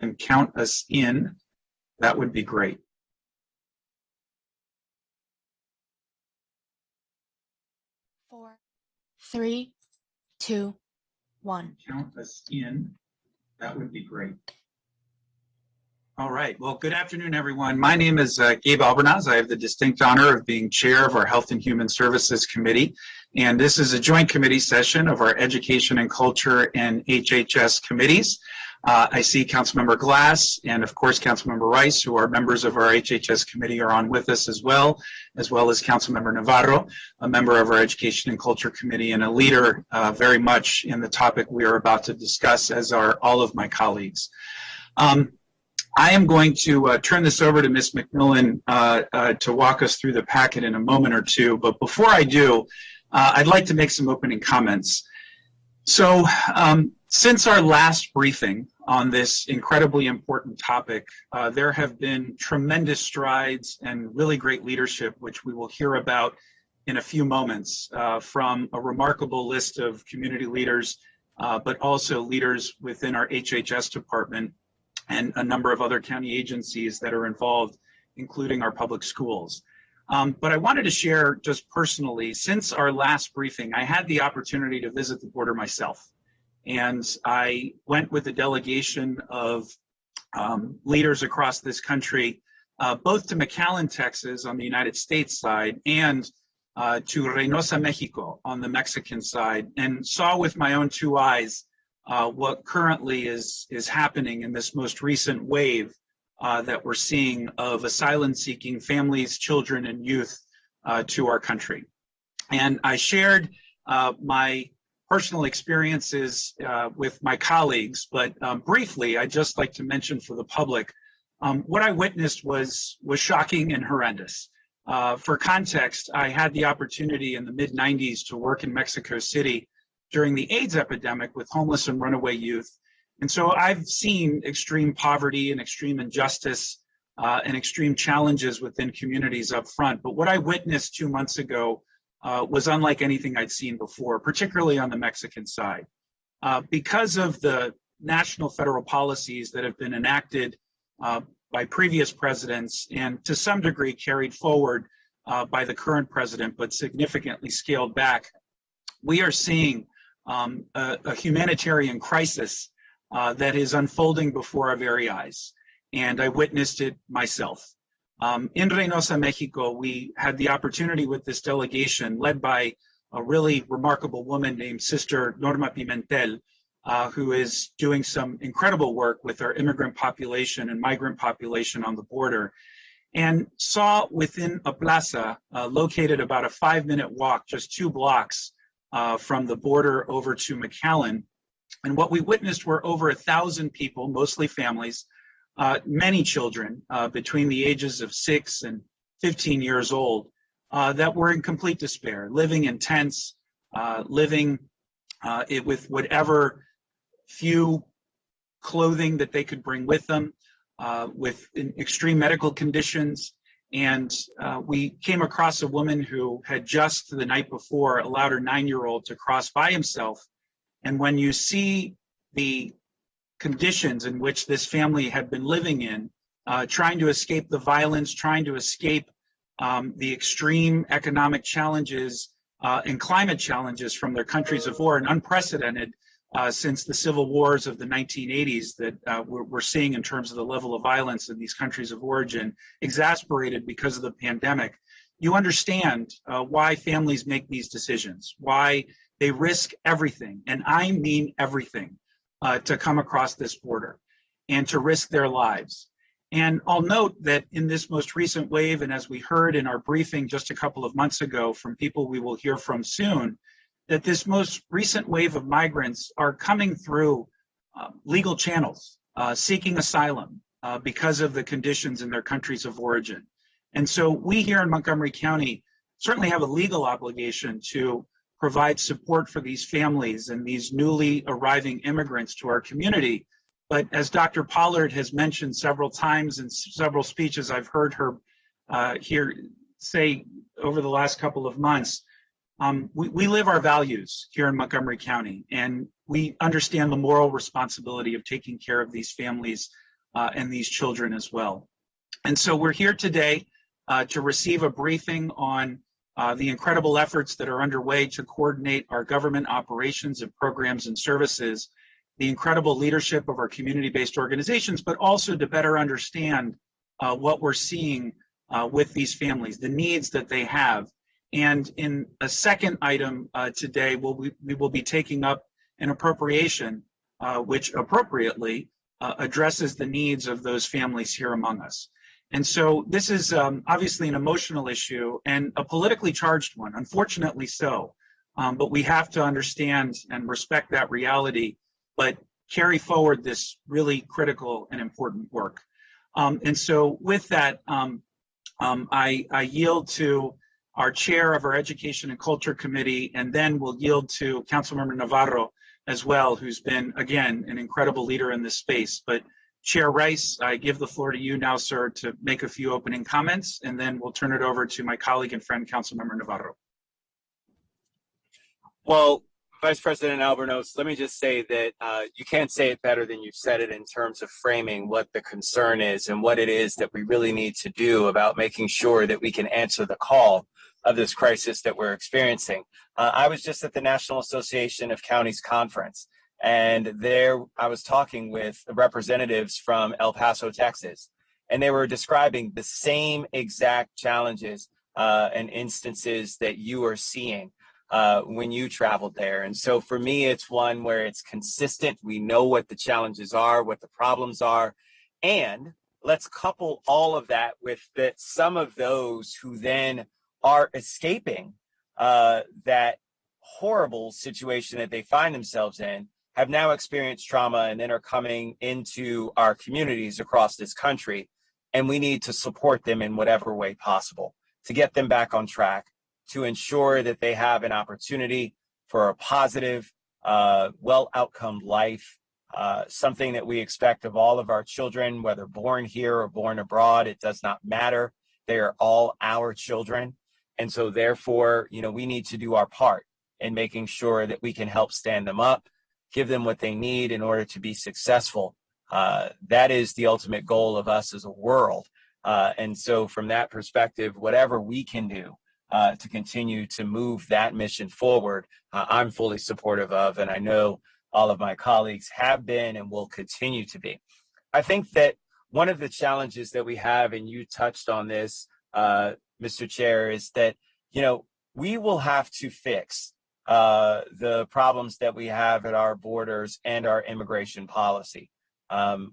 and count us in, that would be great. Four, three, two, one. Count us in, that would be great. All right, well, good afternoon, everyone. My name is Gabe Albernaz. I have the distinct honor of being chair of our Health and Human Services Committee, and this is a joint committee session of our Education and Culture and HHS committees. I see Councilmember Glass and, of course, Councilmember Rice, who are members of our HHS committee, are on with us as well as Councilmember Navarro, a member of our Education and Culture committee and a leader very much in the topic we are about to discuss, as are all of my colleagues. I am going to turn this over to Ms. McMillan to walk us through the packet in a moment or two, but before I do, I'd like to make some opening comments. So since our last briefing on this incredibly important topic, there have been tremendous strides and really great leadership, which we will hear about in a few moments from a remarkable list of community leaders, but also leaders within our HHS department and a number of other county agencies that are involved, including our public schools. But I wanted to share just personally, since our last briefing, I had the opportunity to visit the border myself. And I went with a delegation of leaders across this country, both to McAllen, Texas on the United States side and to Reynosa, Mexico on the Mexican side, and saw with my own two eyes what currently is happening in this most recent wave that we're seeing of asylum-seeking families, children, and youth to our country. And I shared my personal experiences with my colleagues, but briefly, I'd just like to mention for the public, what I witnessed was shocking and horrendous. For context, I had the opportunity in the mid-90s to work in Mexico City during the AIDS epidemic with homeless and runaway youth. And so I've seen extreme poverty and extreme injustice and extreme challenges within communities up front. But what I witnessed 2 months ago was unlike anything I'd seen before, particularly on the Mexican side. Because of the national federal policies that have been enacted by previous presidents and to some degree carried forward by the current president, but significantly scaled back, we are seeing a humanitarian crisis that is unfolding before our very eyes. And I witnessed it myself. In Reynosa, Mexico, we had the opportunity with this delegation led by a really remarkable woman named Sister Norma Pimentel, who is doing some incredible work with our immigrant population and migrant population on the border, and saw within a plaza located about a 5-minute walk, just 2 blocks from the border over to McAllen. And what we witnessed were over 1,000 people, mostly families, many children between the ages of 6 and 15 years old that were in complete despair, living in tents, living with whatever few clothing that they could bring with them, with extreme medical conditions. And we came across a woman who had just the night before allowed her 9-year-old to cross by himself. And when you see the conditions in which this family had been living in, trying to escape the violence, trying to escape the extreme economic challenges and climate challenges from their countries of war, and unprecedented since the civil wars of the 1980s that we're seeing in terms of the level of violence in these countries of origin, exasperated because of the pandemic, you understand why families make these decisions, why they risk everything, and I mean everything, to come across this border and to risk their lives. And I'll note that in this most recent wave, and as we heard in our briefing just a couple of months ago from people we will hear from soon, that this most recent wave of migrants are coming through legal channels, seeking asylum because of the conditions in their countries of origin. And so we here in Montgomery County certainly have a legal obligation to provide support for these families and these newly arriving immigrants to our community. But as Dr. Pollard has mentioned several times in several speeches I've heard her here say over the last couple of months, we live our values here in Montgomery County, and we understand the moral responsibility of taking care of these families and these children as well. And so we're here today to receive a briefing on the incredible efforts that are underway to coordinate our government operations and programs and services, the incredible leadership of our community-based organizations, but also to better understand what we're seeing with these families, the needs that they have. And in a second item today, we will be taking up an appropriation which appropriately addresses the needs of those families here among us. And so this is obviously an emotional issue and a politically charged one, unfortunately so. But we have to understand and respect that reality, but carry forward this really critical and important work. And so with that, I yield to our chair of our Education and Culture Committee, and then we'll yield to Councilmember Navarro as well, who's been, again, an incredible leader in this space. But Chair Rice, I give the floor to you now, sir, to make a few opening comments, and then we'll turn it over to my colleague and friend, Councilmember Navarro. Well, Vice President Albornoz, let me just say that you can't say it better than you've said it in terms of framing what the concern is and what it is that we really need to do about making sure that we can answer the call of this crisis that we're experiencing. I was just at the National Association of Counties Conference, and there I was talking with representatives from El Paso, Texas, and they were describing the same exact challenges and instances that you are seeing when you traveled there. And so for me, it's one where it's consistent. We know what the challenges are, what the problems are, and let's couple all of that with that some of those who then are escaping that horrible situation that they find themselves in have now experienced trauma and then are coming into our communities across this country. And we need to support them in whatever way possible to get them back on track, to ensure that they have an opportunity for a positive, well-outcomed life, something that we expect of all of our children, whether born here or born abroad. It does not matter. They are all our children. And so therefore, we need to do our part in making sure that we can help stand them up, give them what they need in order to be successful. That is the ultimate goal of us as a world. And so from that perspective, whatever we can do to continue to move that mission forward, I'm fully supportive of, and I know all of my colleagues have been and will continue to be. I think that one of the challenges that we have, and you touched on this, Mr. Chair, is that, we will have to fix the problems that we have at our borders and our immigration policy.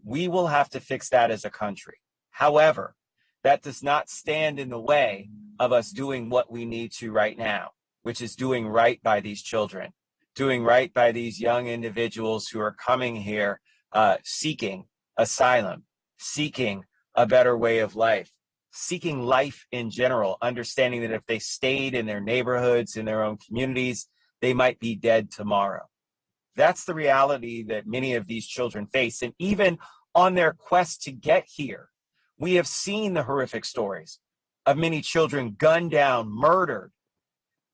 We will have to fix that as a country. However, that does not stand in the way of us doing what we need to right now, which is doing right by these children, doing right by these young individuals who are coming here seeking asylum, seeking a better way of life, seeking life in general, understanding that if they stayed in their neighborhoods, in their own communities, they might be dead tomorrow. That's the reality that many of these children face. And even on their quest to get here, we have seen the horrific stories of many children gunned down, murdered,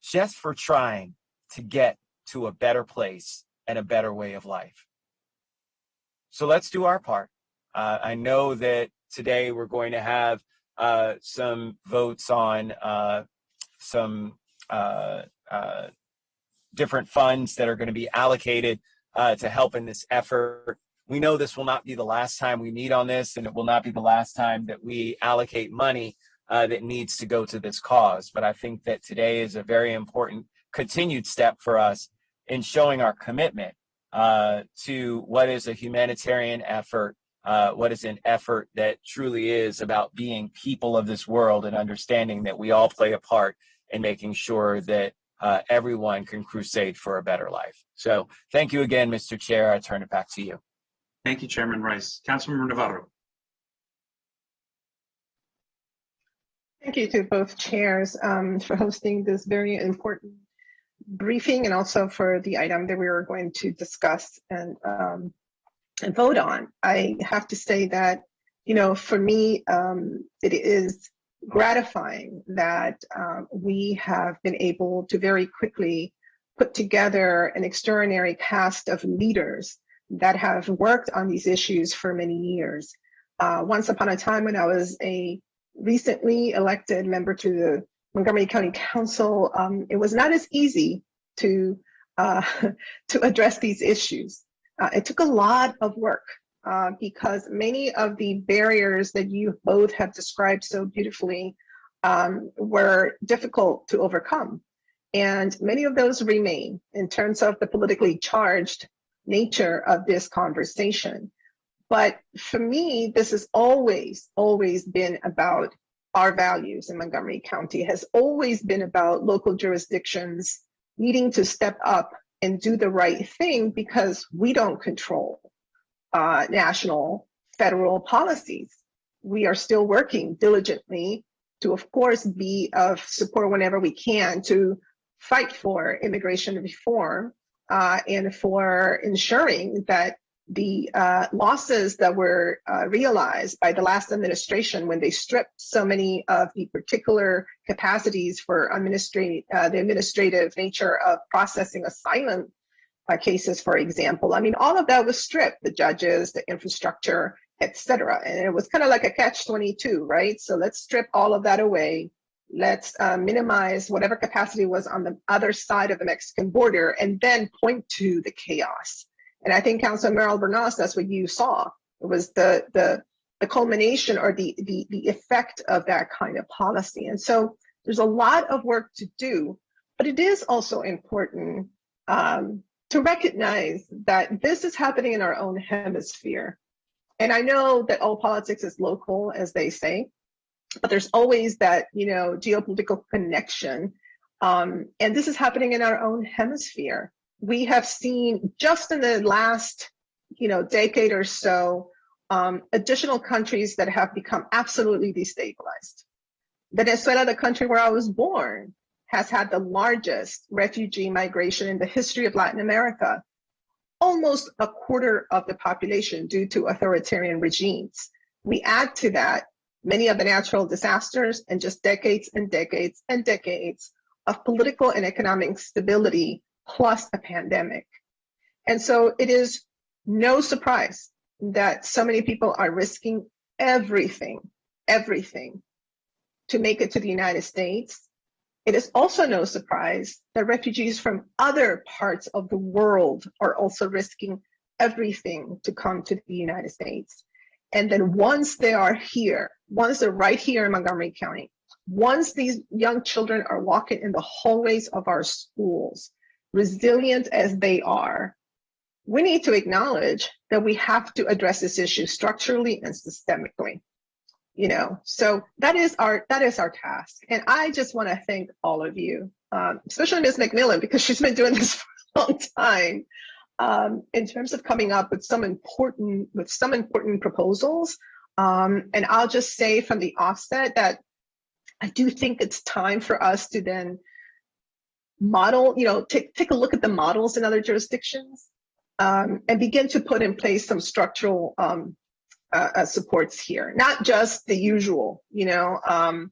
just for trying to get to a better place and a better way of life. So let's do our part. I know that today we're going to have some votes on some different funds that are going to be allocated to help in this effort. We know this will not be the last time we meet on this, and it will not be the last time that we allocate money that needs to go to this cause. But I think that today is a very important continued step for us in showing our commitment to what is a humanitarian effort, what is an effort that truly is about being people of this world and understanding that we all play a part in making sure that everyone can crusade for a better life. So thank you again, Mr. Chair. I turn it back to you. Thank you, Chairman Rice. Councilmember Navarro. Thank you to both chairs for hosting this very important briefing, and also for the item that we were going to discuss and vote on. I have to say that, for me, it is gratifying that we have been able to very quickly put together an extraordinary cast of leaders that have worked on these issues for many years. once upon a time when I was a recently elected member to the Montgomery County Council, it was not as easy to to address these issues. It took a lot of work because many of the barriers that you both have described so beautifully were difficult to overcome. And many of those remain in terms of the politically charged nature of this conversation. But for me, this has always been about our values in Montgomery County. It has always been about local jurisdictions needing to step up and do the right thing because we don't control national, federal policies. We are still working diligently to, of course, be of support whenever we can to fight for immigration reform and for ensuring that the losses that were realized by the last administration when they stripped so many of the particular capacities for the administrative nature of processing asylum cases, for example. I mean, all of that was stripped, the judges, the infrastructure, et cetera. And it was kind of like a catch-22, right? So let's strip all of that away. Let's minimize whatever capacity was on the other side of the Mexican border and then point to the chaos. And I think, Councilor Albornoz, that's what you saw. It was the culmination or the effect of that kind of policy. And so there's a lot of work to do, but it is also important to recognize that this is happening in our own hemisphere. And I know that all politics is local, as they say, but there's always that, geopolitical connection. And this is happening in our own hemisphere. We have seen just in the last, decade or so, additional countries that have become absolutely destabilized. Venezuela, the country where I was born, has had the largest refugee migration in the history of Latin America, almost a quarter of the population due to authoritarian regimes. We add to that many of the natural disasters and just decades and decades and decades of political and economic instability plus a pandemic. And so it is no surprise that so many people are risking everything to make it to the United States. It is also no surprise that refugees from other parts of the world are also risking everything to come to the United States. And then once they are here, once they're right here in Montgomery County, once these young children are walking in the hallways of our schools, resilient as they are, we need to acknowledge that we have to address this issue structurally and systemically. So that is our task. And I just want to thank all of you, especially Ms. McMillan, because she's been doing this for a long time, in terms of coming up with some important proposals. And I'll just say from the offset that I do think it's time for us to then model, take a look at the models in other jurisdictions, and begin to put in place some structural supports here, not just the usual, the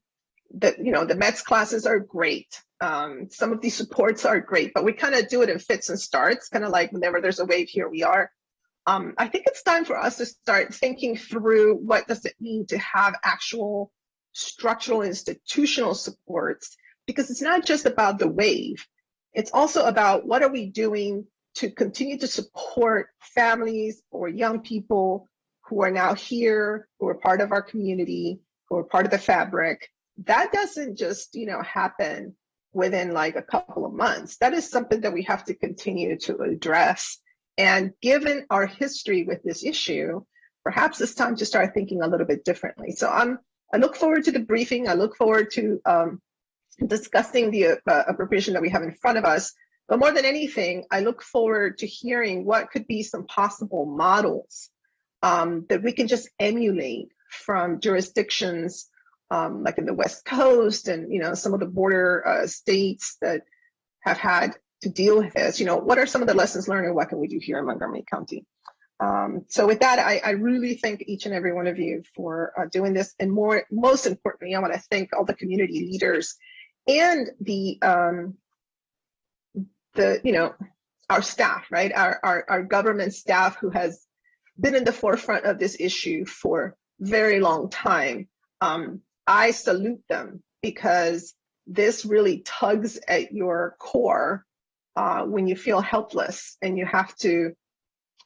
METS classes are great. Some of these supports are great, but we kind of do it in fits and starts, kind of like whenever there's a wave, here we are. I think it's time for us to start thinking through what does it mean to have actual structural institutional supports, because it's not just about the wave. It's also about what are we doing to continue to support families or young people who are now here, who are part of our community, who are part of the fabric. That doesn't just, happen within like a couple of months. That is something that we have to continue to address. And given our history with this issue, perhaps it's time to start thinking a little bit differently. So I look forward to the briefing. I look forward to discussing the appropriation that we have in front of us. But more than anything, I look forward to hearing what could be some possible models that we can just emulate from jurisdictions like in the West Coast and some of the border states that have had to deal with this. What are some of the lessons learned and what can we do here in Montgomery County? So with that, I really thank each and every one of you for doing this. And most importantly, I want to thank all the community leaders and our staff, right? Our government staff who has been in the forefront of this issue for very long time. I salute them because this really tugs at your core when you feel helpless and you have to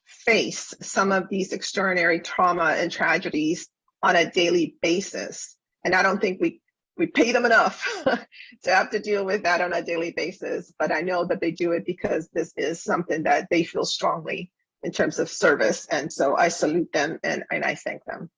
face some of these extraordinary trauma and tragedies on a daily basis. And I don't think we pay them enough to have to deal with that on a daily basis. But I know that they do it because this is something that they feel strongly in terms of service. And so I salute them and I thank them.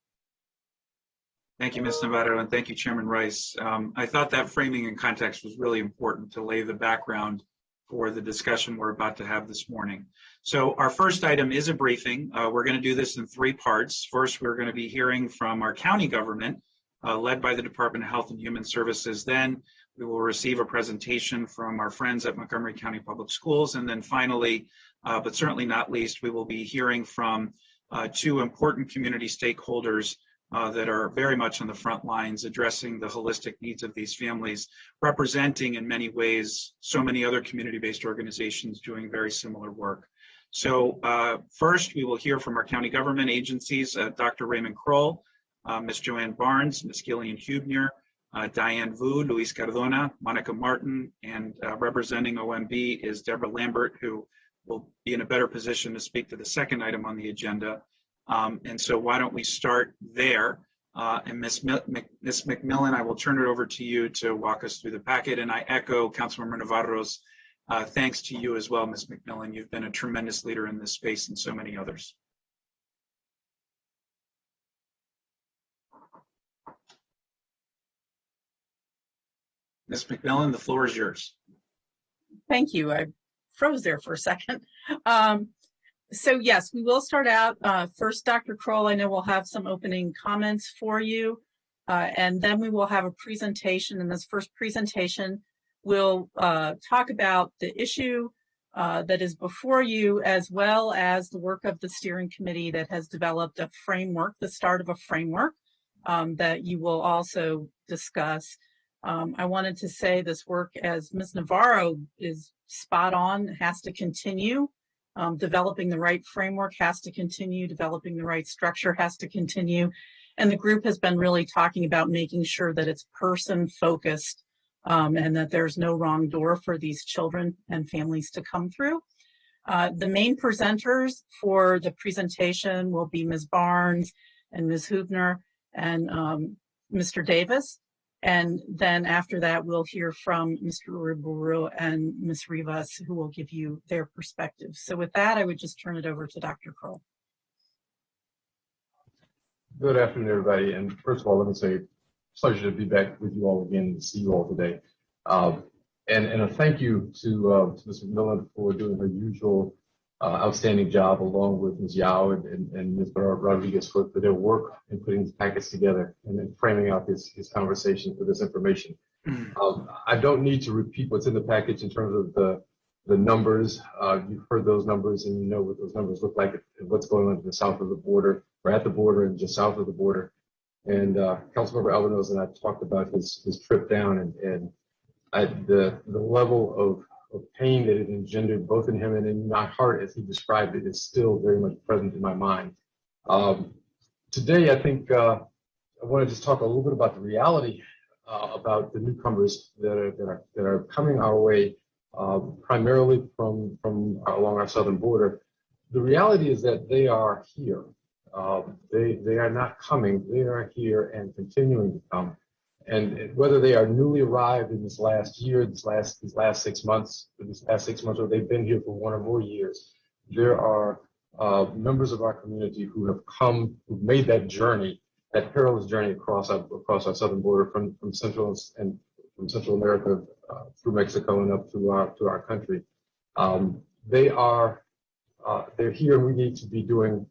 Thank you, Ms. Navarro, and thank you, Chairman Rice. I thought that framing and context was really important to lay the background for the discussion we're about to have this morning. So our first item is a briefing. We're going to do this in 3 parts. First, we're going to be hearing from our county government, led by the Department of Health and Human Services. Then we will receive a presentation from our friends at Montgomery County Public Schools. And then finally, but certainly not least, we will be hearing from 2 important community stakeholders that are very much on the front lines addressing the holistic needs of these families, representing in many ways so many other community-based organizations doing very similar work. So first, we will hear from our county government agencies, Dr. Raymond Kroll, Ms. Joanne Barnes, Ms. Gillian Hubner, Diane Vu, Luis Cardona, Monica Martin, and representing OMB is Deborah Lambert, who will be in a better position to speak to the second item on the agenda. And so why don't we start there? And Ms. McMillan, I will turn it over to you to walk us through the packet. And I echo Councilmember Navarro's thanks to you as well, Ms. McMillan. You've been a tremendous leader in this space and so many others. Ms. McMillan, the floor is yours. Thank you. I froze there for a second. So yes, we will start out. First, Dr. Kroll, I know we'll have some opening comments for you, and then we will have a presentation. In this first presentation, we'll talk about the issue that is before you, as well as the work of the steering committee that has developed a framework, the start of a framework that you will also discuss. I wanted to say this work, as Ms. Navarro is spot on, has to continue. Developing the right framework has to continue, developing the right structure has to continue. And the group has been really talking about making sure that it's person focused and that there's no wrong door for these children and families to come through. The main presenters for the presentation will be Ms. Barnes and Ms. Hubner and Mr. Davis. And then after that, we'll hear from Mr. Uriburu and Ms. Rivas, who will give you their perspective. So with that, I would just turn it over to Dr. Kroll. Good afternoon, everybody. And first of all, let me say, pleasure to be back with you all again, to see you all today. And a thank you to Ms. McMillan for doing her usual outstanding job, along with Ms. Yao and Ms. Rodriguez for their work in putting these packets together and then framing out this conversation for this information. I don't need to repeat what's in the package in terms of the numbers. You've heard those numbers and you know what those numbers look like and what's going on to the south of the border, or at the border and just south of the border. And Councilmember Alvarez and I talked about his trip down and the level of pain that it engendered both in him and in my heart, as he described it, is still very much present in my mind. Today, I think I want to just talk a little bit about the reality about the newcomers that are coming our way, primarily from along our southern border. The reality is that they are here. They are not coming. They are here and continuing to come. And whether they are newly arrived in this last year, these last 6 months, or they've been here for 1 or more years, there are members of our community who have come, who've made that journey, that perilous journey across our southern border from Central America through Mexico and up to our country. They're here, and we need to be doing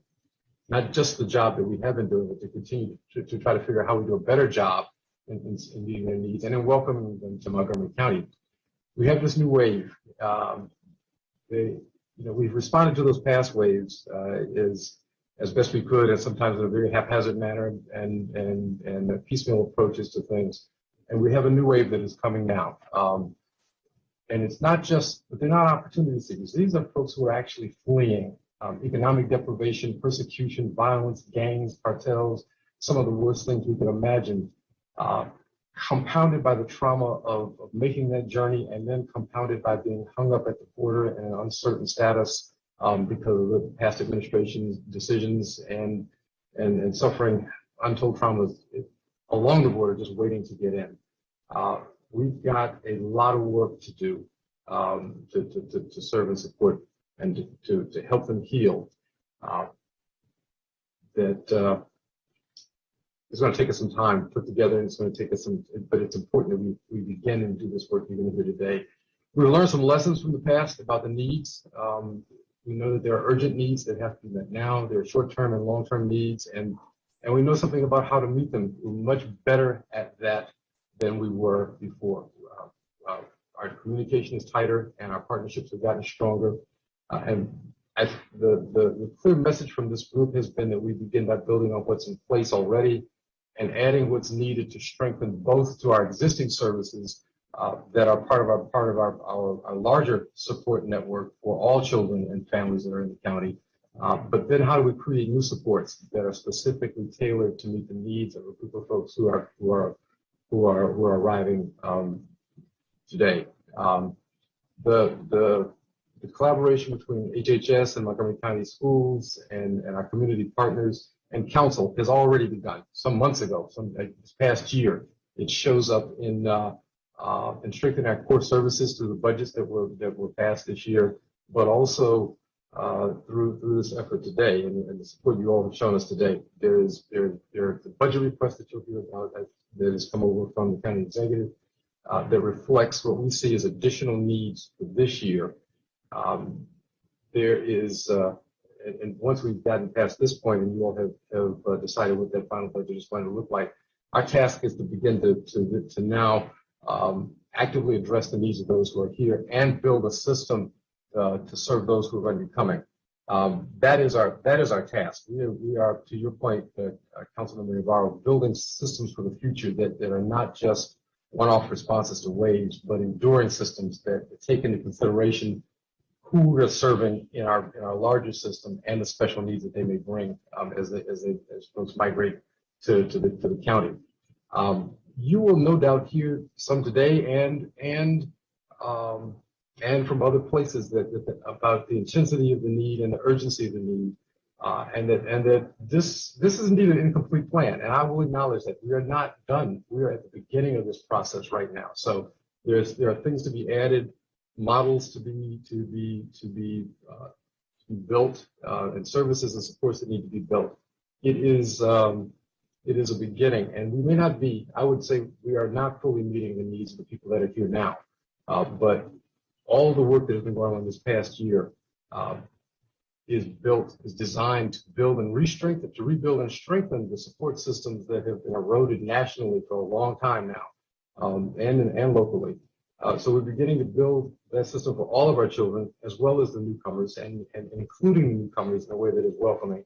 not just the job that we have been doing, but to continue to try to figure out how we do a better job in meeting their needs and in welcoming them to Montgomery County. We have this new wave. We've responded to those past waves as best we could, and sometimes in a very haphazard manner and piecemeal approaches to things. And we have a new wave that is coming now. And it's not just, but they're not opportunity seekers. These are folks who are actually fleeing economic deprivation, persecution, violence, gangs, cartels, some of the worst things we could imagine, compounded by the trauma of making that journey, and then compounded by being hung up at the border in an uncertain status because of the past administration's decisions and suffering untold traumas along the border, just waiting to get in. We've got a lot of work to do to serve and support and to help them heal. That it's going to take us some time to put together, and it's going to take us some, but it's important that we begin and do this work you're going to do today. We're going to learn some lessons from the past about the needs. We know that there are urgent needs that have to be met now. There are short-term and long-term needs, and we know something about how to meet them. We're much better at that than we were before. Our communication is tighter, and our partnerships have gotten stronger. And the clear message from this group has been that we begin by building on what's in place already and adding what's needed to strengthen both to our existing services that are part of our larger support network for all children and families that are in the county. But then how do we create new supports that are specifically tailored to meet the needs of a group of folks who are arriving today? The collaboration between HHS and Montgomery County Schools and our community partners and council has already begun some months ago, this past year. It shows up in strengthening our core services through the budgets that were passed this year, but also through this effort today and the support you all have shown us today. There are the budget request that you'll hear about that has come over from the county executive that reflects what we see as additional needs for this year. There is, and once we've gotten past this point and you all have decided what that final budget is going to look like, our task is to begin to now actively address the needs of those who are here and build a system to serve those who are going to be coming. That is our task. We are, to your point, Councilmember Navarro, building systems for the future that are not just one-off responses to waves, but enduring systems that take into consideration who we're serving in our larger system and the special needs that they may bring as folks migrate to the county. You will no doubt hear some today and from other places about the intensity of the need and the urgency of the need, and that this is indeed an incomplete plan. And I will acknowledge that we are not done. We are at the beginning of this process right now. So there are things to be added, models to be built, and services and supports that need to be built. It is a beginning, and we may not be. I would say we are not fully meeting the needs of the people that are here now, but all the work that has been going on this past year is designed to build and rebuild and strengthen the support systems that have been eroded nationally for a long time now, and locally. So we're beginning to build that system for all of our children, as well as the newcomers, and including the newcomers in a way that is welcoming.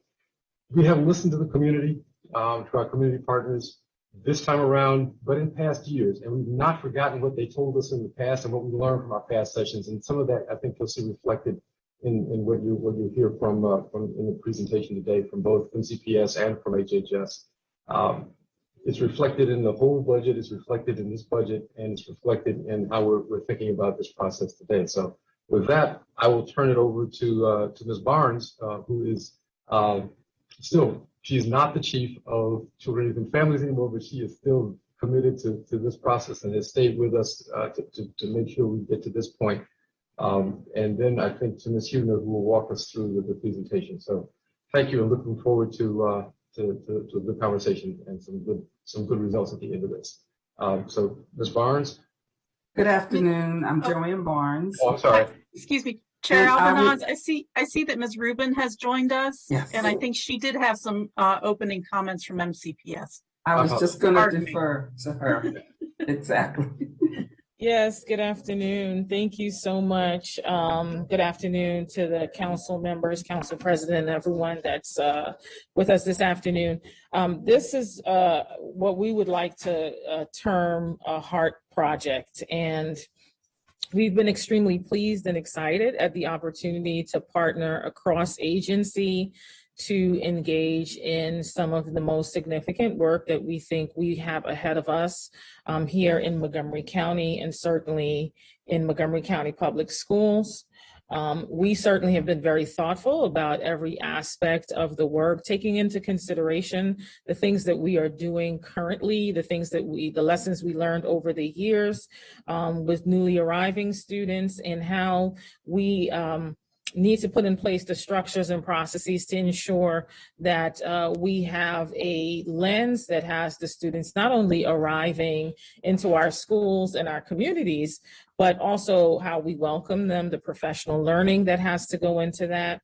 We have listened to the community, to our community partners this time around, but in past years, and we've not forgotten what they told us in the past and what we learned from our past sessions. And some of that, I think, you'll see reflected in what you hear from in the presentation today from both MCPS and from HHS. It's reflected in the whole budget, it's reflected in this budget, and it's reflected in how we're thinking about this process today. So with that, I will turn it over to Ms. Barnes, who is she is not the chief of Children, Youth, and Families anymore, but she is still committed to this process and has stayed with us to make sure we get to this point. And then I think to Ms. Huebner, who will walk us through the presentation. So thank you, and looking forward to a good conversation and some good results at the end of this. So Ms. Barnes. Good afternoon. I'm Joanne Barnes. Oh, I'm sorry. Excuse me, Chair Albanaz. I see that Ms. Rubin has joined us, Yes. and I think she did have some opening comments from MCPS. I was just going to Pardon me. defer to her. Exactly. Yes, good afternoon. Thank you so much. Good afternoon to the council members, council president, and everyone that's with us this afternoon. This is what we would like to term a heart project. And we've been extremely pleased and excited at the opportunity to partner across agency to engage in some of the most significant work that we think we have ahead of us here in Montgomery County, and certainly in Montgomery County Public Schools. We certainly have been very thoughtful about every aspect of the work, taking into consideration the things that we are doing currently, the lessons we learned over the years with newly arriving students, and how we need to put in place the structures and processes to ensure that we have a lens that has the students not only arriving into our schools and our communities, but also how we welcome them, the professional learning that has to go into that,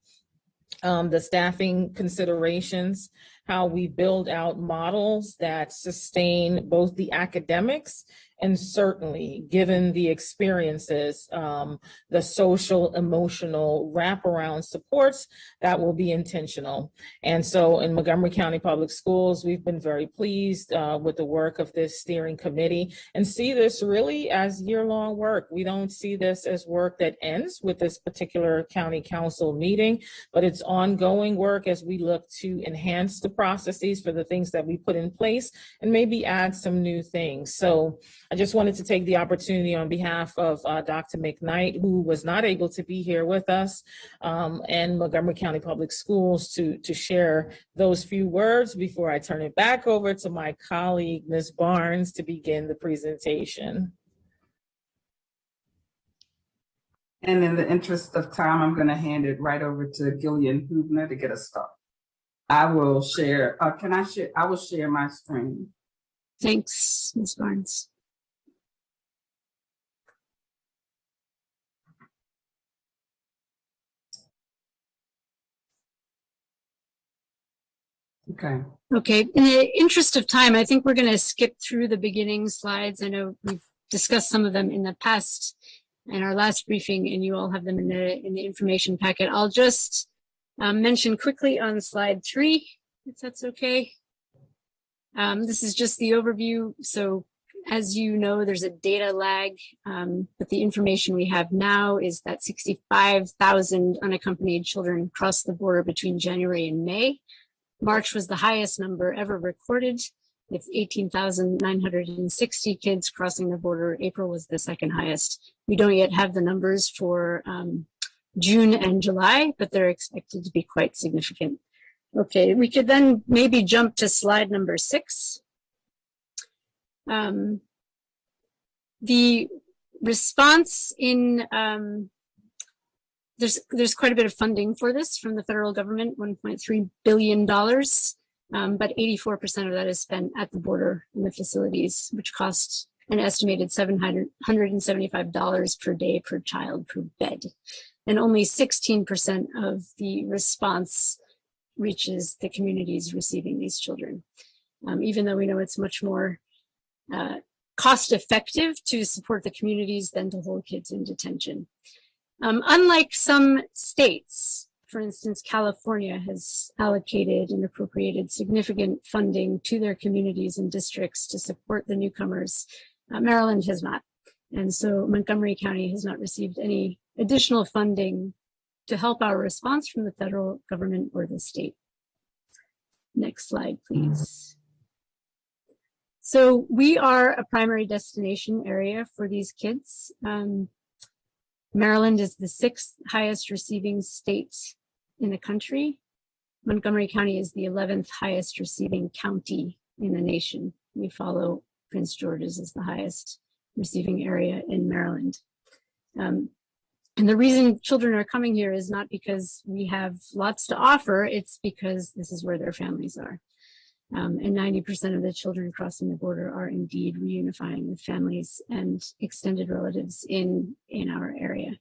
the staffing considerations, how we build out models that sustain both the academics and certainly, given the experiences, the social, emotional wraparound supports that will be intentional. And so in Montgomery County Public Schools, we've been very pleased with the work of this steering committee and see this really as year-long work. We don't see this as work that ends with this particular county council meeting, but it's ongoing work as we look to enhance the processes for the things that we put in place and maybe add some new things. So I just wanted to take the opportunity on behalf of Dr. McKnight, who was not able to be here with us, and Montgomery County Public Schools to share those few words before I turn it back over to my colleague, Ms. Barnes, to begin the presentation. And in the interest of time, I'm going to hand it right over to Gillian Hubner to get us started. I will share, I will share my screen. Thanks, Ms. Barnes. Okay. Okay, in the interest of time, I think we're going to skip through the beginning slides. I know we've discussed some of them in the past in our last briefing, and you all have them in the information packet. I'll just mention quickly on slide 3, if that's okay. This is just the overview. So as you know, there's a data lag, but the information we have now is that 65,000 unaccompanied children crossed the border between January and May. March was the highest number ever recorded, with 18,960 kids crossing the border. April was the second highest. We don't yet have the numbers for June and July, but they're expected to be quite significant. Okay, we could then maybe jump to slide number 6. The response in there's quite a bit of funding for this from the federal government, $1.3 billion, but 84% of that is spent at the border in the facilities, which cost an estimated $775 per day per child per bed. And only 16% of the response reaches the communities receiving these children, even though we know it's much more cost effective to support the communities than to hold kids in detention. Unlike some states, for instance, California has allocated and appropriated significant funding to their communities and districts to support the newcomers. Maryland has not. And so Montgomery County has not received any additional funding to help our response from the federal government or the state. Next slide, please. So we are a primary destination area for these kids. Maryland is the 6th highest receiving state in the country. Montgomery County is the 11th highest receiving county in the nation. We follow Prince George's as the highest receiving area in Maryland. And the reason children are coming here is not because we have lots to offer, it's because this is where their families are. And 90% of the children crossing the border are indeed reunifying with families and extended relatives in our area.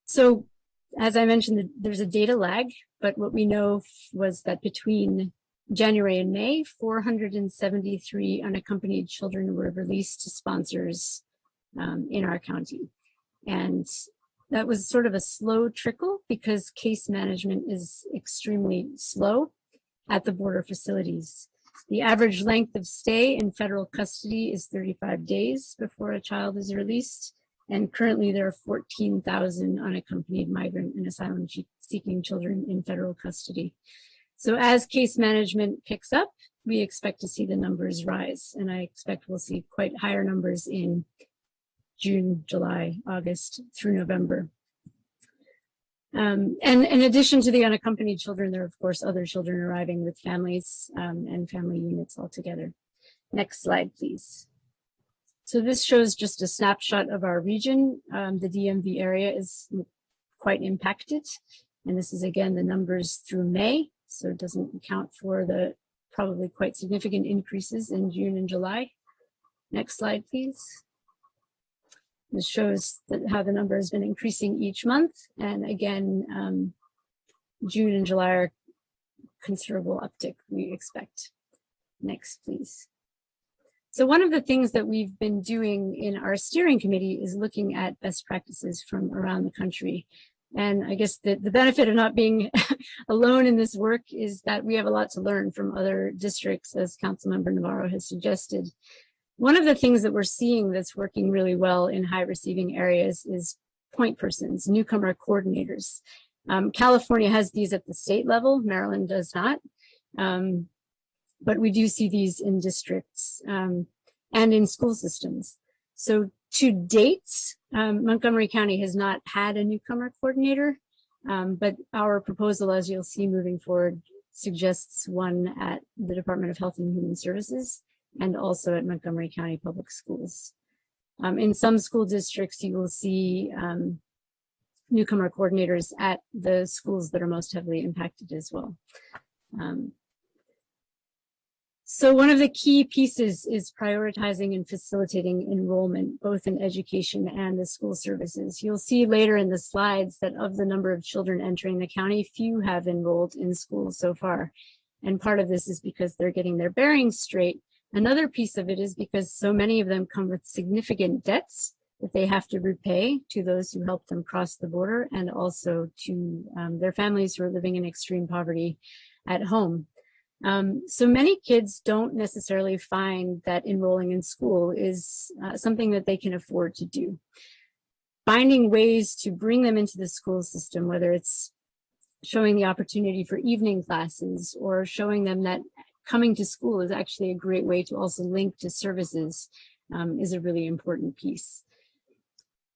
So as I mentioned, there's a data lag, but what we know was that between January and May, 473 unaccompanied children were released to sponsors in our county. And that was sort of a slow trickle because case management is extremely slow at the border facilities. The average length of stay in federal custody is 35 days before a child is released, And currently there are 14,000 unaccompanied migrant and asylum seeking children in federal custody. So as case management picks up, we expect to see the numbers rise. And I expect we'll see quite higher numbers in June, July, August through November. And in addition to the unaccompanied children, there are, of course, other children arriving with families and family units altogether. Next slide, please. So this shows just a snapshot of our region. The DMV area is quite impacted. And this is, again, the numbers through May. So it doesn't account for the probably quite significant increases in June and July. Next slide, please. This shows how the number has been increasing each month. And again, June and July are considerable uptick we expect. Next, please. So one of the things that we've been doing in our steering committee is looking at best practices from around the country. And I guess the benefit of not being alone in this work is that we have a lot to learn from other districts, as Councilmember Navarro has suggested. One of the things that we're seeing that's working really well in high receiving areas is point persons, newcomer coordinators. California has these at the state level, Maryland does not. But we do see these in districts and in school systems. So to date, Montgomery County has not had a newcomer coordinator, but our proposal, as you'll see moving forward, suggests one at the Department of Health and Human Services and also at Montgomery County Public Schools. In some school districts, you will see newcomer coordinators at the schools that are most heavily impacted as well. So one of the key pieces is prioritizing and facilitating enrollment, both in education and the school services. You'll see later in the slides that of the number of children entering the county, few have enrolled in school so far. And part of this is because they're getting their bearings straight. Another piece of it is because so many of them come with significant debts that they have to repay to those who helped them cross the border and also to their families who are living in extreme poverty at home. So many kids don't necessarily find that enrolling in school is something that they can afford to do. Finding ways to bring them into the school system, whether it's showing the opportunity for evening classes or showing them that coming to school is actually a great way to also link to services, is a really important piece.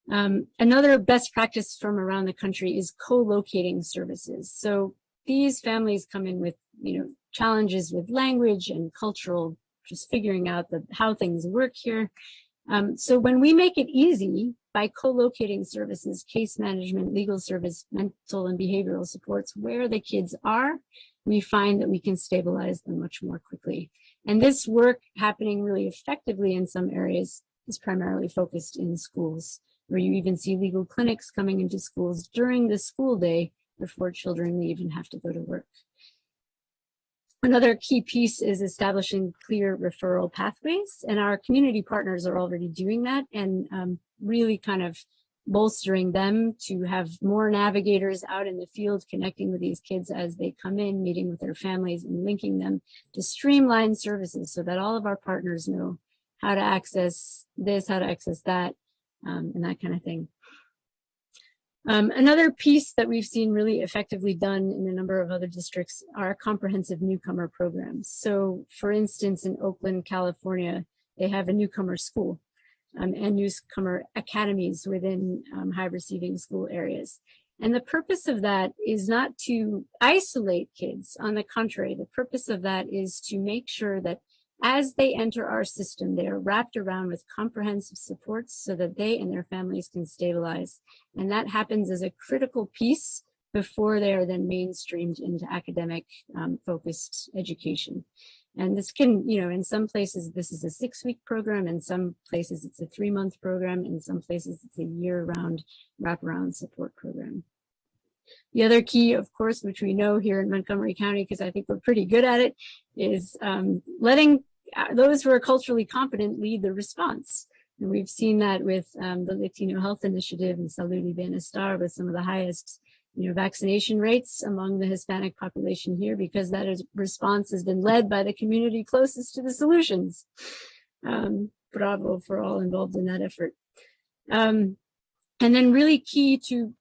Another best practice from around the country is co-locating services. So these families come in with, challenges with language and cultural, just figuring out how things work here. So when we make it easy by co-locating services, case management, legal service, mental and behavioral supports where the kids are, we find that we can stabilize them much more quickly. And this work happening really effectively in some areas is primarily focused in schools, where you even see legal clinics coming into schools during the school day before children leave and have to go to work. Another key piece is establishing clear referral pathways, and our community partners are already doing that and really kind of bolstering them to have more navigators out in the field connecting with these kids as they come in, meeting with their families and linking them to streamline services so that all of our partners know how to access this, how to access that, and that kind of thing. Another piece that we've seen really effectively done in a number of other districts are comprehensive newcomer programs. So for instance, in Oakland, California, they have a newcomer school and newcomer academies within high receiving school areas. And the purpose of that is not to isolate kids. On the contrary, the purpose of that is to make sure that as they enter our system, they are wrapped around with comprehensive supports so that they and their families can stabilize. And that happens as a critical piece before they are then mainstreamed into academic focused education. And this can, in some places, this is a 6-week program. In some places, it's a 3-month program. In some places, it's a year-round wraparound support program. The other key, of course, which we know here in Montgomery County, because I think we're pretty good at it, is letting those who are culturally competent lead the response. And we've seen that with the Latino Health Initiative and Salud y Bienestar with some of the highest vaccination rates among the Hispanic population here, because that response has been led by the community closest to the solutions. Bravo for all involved in that effort. And then really key to,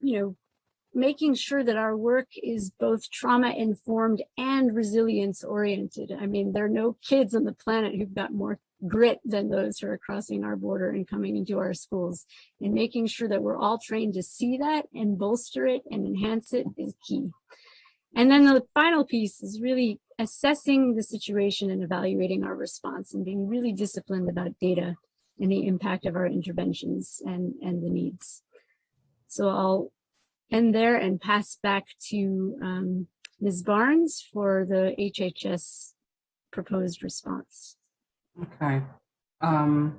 making sure that our work is both trauma informed and resilience oriented. I mean, there are no kids on the planet who've got more grit than those who are crossing our border and coming into our schools. And making sure that we're all trained to see that and bolster it and enhance it is key. And then the final piece is really assessing the situation and evaluating our response and being really disciplined about data and the impact of our interventions and the needs. So I'll end there and pass back to Ms. Barnes for the HHS proposed response. Okay. I'm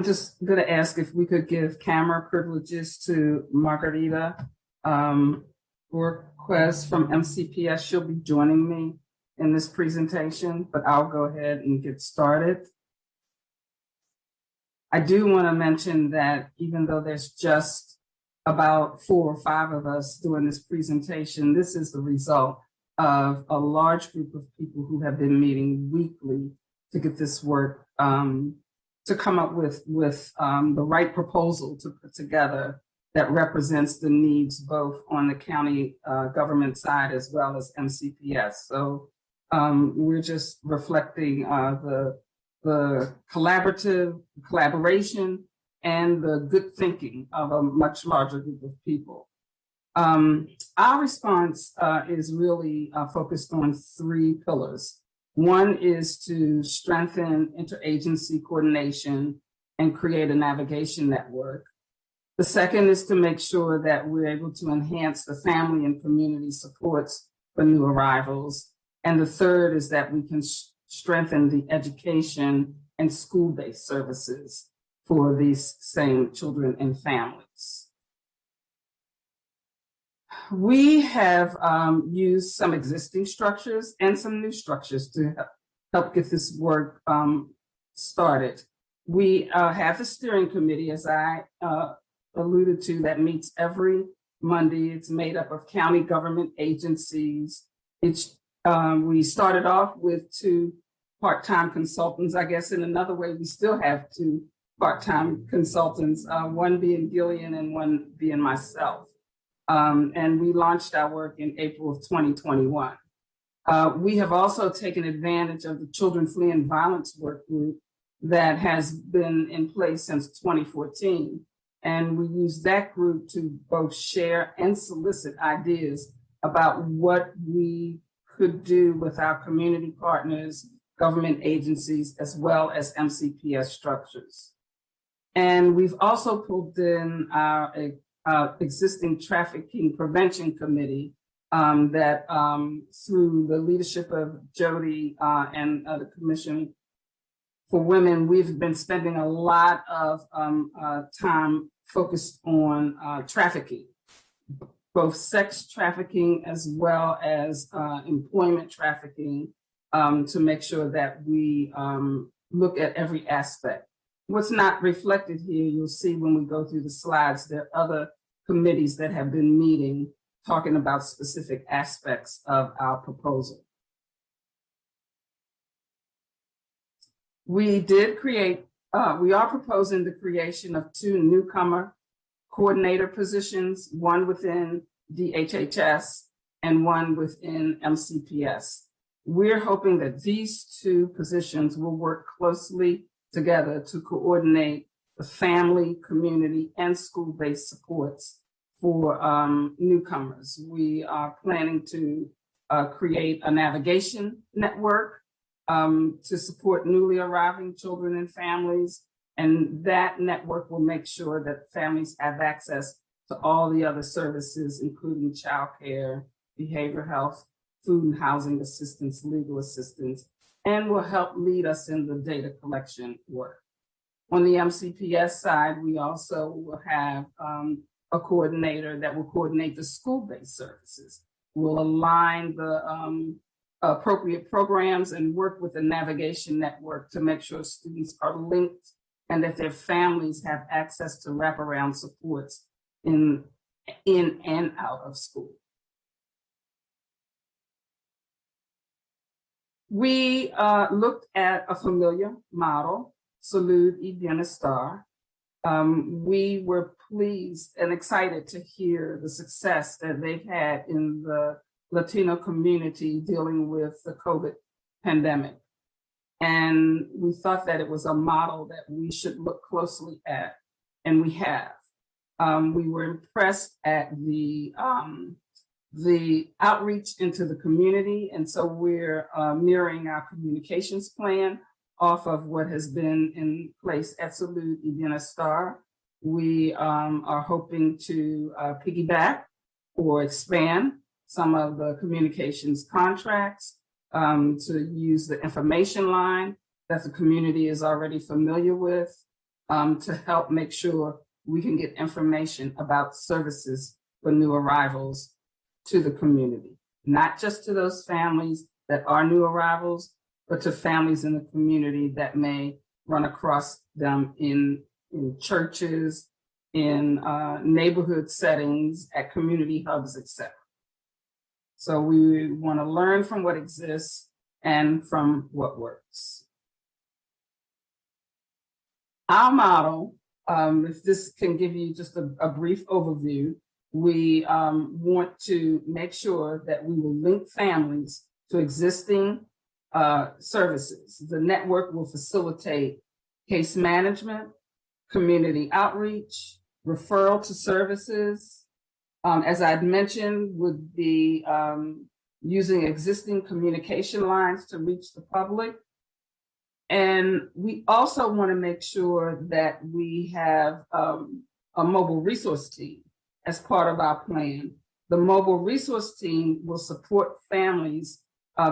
just going to ask if we could give camera privileges to Margarita Borquez from MCPS. She'll be joining me in this presentation, but I'll go ahead and get started. I do want to mention that even though there's just about 4 or 5 of us doing this presentation, this is the result of a large group of people who have been meeting weekly to get this work, to come up with the right proposal to put together that represents the needs both on the county government side as well as MCPS. So we're just reflecting the collaboration and the good thinking of a much larger group of people. Our response is really focused on 3 pillars. One is to strengthen interagency coordination and create a navigation network. The second is to make sure that we're able to enhance the family and community supports for new arrivals. And the third is that we can strengthen the education and school-based services for these same children and families. We have used some existing structures and some new structures to help get this work started. We have a steering committee, as I alluded to, that meets every Monday. It's made up of county government agencies. We started off with 2 part-time consultants. I guess in another way, we still have 2 part-time consultants, one being Gillian and one being myself. And we launched our work in April of 2021. We have also taken advantage of the Children Fleeing Violence Work Group that has been in place since 2014. And we use that group to both share and solicit ideas about what we could do with our community partners, government agencies, as well as MCPS structures. And we've also pulled in our existing trafficking prevention committee that through the leadership of Jody and the Commission for Women, we've been spending a lot of time focused on trafficking, both sex trafficking as well as employment trafficking, to make sure that we look at every aspect. What's not reflected here, you'll see when we go through the slides, there are other committees that have been meeting, talking about specific aspects of our proposal. We are proposing the creation of 2 newcomer coordinator positions, one within DHHS and one within MCPS. We're hoping that these 2 positions will work closely together to coordinate the family, community, and school-based supports for newcomers. We are planning to create a navigation network to support newly arriving children and families. And that network will make sure that families have access to all the other services, including childcare, behavioral health, food and housing assistance, legal assistance, and will help lead us in the data collection work. On the MCPS side, we also will have a coordinator that will coordinate the school-based services. We'll align the appropriate programs and work with the navigation network to make sure students are linked and that their families have access to wraparound supports in and out of school. We looked at a familiar model, Salud y Bienestar. We were pleased and excited to hear the success that they've had in the Latino community dealing with the COVID pandemic. And we thought that it was a model that we should look closely at, and we have. We were impressed at the outreach into the community, and so we're mirroring our communications plan off of what has been in place at Salud y Bienestar. We are hoping to piggyback or expand some of the communications contracts to use the information line that the community is already familiar with to help make sure we can get information about services for new arrivals to the community, not just to those families that are new arrivals, but to families in the community that may run across them in churches, in neighborhood settings, at community hubs, etc. So we want to learn from what exists and from what works. Our model, if this can give you just a brief overview, we want to make sure that we will link families to existing services. The network will facilitate case management, community outreach, referral to services. As I'd mentioned, would be using existing communication lines to reach the public. And we also want to make sure that we have a mobile resource team as part of our plan. The mobile resource team will support families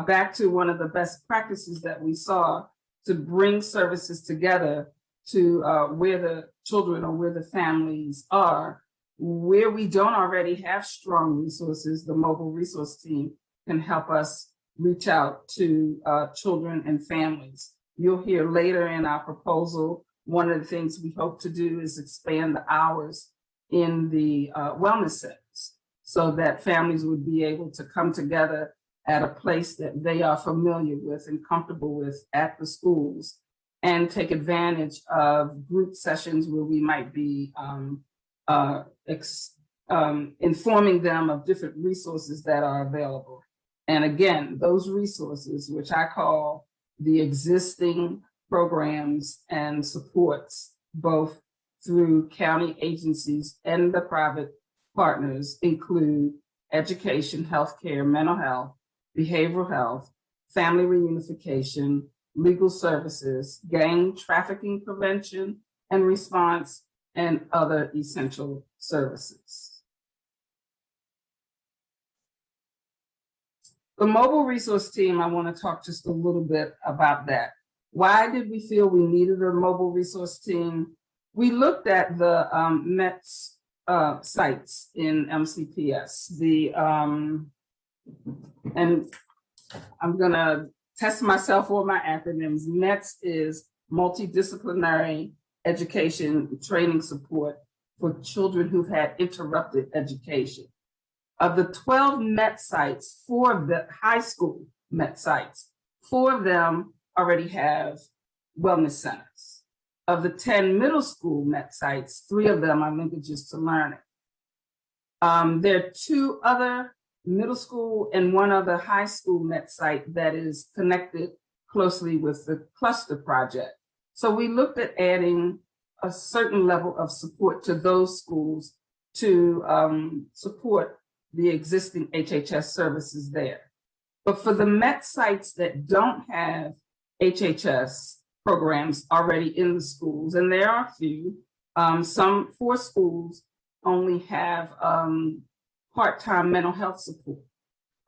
back to one of the best practices that we saw to bring services together to where the children or where the families are. Where we don't already have strong resources, the mobile resource team can help us reach out to children and families. You'll hear later in our proposal, one of the things we hope to do is expand the hours in the wellness centers so that families would be able to come together at a place that they are familiar with and comfortable with at the schools, and take advantage of group sessions where we might be informing them of different resources that are available. And again, those resources, which I call the existing programs and supports, both through county agencies and the private partners, include education, healthcare, mental health, behavioral health, family reunification, legal services, gang trafficking prevention and response, and other essential services. The mobile resource team, I want to talk just a little bit about that. Why did we feel we needed a mobile resource team? We looked at the METS sites in MCPS. And I'm going to test myself on my acronyms. METS is Multidisciplinary Education Training Support for Children who've had interrupted education. Of the 12 MET sites, 4 of the high school MET sites, 4 of them already have wellness centers. Of the 10 middle school MET sites, 3 of them are linkages to learning. There are 2 other middle school and 1 other high school MET site that is connected closely with the cluster project. So we looked at adding a certain level of support to those schools to support the existing HHS services there. But for the MET sites that don't have HHS programs already in the schools, and there are a few, some 4 schools only have part-time mental health support,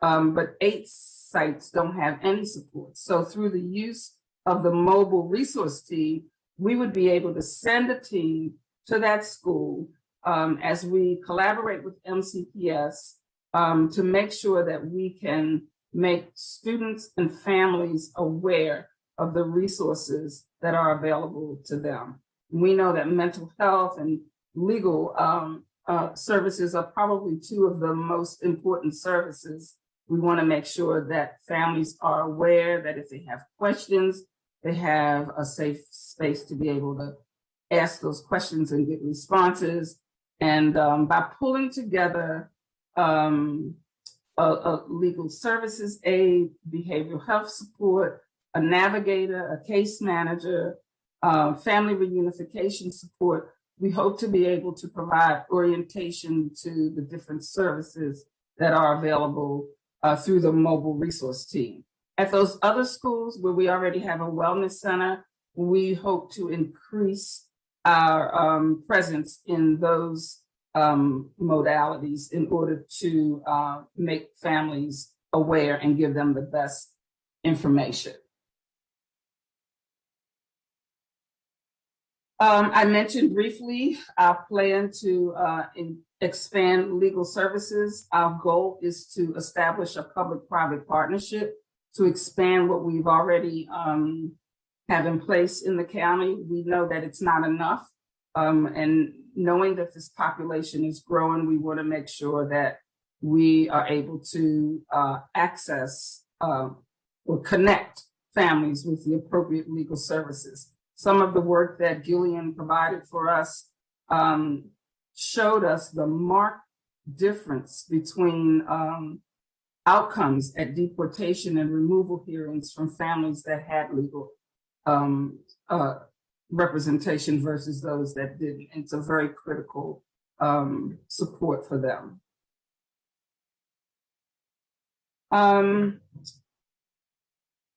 but 8 sites don't have any support. So through the use of the mobile resource team, we would be able to send a team to that school as we collaborate with MCPS to make sure that we can make students and families aware of the resources that are available to them. We know that mental health and legal services are probably 2 of the most important services. We want to make sure that families are aware that if they have questions, they have a safe space to be able to ask those questions and get responses. And by pulling together a legal services aide, behavioral health support, a navigator, a case manager, family reunification support, we hope to be able to provide orientation to the different services that are available through the mobile resource team. At those other schools where we already have a wellness center, we hope to increase our presence in those modalities in order to make families aware and give them the best information. I mentioned briefly our plan to expand legal services. Our goal is to establish a public-private partnership to expand what we've already have in place in the county. We know that it's not enough. And knowing that this population is growing, we want to make sure that we are able to access or connect families with the appropriate legal services. Some of the work that Gillian provided for us showed us the marked difference between outcomes at deportation and removal hearings from families that had legal representation versus those that didn't. It's a very critical support for them.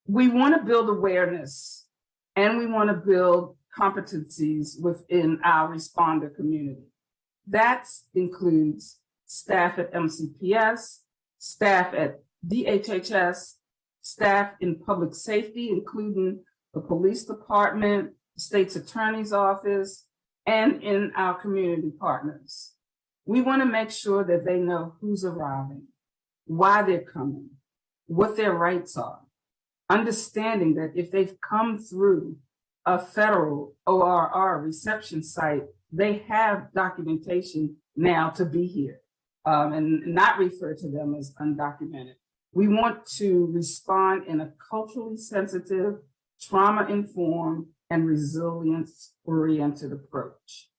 We want to build awareness and we want to build competencies within our responder community. That includes staff at MCPS, staff at DHHS, staff in public safety, including the police department, the state's attorney's office, and in our community partners. We want to make sure that they know who's arriving, why they're coming, what their rights are, understanding that if they've come through a federal ORR reception site, they have documentation now to be here and not refer to them as undocumented. We want to respond in a culturally sensitive, trauma-informed, and resilience-oriented approach.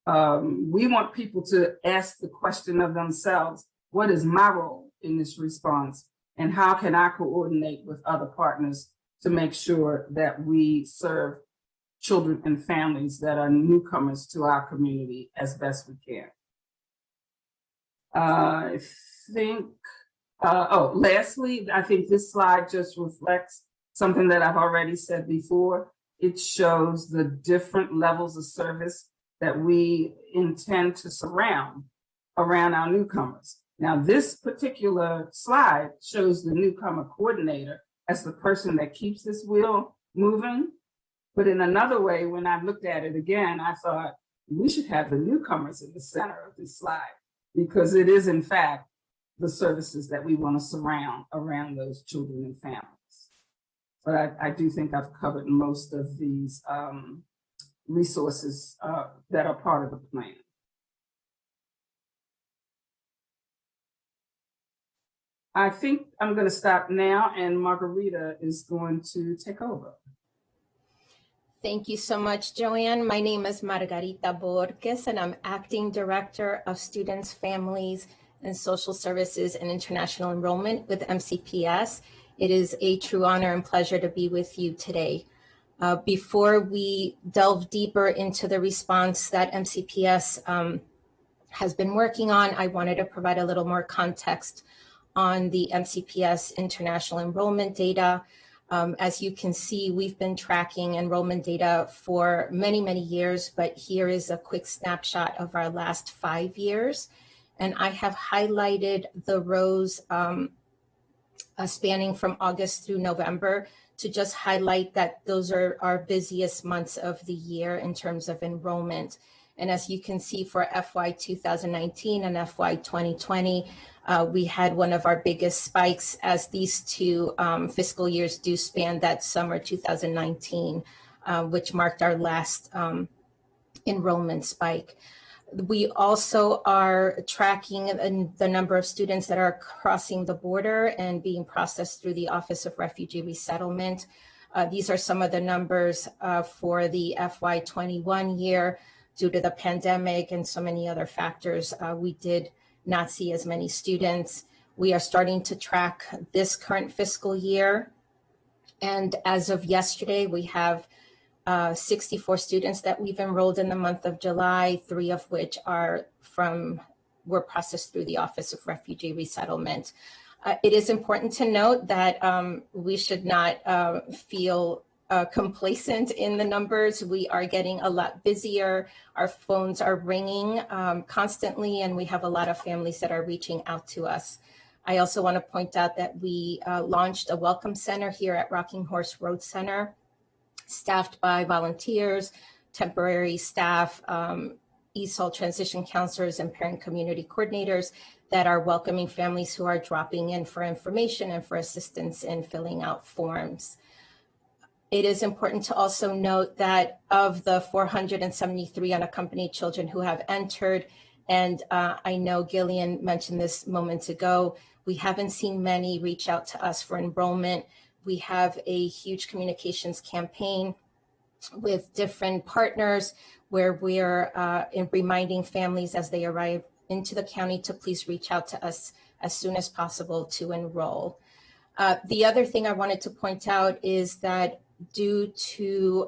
We want people to ask the question of themselves, what is my role in this response? And how can I coordinate with other partners to make sure that we serve children and families that are newcomers to our community as best we can? Lastly, I think this slide just reflects something that I've already said before. It shows the different levels of service that we intend to surround around our newcomers. Now, this particular slide shows the Newcomer Coordinator as the person that keeps this wheel moving. But in another way, when I looked at it again, I thought we should have the newcomers in the center of this slide, because it is, in fact, the services that we want to surround around those children and families. But I do think I've covered most of these resources that are part of the plan. I think I'm going to stop now, and Margarita is going to take over. Thank you so much, Joanne. My name is Margarita Borges, and I'm Acting Director of Students, Families, and Social Services and International Enrollment with MCPS. It is a true honor and pleasure to be with you today. Before we delve deeper into the response that MCPS has been working on, I wanted to provide a little more context on the MCPS international enrollment data. As you can see, we've been tracking enrollment data for many, many years, but here is a quick snapshot of our last 5 years. And I have highlighted the rows spanning from August through November to just highlight that those are our busiest months of the year in terms of enrollment. And as you can see, for FY 2019 and FY 2020, we had one of our biggest spikes, as these two fiscal years do span that summer 2019, which marked our last enrollment spike. We also are tracking the number of students that are crossing the border and being processed through the Office of Refugee Resettlement. These are some of the numbers for the FY21 year. due to the pandemic and so many other factors, we did not see as many students. We are starting to track this current fiscal year. And as of yesterday, we have 64 students that we've enrolled in the month of July, 3 of which were processed through the Office of Refugee Resettlement. It is important to note that we should not feel complacent in the numbers. We are getting a lot busier. Our phones are ringing constantly, and we have a lot of families that are reaching out to us. I also want to point out that we launched a welcome center here at Rocking Horse Road Center, staffed by volunteers, temporary staff, ESOL transition counselors, and parent community coordinators that are welcoming families who are dropping in for information and for assistance in filling out forms. It is important to also note that of the 473 unaccompanied children who have entered, and I know Gillian mentioned this moments ago, we haven't seen many reach out to us for enrollment. We have a huge communications campaign with different partners where we're reminding families as they arrive into the county to please reach out to us as soon as possible to enroll. The other thing I wanted to point out is that due to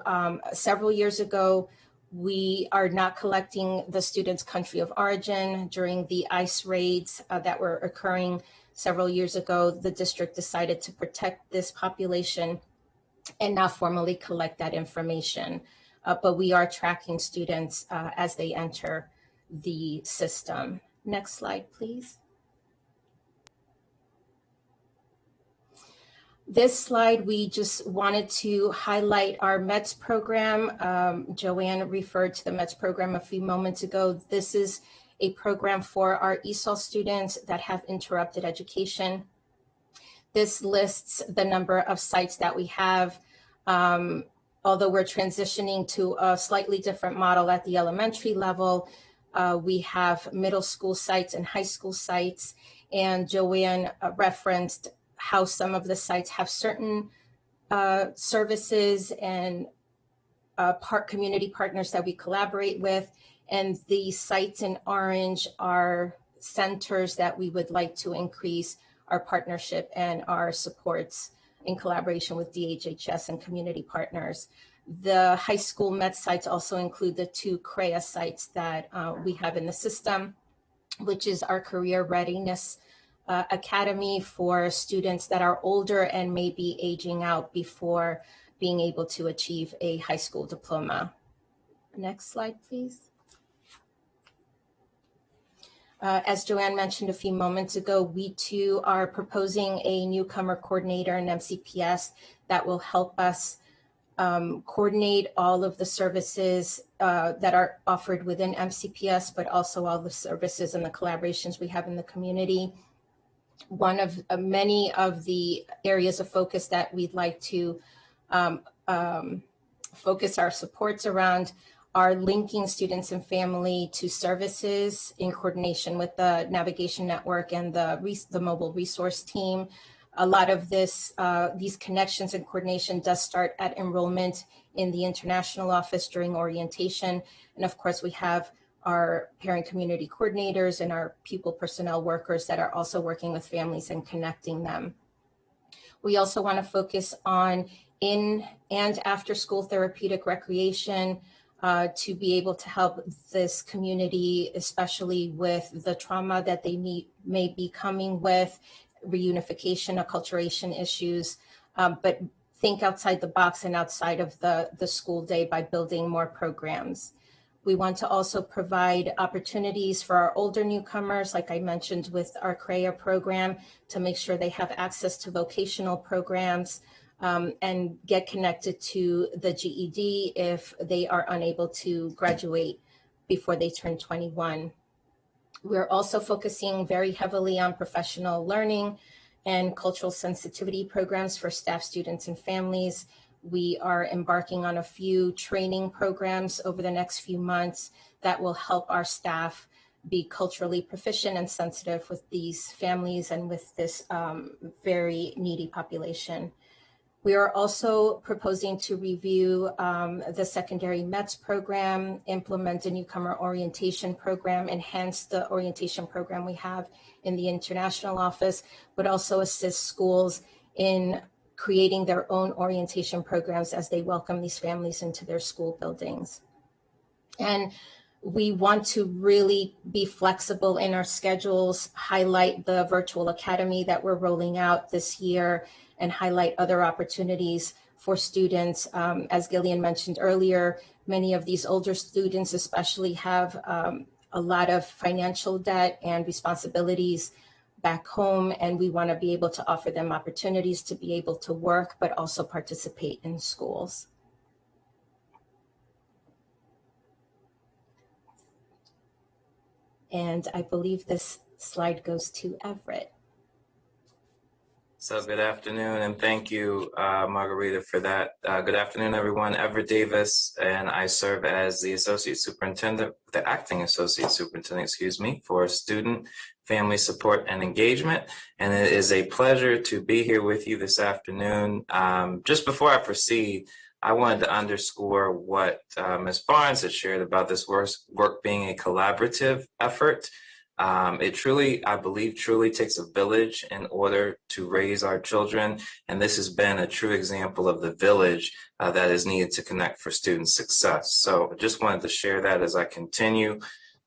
several years ago, we are not collecting the students' country of origin during the ICE raids that were occurring several years ago. The district decided to protect this population and not formally collect that information. But we are tracking students as they enter the system. Next slide, please. This slide, we just wanted to highlight our METS program. Joanne referred to the METS program a few moments ago. This is a program for our ESOL students that have interrupted education. This lists the number of sites that we have. Although we're transitioning to a slightly different model at the elementary level, we have middle school sites and high school sites. And Joanne referenced how some of the sites have certain services and community partners that we collaborate with. And the sites in orange are centers that we would like to increase our partnership and our supports in collaboration with DHHS and community partners. The high school MET sites also include the 2 CREA sites that we have in the system, which is our Career Readiness Academy for students that are older and may be aging out before being able to achieve a high school diploma. Next slide, please. As Joanne mentioned a few moments ago, we too are proposing a Newcomer Coordinator and MCPS that will help us coordinate all of the services that are offered within MCPS, but also all the services and the collaborations we have in the community. One of many of the areas of focus that we'd like to focus our supports around are linking students and family to services in coordination with the navigation network and the mobile resource team. A lot of these connections and coordination does start at enrollment in the international office during orientation. And of course, we have our parent community coordinators and our pupil personnel workers that are also working with families and connecting them. We also want to focus on in and after school therapeutic recreation to be able to help this community, especially with the trauma that they may be coming with, reunification, acculturation issues, but think outside the box and outside of the school day by building more programs. We want to also provide opportunities for our older newcomers, like I mentioned with our CREA program, to make sure they have access to vocational programs and get connected to the GED if they are unable to graduate before they turn 21. We're also focusing very heavily on professional learning and cultural sensitivity programs for staff, students, and families. We are embarking on a few training programs over the next few months that will help our staff be culturally proficient and sensitive with these families and with this very needy population. We are also proposing to review the secondary METS program, implement a newcomer orientation program, enhance the orientation program we have in the international office, but also assist schools in creating their own orientation programs as they welcome these families into their school buildings. And we want to really be flexible in our schedules, highlight the virtual academy that we're rolling out this year, and highlight other opportunities for students. As Gillian mentioned earlier, many of these older students especially have a lot of financial debt and responsibilities back home, and we want to be able to offer them opportunities to be able to work, but also participate in schools. And I believe this slide goes to Everett. So good afternoon, and thank you, Margarita, for that. Good afternoon, everyone. Everett Davis, and I serve as the Associate Superintendent, the Acting Associate Superintendent, excuse me, for Student, Family Support, and Engagement. And it is a pleasure to be here with you this afternoon. Just before I proceed, I wanted to underscore what Ms. Barnes had shared about this work being a collaborative effort. It truly, I believe, truly takes a village in order to raise our children. And this has been a true example of the village that is needed to connect for student success. So I just wanted to share that as I continue.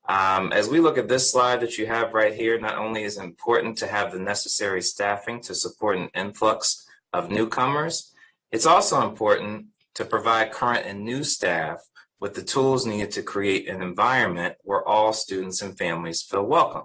As we look at this slide that you have right here, not only is it important to have the necessary staffing to support an influx of newcomers, it's also important to provide current and new staff with the tools needed to create an environment where all students and families feel welcome.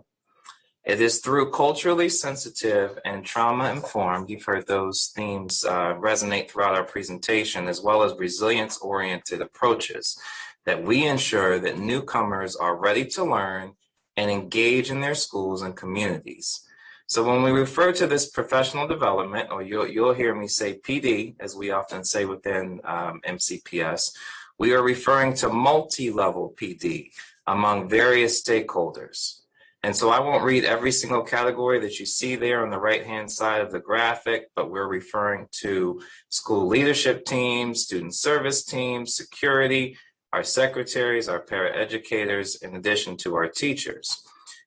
It is through culturally sensitive and trauma-informed, you've heard those themes resonate throughout our presentation, as well as resilience-oriented approaches, that we ensure that newcomers are ready to learn and engage in their schools and communities. So when we refer to this professional development, or you'll hear me say PD, as we often say within MCPS, we are referring to multi-level PD among various stakeholders. And so I won't read every single category that you see there on the right-hand side of the graphic, but we're referring to school leadership teams, student service teams, security, our secretaries, our paraeducators, in addition to our teachers.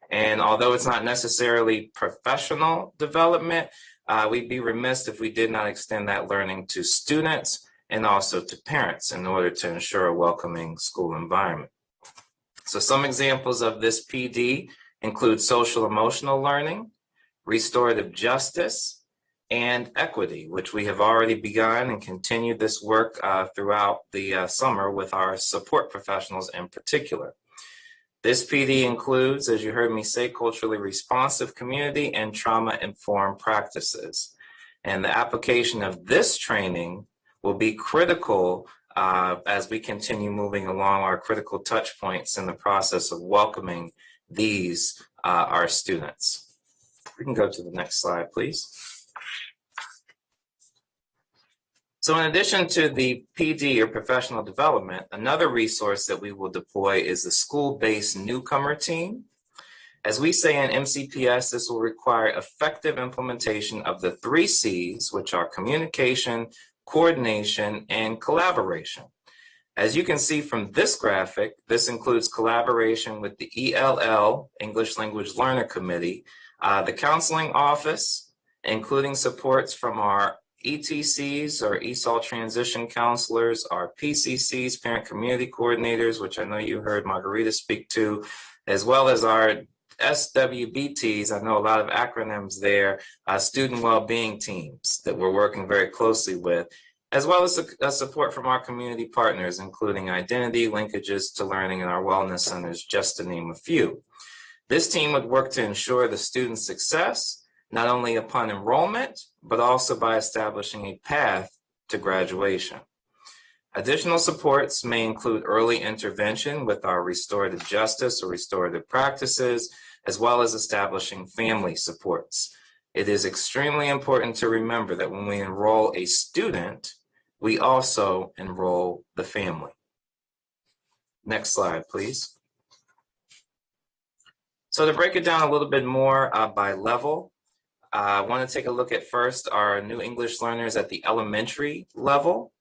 And although it's not necessarily professional development, we'd be remiss if we did not extend that learning to students and also to parents in order to ensure a welcoming school environment. So some examples of this PD include social emotional learning, restorative justice, and equity, which we have already begun and continued this work throughout the summer with our support professionals in particular. This PD includes, as you heard me say, culturally responsive community and trauma-informed practices. And the application of this training will be critical as we continue moving along our critical touch points in the process of welcoming these, our students. We can go to the next slide, please. So in addition to the PD or professional development, another resource that we will deploy is the school-based newcomer team. As we say in MCPS, this will require effective implementation of the 3 C's, which are communication, coordination, and collaboration. As you can see from this graphic, this includes collaboration with the ELL, English Language Learner Committee, the counseling office, including supports from our ETCs or ESOL transition counselors, our PCCs, parent community coordinators, which I know you heard Margarita speak to, as well as our SWBTs, I know a lot of acronyms there, student well-being teams that we're working very closely with, as well as support from our community partners, including identity, linkages to learning, and our wellness centers, just to name a few. This team would work to ensure the student's success, not only upon enrollment, but also by establishing a path to graduation. Additional supports may include early intervention with our restorative justice or restorative practices, as well as establishing family supports. It is extremely important to remember that when we enroll a student, we also enroll the family. Next slide, please. So to break it down a little bit more by level, I want to take a look at first our new English learners at the elementary level.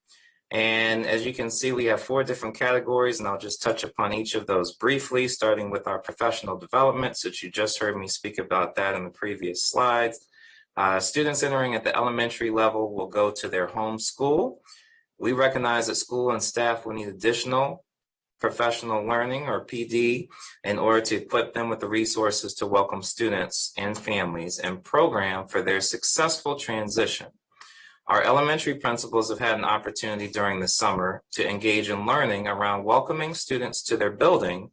And as you can see, we have 4 different categories, and I'll just touch upon each of those briefly, starting with our professional development, since you just heard me speak about that in the previous slides. Students entering at the elementary level will go to their home school. We recognize that school and staff will need additional professional learning, or PD, in order to equip them with the resources to welcome students and families and program for their successful transition. Our elementary principals have had an opportunity during the summer to engage in learning around welcoming students to their building,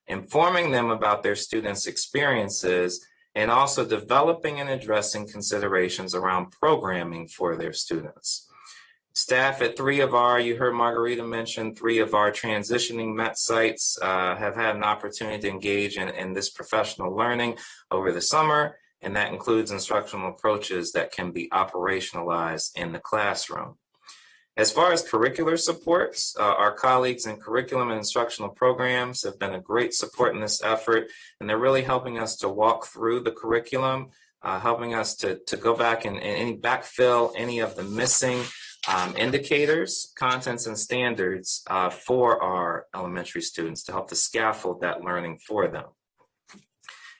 informing them about their students' experiences, and also developing and addressing considerations around programming for their students. Staff at 3 of our, you heard Margarita mention, 3 of our transitioning MET sites have had an opportunity to engage in this professional learning over the summer, and that includes instructional approaches that can be operationalized in the classroom. As far as curricular supports, our colleagues in curriculum and instructional programs have been a great support in this effort, and they're really helping us to walk through the curriculum, helping us to go back and backfill any of the missing indicators, contents, and standards for our elementary students to help to scaffold that learning for them.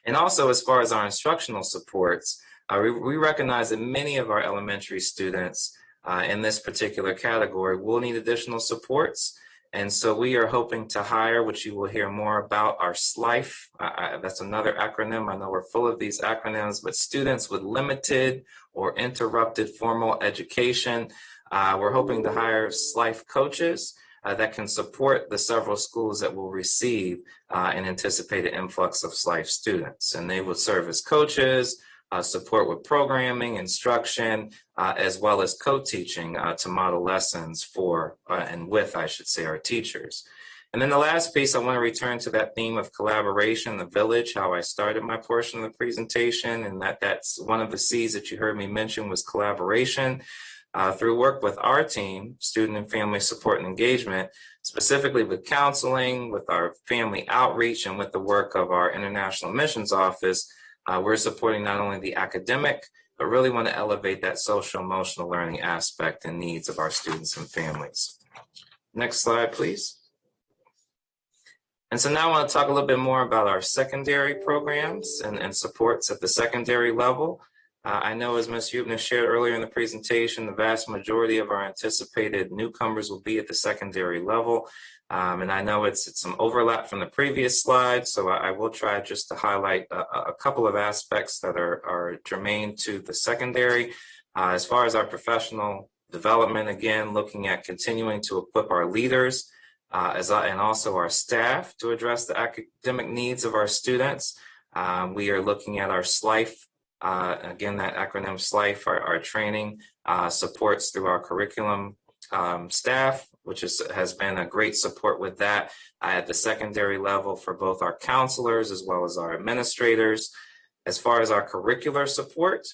And also, as far as our instructional supports, we recognize that many of our elementary students in this particular category will need additional supports. And so we are hoping to hire, which you will hear more about, our SLIFE. That's another acronym. I know we're full of these acronyms, but students with limited or interrupted formal education. We're hoping to hire SLIFE coaches that can support the several schools that will receive an anticipated influx of SLIFE students. And they will serve as coaches, support with programming, instruction, as well as co-teaching to model lessons for, and with, I should say, our teachers. And then the last piece, I want to return to that theme of collaboration, the village, how I started my portion of the presentation, and that's one of the C's that you heard me mention was collaboration. Through work with our team, student and family support and engagement, specifically with counseling, with our family outreach, and with the work of our International Missions Office, we're supporting not only the academic, but really want to elevate that social emotional learning aspect and needs of our students and families. Next slide, please. And so now I want to talk a little bit more about our secondary programs and supports at the secondary level. I know, as Ms. Eupner shared earlier in the presentation, the vast majority of our anticipated newcomers will be at the secondary level. And I know it's some overlap from the previous slide, so I will try just to highlight a couple of aspects that are germane to the secondary. As far as our professional development, again, looking at continuing to equip our leaders and also our staff to address the academic needs of our students. We are looking at our SLIFE. Again, that acronym SLIFE, our training supports through our curriculum staff, which has been a great support with that at the secondary level for both our counselors as well as our administrators. As far as our curricular support,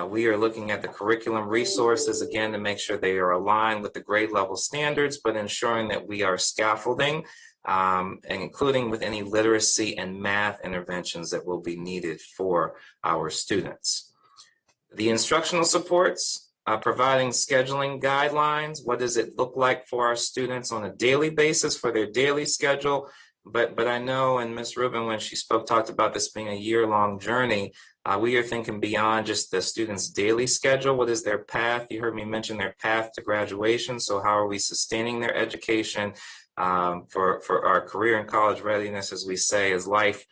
we are looking at the curriculum resources, again, to make sure they are aligned with the grade level standards, but ensuring that we are scaffolding, and including with any literacy and math interventions that will be needed for our students. The instructional supports, providing scheduling guidelines. What does it look like for our students on a daily basis for their daily schedule? But I know, and Ms. Rubin, when she spoke, talked about this being a year-long journey. We are thinking beyond just the students' daily schedule. What is their path? You heard me mention their path to graduation. So how are we sustaining their education for our career and college readiness, as we say, is life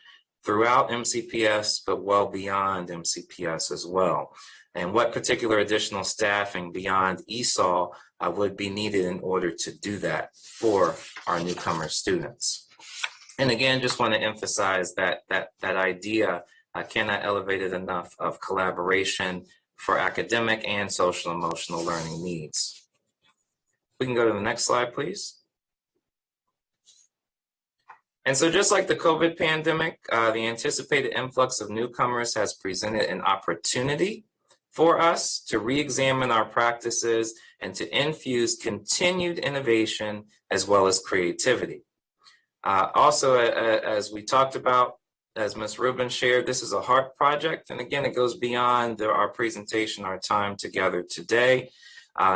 throughout MCPS, but well beyond MCPS as well. And what particular additional staffing beyond ESOL would be needed in order to do that for our newcomer students. And again, just want to emphasize that idea, cannot elevate it enough, of collaboration for academic and social emotional learning needs. We can go to the next slide, please. And so just like the COVID pandemic, the anticipated influx of newcomers has presented an opportunity for us to re-examine our practices and to infuse continued innovation as well as creativity. Also, as we talked about, as Ms. Rubin shared, this is a heart project. And again, it goes beyond our presentation, our time together today.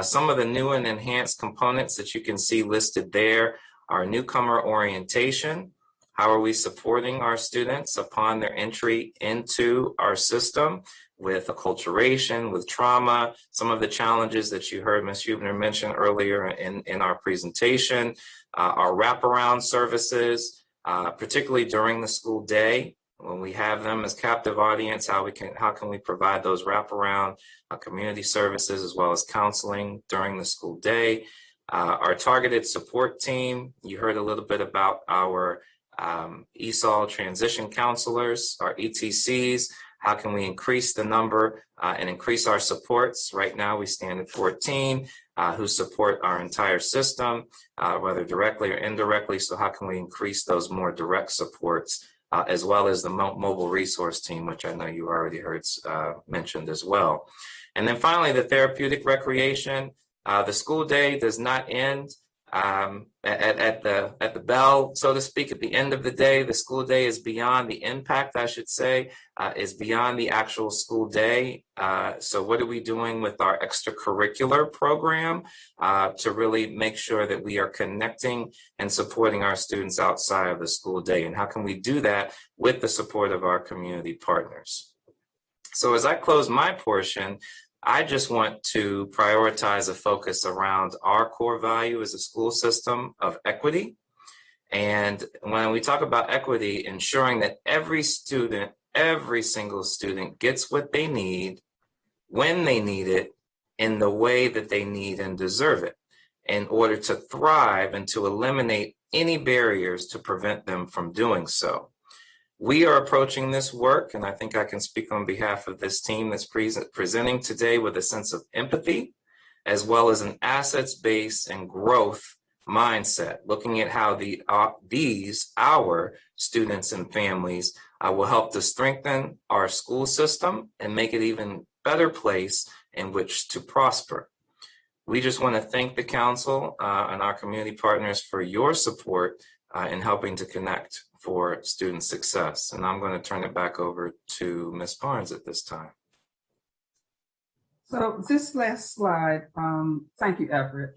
Some of the new and enhanced components that you can see listed there are newcomer orientation. How are we supporting our students upon their entry into our system with acculturation, with trauma, some of the challenges that you heard Ms. Huebner mention earlier in our presentation, our wraparound services, particularly during the school day. When we have them as captive audience, how can we provide those wraparound community services as well as counseling during the school day? Our targeted support team, you heard a little bit about our ESOL transition counselors, our ETCs. How can we increase the number and increase our supports? Right now we stand at 14 who support our entire system, whether directly or indirectly. So how can we increase those more direct supports, as well as the mobile resource team, which I know you already heard mentioned as well. And then finally, the therapeutic recreation. The school day does not end at the bell, so to speak, at the end of the day. The school day is beyond the impact, I should say, is beyond the actual school day. So what are we doing with our extracurricular program to really make sure that we are connecting and supporting our students outside of the school day? And how can we do that with the support of our community partners? So as I close my portion, I just want to prioritize a focus around our core value as a school system of equity. And when we talk about equity, ensuring that every student, every single student gets what they need, when they need it, in the way that they need and deserve it, in order to thrive and to eliminate any barriers to prevent them from doing so. We are approaching this work, and I think I can speak on behalf of this team that's presenting today, with a sense of empathy, as well as an assets-based and growth mindset, looking at how our students and families will help to strengthen our school system and make it even better place in which to prosper. We just want to thank the council and our community partners for your support in helping to connect for student success. And I'm going to turn it back over to Ms. Barnes at this time. So this last slide, thank you, Everett.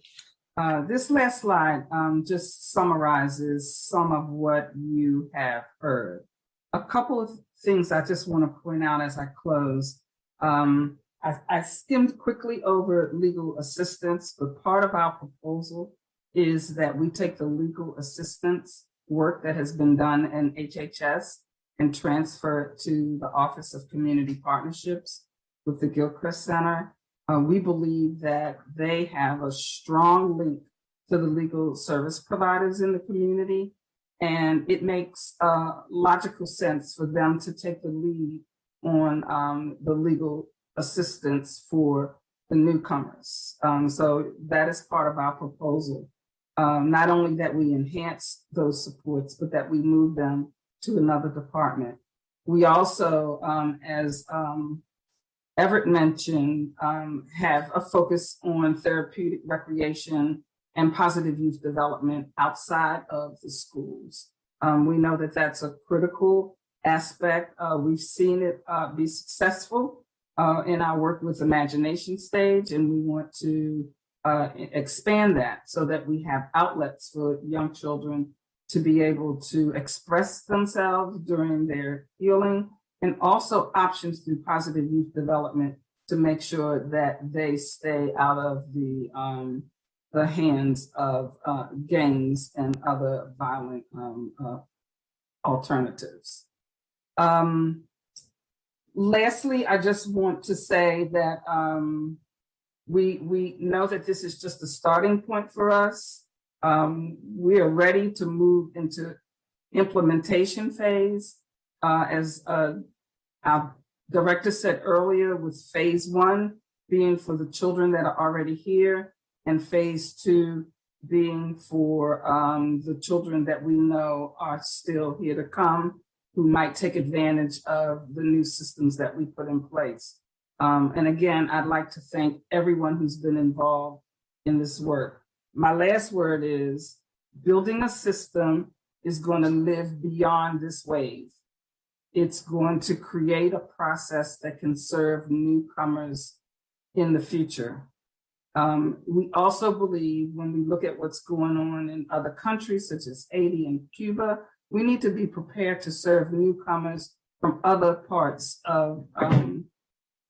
This last slide just summarizes some of what you have heard. A couple of things I just want to point out as I close. I skimmed quickly over legal assistance, but part of our proposal is that we take the legal assistance work that has been done in HHS and transfer it to the Office of Community Partnerships with the Gilchrist Center. We believe that they have a strong link to the legal service providers in the community, and it makes logical sense for them to take the lead on the legal assistance for the newcomers. So that is part of our proposal. Not only that we enhance those supports, but that we move them to another department. We also, as Everett mentioned, have a focus on therapeutic recreation and positive youth development outside of the schools. We know that that's a critical aspect. We've seen it be successful in our work with Imagination Stage, and we want to expand that so that we have outlets for young children to be able to express themselves during their healing, and also options through positive youth development to make sure that they stay out of the hands of gangs and other violent alternatives. Lastly, I just want to say that we know that this is just a starting point for us. We are ready to move into implementation phase. As our director said earlier, with phase 1 being for the children that are already here, and phase 2 being for the children that we know are still here to come, who might take advantage of the new systems that we put in place. And again, I'd like to thank everyone who's been involved in this work. My last word is building a system is going to live beyond this wave. it's going to create a process that can serve newcomers in the future. We also believe when we look at what's going on in other countries, such as Haiti and Cuba, we need to be prepared to serve newcomers from other parts of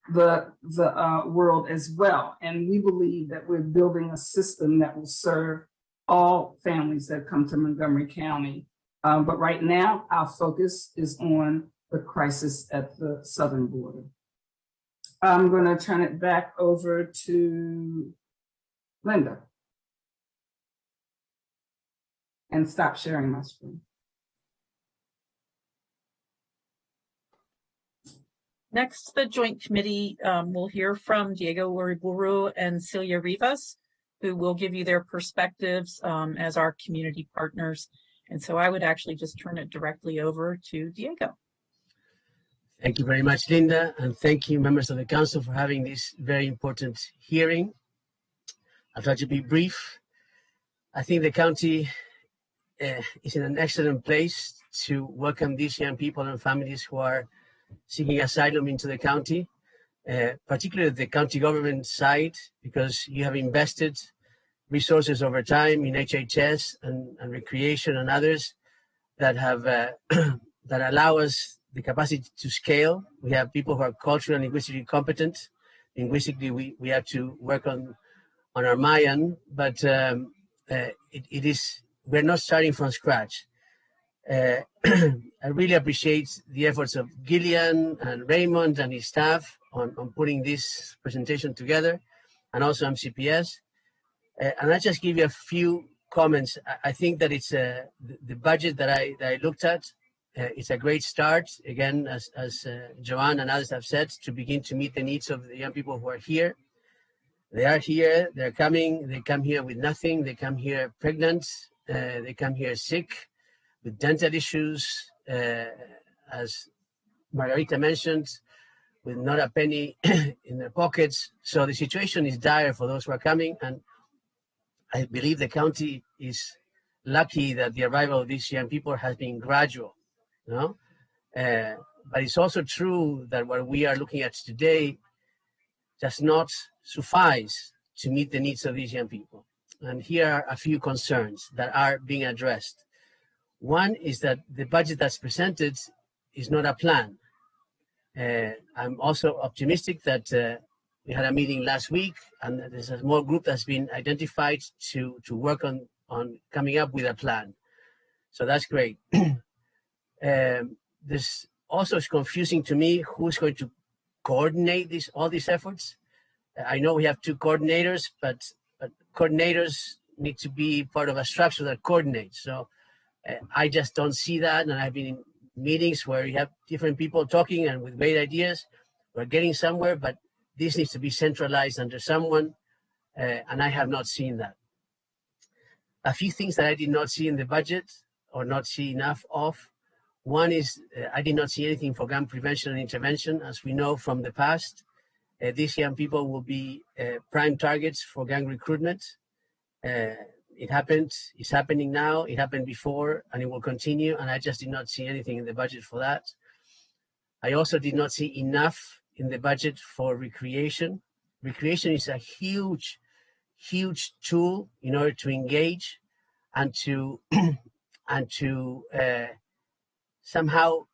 the world as well. And we believe that we're building a system that will serve all families that come to Montgomery County. But right now, our focus is on the crisis at the southern border. I'm going to turn it back over to Linda and stop sharing my screen. Next, the Joint Committee will hear from Diego Uriburu and Celia Rivas, who will give you their perspectives as our community partners. And so I would actually just turn it directly over to Diego. Thank you very much, Linda, and thank you, members of the council, for having this very important hearing. I'll try to be brief. I think the county is in an excellent place to welcome these young people and families who are seeking asylum into the county, particularly the county government side, because you have invested resources over time in HHS and recreation and others that have that allow us the capacity to scale. We have people who are culturally and linguistically competent. Linguistically, we have to work on our Mayan, but we're not starting from scratch. I really appreciate the efforts of Gillian and Raymond and his staff on putting this presentation together, and also MCPS. And I'll just give you a few comments. I think that it's the budget that I looked at. It's a great start, again, as Joanne and others have said, to begin to meet the needs of the young people who are here. They are here, they're coming, they come here with nothing, they come here pregnant, they come here sick, with dental issues, as Margarita mentioned, with not a penny in their pockets. So the situation is dire for those who are coming, and I believe the county is lucky that the arrival of these young people has been gradual. But it's also true that what we are looking at today does not suffice to meet the needs of these young people. And here are a few concerns that are being addressed. One is that the budget that's presented is not a plan. I'm also optimistic that we had a meeting last week, and there's a small group that's been identified to work on coming up with a plan. So that's great. This also is confusing to me who's going to coordinate all these efforts. I know we have two coordinators, but coordinators need to be part of a structure that coordinates. So I just don't see that, and I've been in meetings where you have different people talking and with great ideas. We're getting somewhere, but this needs to be centralized under someone, and I have not seen that. A few things that I did not see in the budget or not see enough of. One is I did not see anything for gang prevention and intervention. As we know from the past, these young people will be prime targets for gang recruitment. It happened, it's happening now, it happened before, and it will continue, and I just did not see anything in the budget for that. I also did not see enough in the budget for recreation. Recreation is a huge, huge tool in order to engage and to somehow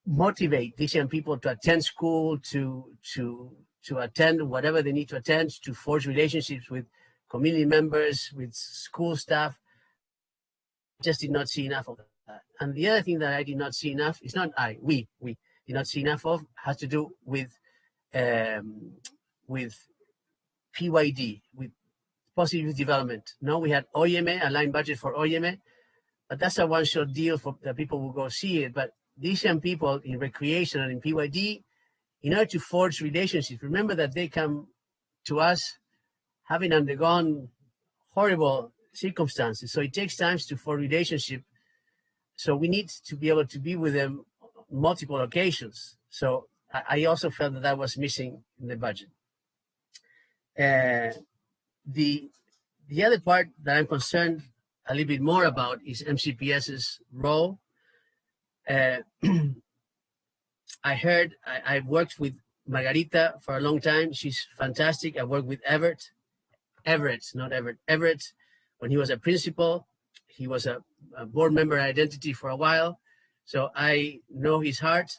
motivate these young people to attend school, to attend whatever they need to attend, to forge relationships with community members, with school staff. I just did not see enough of that. And the other thing that I did not see enough is we did not see enough of, has to do with PYD, with positive youth development. No, we had OYME, a line budget for OYME, but that's a one-shot deal for the people who go see it. But these young people in recreation and in PYD, in order to forge relationships, remember that they come to us having undergone horrible circumstances. So it takes time to form relationship. So we need to be able to be with them on multiple occasions. So I also felt that was missing in the budget. The other part that I'm concerned a little bit more about is MCPS's role. I've worked with Margarita for a long time. She's fantastic. I worked with Everett, not Everett, Everett, when he was a principal. He was a board member identity for a while. So I know his heart.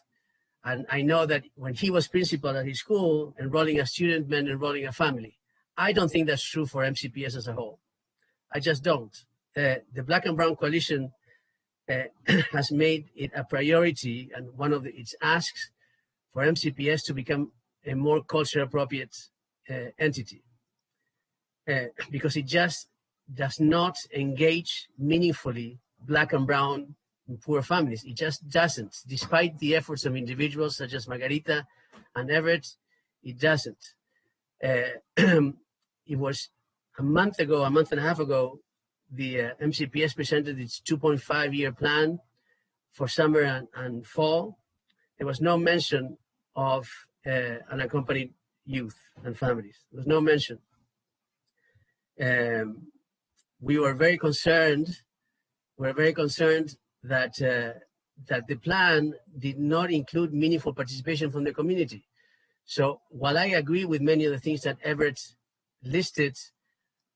And I know that when he was principal at his school, enrolling a student meant enrolling a family. I don't think that's true for MCPS as a whole. I just don't. The Black and Brown Coalition has made it a priority, and one of its asks for MCPS to become a more culture appropriate entity, because it just does not engage meaningfully Black and Brown and poor families. It just doesn't. Despite the efforts of individuals such as Margarita and Everett, it doesn't. It was a month and a half ago, the MCPS presented its 2.5-year plan for summer and fall. There was no mention of unaccompanied youth and families. There was no mention. We were very concerned. That the plan did not include meaningful participation from the community. So while I agree with many of the things that Everett listed,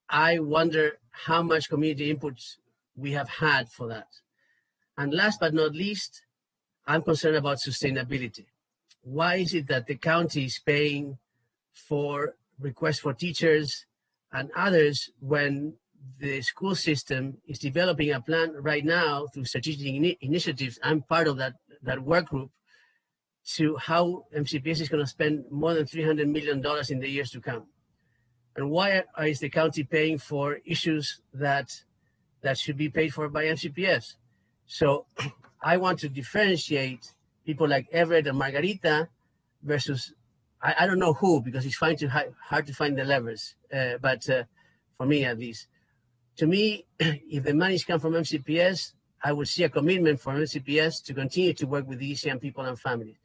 I wonder how much community input we have had for that. And last but not least, I'm concerned about sustainability. Why is it that the county is paying for requests for teachers and others when the school system is developing a plan right now through strategic initiatives? I'm part of that work group to how MCPS is going to spend more than $300 million in the years to come. And why is the county paying for issues that should be paid for by MCPS? So I want to differentiate people like Everett and Margarita versus, I don't know who, because it's hard to find the levers, but for me at least. To me, if the monies come from MCPS, I would see a commitment for MCPS to continue to work with these young people and families.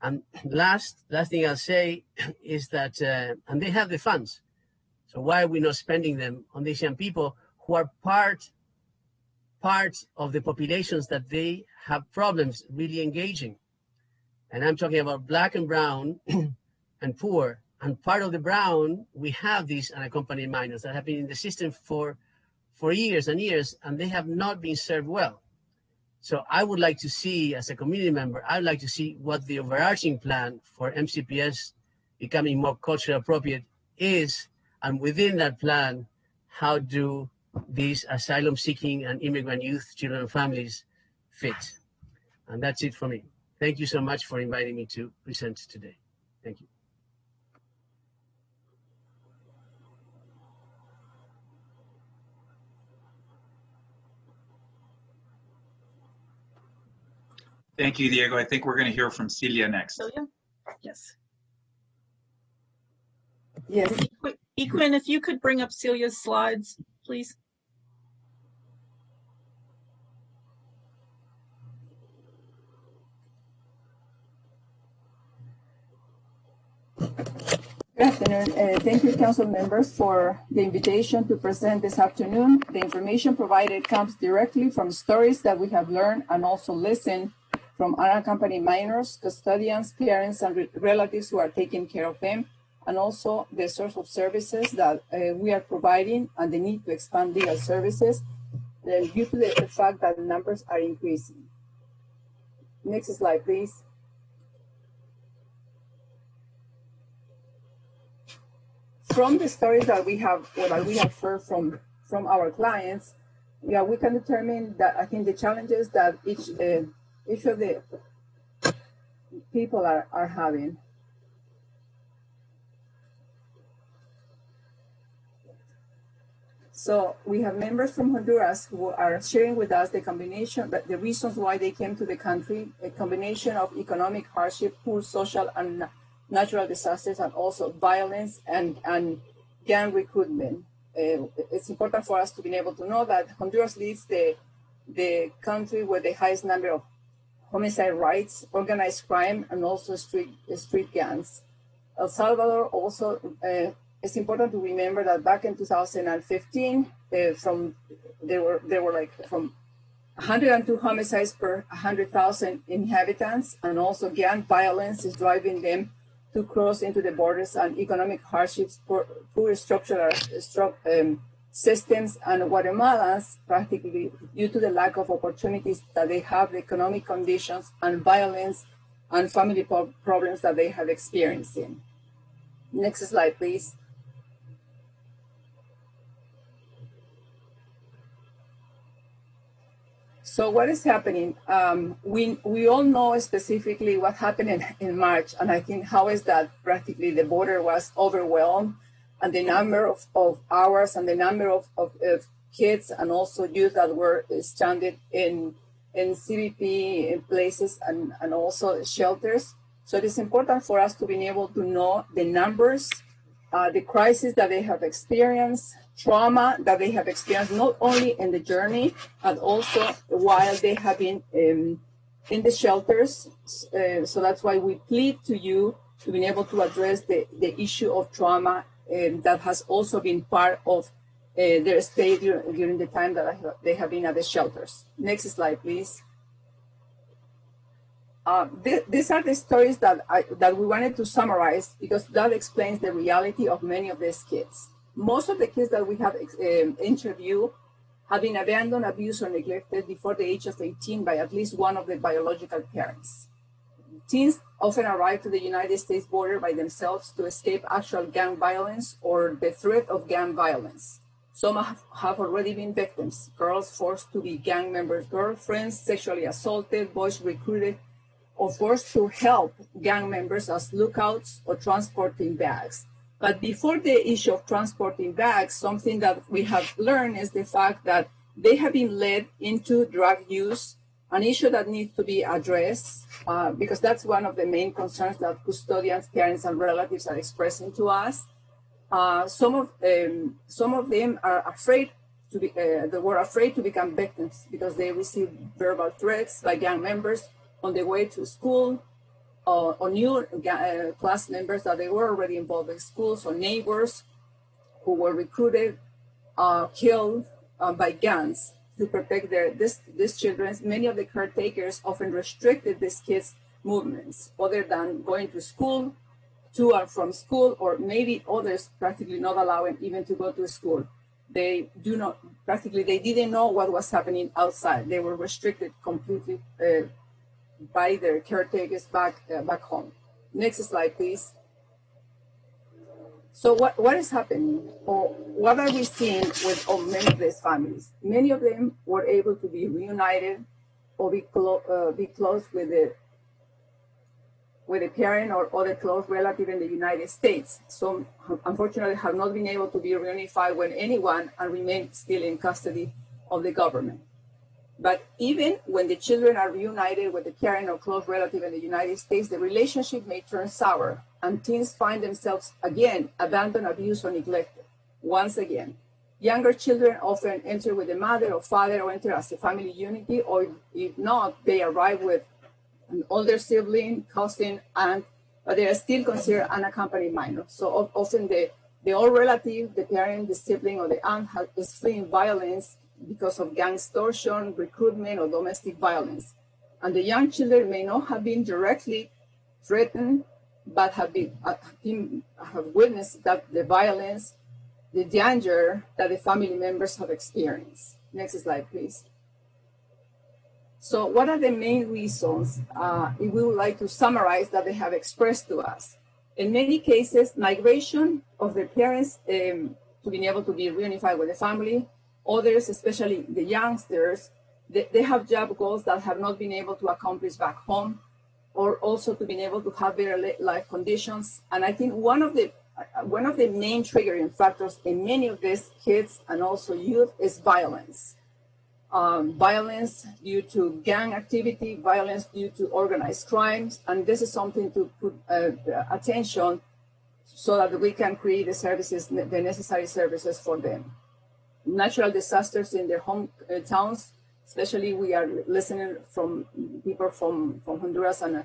And last thing I'll say is that, and they have the funds. So why are we not spending them on these young people who are part of the populations that they have problems really engaging? And I'm talking about Black and Brown and poor. And part of the brown, we have these unaccompanied minors that have been in the system for years and years, and they have not been served well. So I would like to see, as a community member, I'd like to see what the overarching plan for MCPS becoming more culturally appropriate is, and within that plan, how do these asylum-seeking and immigrant youth, children, and families fit? And that's it for me. Thank you so much for inviting me to present today. Thank you. Thank you, Diego. I think we're going to hear from Celia next. Celia? Yes. Yes. Equin, if you could bring up Celia's slides, please. Good afternoon. Thank you, council members, for the invitation to present this afternoon. The information provided comes directly from stories that we have learned and also listened from unaccompanied minors, custodians, parents, and relatives who are taking care of them, and also the source of services that we are providing and the need to expand legal services due to the fact that the numbers are increasing. Next slide, please. From the stories that we have heard from our clients, yeah, we can determine that I think the challenges that each of the people are having. So we have members from Honduras who are sharing with us the reasons why they came to the country, a combination of economic hardship, poor social and natural disasters, and also violence and gang recruitment. It's important for us to be able to know that Honduras leads the country with the highest number of homicide rates, organized crime, and also street gangs. El Salvador also, it's important to remember that back in 2015, there were like from 102 homicides per 100,000 inhabitants, and also gang violence is driving them to cross into the borders, and economic hardships, poor structural systems, and Guatemalans, practically due to the lack of opportunities that they have, the economic conditions and violence and family problems that they have experienced in. Next slide, please. So what is happening? We all know specifically what happened in March, and I think how is that practically the border was overwhelmed, and the number of hours and the number of kids and also youth that were stranded in CBP in places and also shelters. So it is important for us to be able to know the numbers, the crisis that they have experienced, trauma that they have experienced, not only in the journey, but also while they have been in the shelters. So that's why we plead to you to be able to address the issue of trauma that has also been part of their stay during the time that they have been at the shelters. Next slide, please. These are the stories that we wanted to summarize because that explains the reality of many of these kids. Most of the kids that we have interviewed have been abandoned, abused, or neglected before the age of 18 by at least one of the biological parents. Teens often arrive to the United States border by themselves to escape actual gang violence or the threat of gang violence. Some have already been victims, girls forced to be gang members' girlfriends, sexually assaulted, boys recruited, or forced to help gang members as lookouts or transporting bags. But before the issue of transporting bags, something that we have learned is the fact that they have been led into drug use, an issue that needs to be addressed because that's one of the main concerns that custodians, parents, and relatives are expressing to us. Some of them are afraid to be, they were afraid to become victims because they received verbal threats by gang members on the way to school, or new class members that they were already involved in schools, or neighbors who were recruited, killed by gangs to protect these children. Many of the caretakers often restricted these kids' movements, other than going to school, to and from school, or maybe others practically not allowing even to go to school. They didn't know what was happening outside. They were restricted completely by their caretakers back home. Next slide, please. So what is happening, or what are we seeing with many of these families? Many of them were able to be reunited or be close with a parent or other close relative in the United States. Some unfortunately have not been able to be reunified with anyone and remain still in custody of the government. But even when the children are reunited with a parent or close relative in the United States, the relationship may turn sour, and teens find themselves again abandoned, abused, or neglected. Once again, younger children often enter with a mother or father, or enter as a family unity, or if not, they arrive with an older sibling, cousin, aunt, but they are still considered unaccompanied minors. So often the old relative, the parent, the sibling, or the aunt is fleeing violence because of gang extortion, recruitment, or domestic violence. And the young children may not have been directly threatened, but have witnessed that the violence, the danger that the family members have experienced. Next slide, please. So what are the main reasons, if we would like to summarize, that they have expressed to us? In many cases, migration of the parents to being able to be reunified with the family. Others, especially the youngsters, they have job goals that have not been able to accomplish back home, or also to being able to have better life conditions. And I think one of the main triggering factors in many of these kids and also youth is violence. Violence due to gang activity, violence due to organized crimes, and this is something to put attention so that we can create the services, the necessary services for them. Natural disasters in their home towns, especially we are listening from people from Honduras and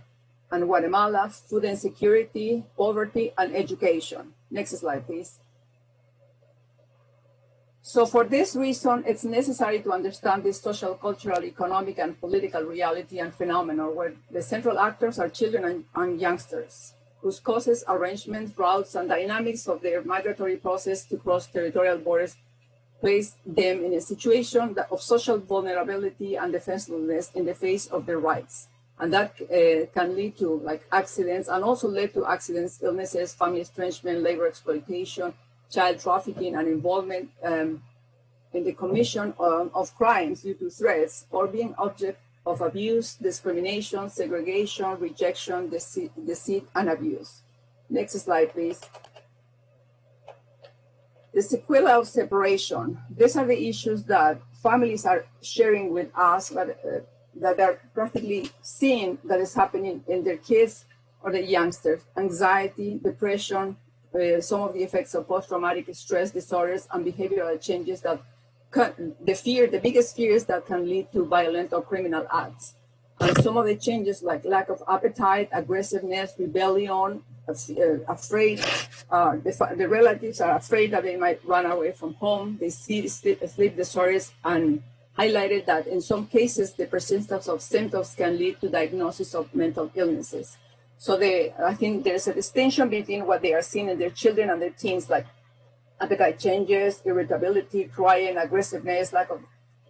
Guatemala, food insecurity, poverty, and education. Next slide, please. So for this reason, it's necessary to understand this social, cultural, economic, and political reality and phenomenon where the central actors are children and youngsters, whose causes, arrangements, routes, and dynamics of their migratory process to cross territorial borders place them in a situation of social vulnerability and defenselessness in the face of their rights. And that can lead to like accidents, and also lead to accidents, illnesses, family estrangement, labor exploitation, child trafficking, and involvement in the commission of crimes due to threats or being object of abuse, discrimination, segregation, rejection, deceit, and abuse. Next slide, please. The sequelae of separation. These are the issues that families are sharing with us, but that are practically seeing that is happening in their kids or the youngsters. Anxiety, depression, some of the effects of post-traumatic stress disorders and behavioral changes that the biggest fears that can lead to violent or criminal acts. And some of the changes like lack of appetite, aggressiveness, rebellion, afraid, the relatives are afraid that they might run away from home. They see sleep disorders and highlighted that in some cases, the persistence of symptoms can lead to diagnosis of mental illnesses. So I think there's a distinction between what they are seeing in their children and their teens, like appetite changes, irritability, crying, aggressiveness, lack of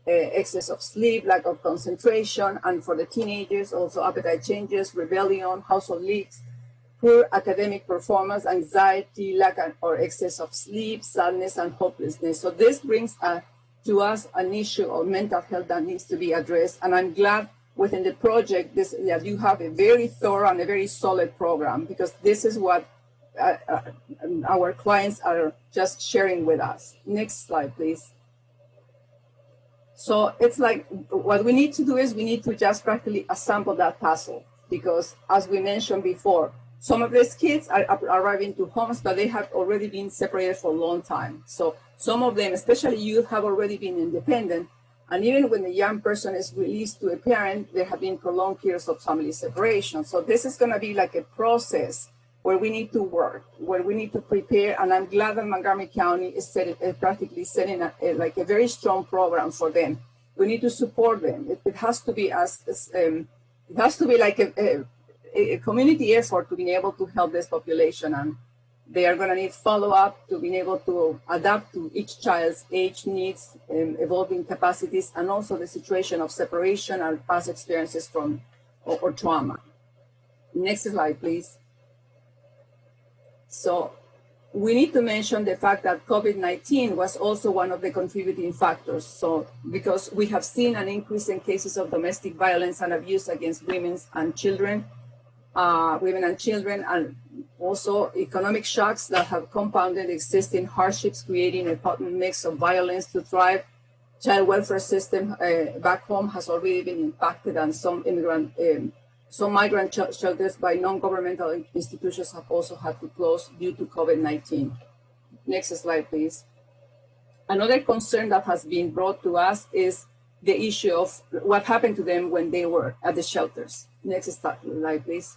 excess of sleep, lack of concentration, and for the teenagers, also appetite changes, rebellion, household leaks, poor academic performance, anxiety, lack or excess of sleep, sadness, and hopelessness. So this brings to us an issue of mental health that needs to be addressed. And I'm glad within the project that you have a very thorough and a very solid program, because this is what our clients are just sharing with us. Next slide, please. So it's like what we need to do is we need to just practically assemble that puzzle, because as we mentioned before, some of these kids are arriving to homes, but they have already been separated for a long time. So some of them, especially youth, have already been independent. And even when the young person is released to a parent, there have been prolonged periods of family separation. So this is going to be like a process where we need to work, where we need to prepare. And I'm glad that Montgomery County is practically setting like a very strong program for them. We need to support them. It has to be it has to be like a community effort to be able to help this population, and they are going to need follow-up to be able to adapt to each child's age, needs, evolving capacities, and also the situation of separation and past experiences from or trauma. Next slide, please. So we need to mention the fact that COVID-19 was also one of the contributing factors. So because we have seen an increase in cases of domestic violence and abuse against women and children, and also economic shocks that have compounded existing hardships, creating a potent mix of violence to thrive. Child welfare system back home has already been impacted, and some migrant shelters by non-governmental institutions have also had to close due to COVID-19. Next slide, please. Another concern that has been brought to us is the issue of what happened to them when they were at the shelters. Next slide, please.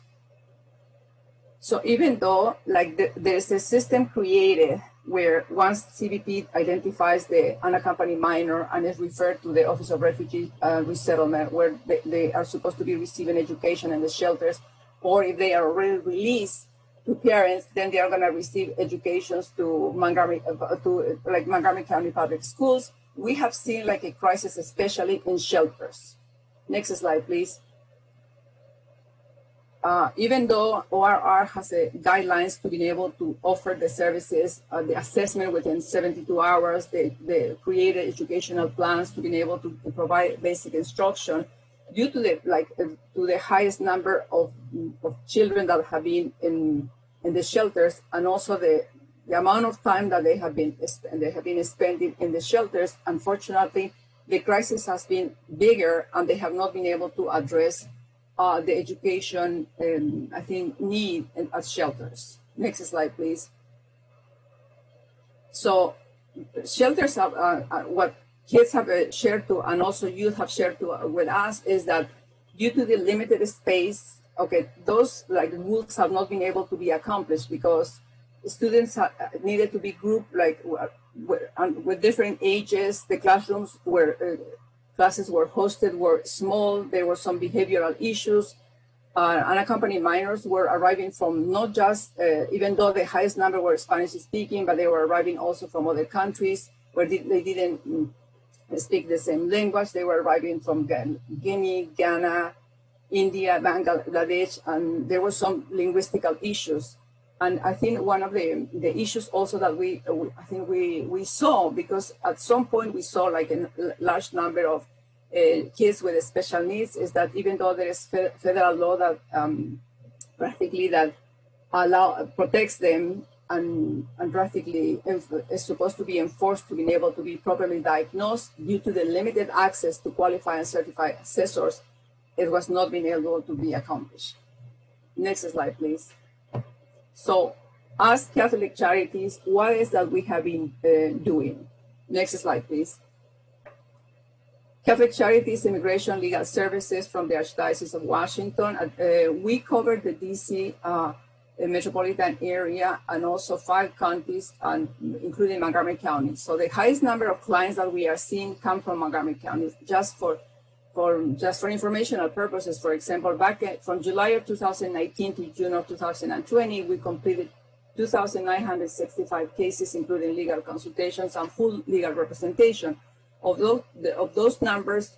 So even though there's a system created where once CBP identifies the unaccompanied minor and is referred to the Office of Refugee Resettlement, where they are supposed to be receiving education in the shelters, or if they are already released to parents, then they are going to receive educations to Montgomery County Public Schools. We have seen like a crisis, especially in shelters. Next slide, please. Even though ORR has guidelines to be able to offer the services, the assessment within 72 hours, they created educational plans to be able to provide basic instruction. Due to the highest number of children that have been in the shelters, and also the amount of time that they have been spending in the shelters, unfortunately, the crisis has been bigger, and they have not been able to address the education, I think, need at shelters. Next slide, please. So shelters have, what kids have shared to, and also youth have shared with us, is that due to the limited space, those rules have not been able to be accomplished, because students needed to be grouped like with different ages. The classrooms were classes were hosted were small. There were some behavioral issues. Unaccompanied minors were arriving from not just, even though the highest number were Spanish speaking, but they were arriving also from other countries where they didn't speak the same language. They were arriving from Guinea, Ghana, India, Bangladesh, and there were some linguistical issues. And I think one of the issues also that we saw, because at some point we saw like a large number of kids with special needs, is that even though there is federal law that practically that protects them and practically is supposed to be enforced to be able to be properly diagnosed, due to the limited access to qualified and certified assessors, it was not being able to be accomplished. Next slide, please. So, as Catholic Charities, what is that we have been doing? Next slide, please. Catholic Charities Immigration Legal Services from the Archdiocese of Washington. We covered the DC metropolitan area and also 5 counties, and including Montgomery County. So the highest number of clients that we are seeing come from Montgomery County. Just for informational purposes, for example, from July of 2019 to June of 2020, we completed 2,965 cases, including legal consultations and full legal representation. Of those numbers,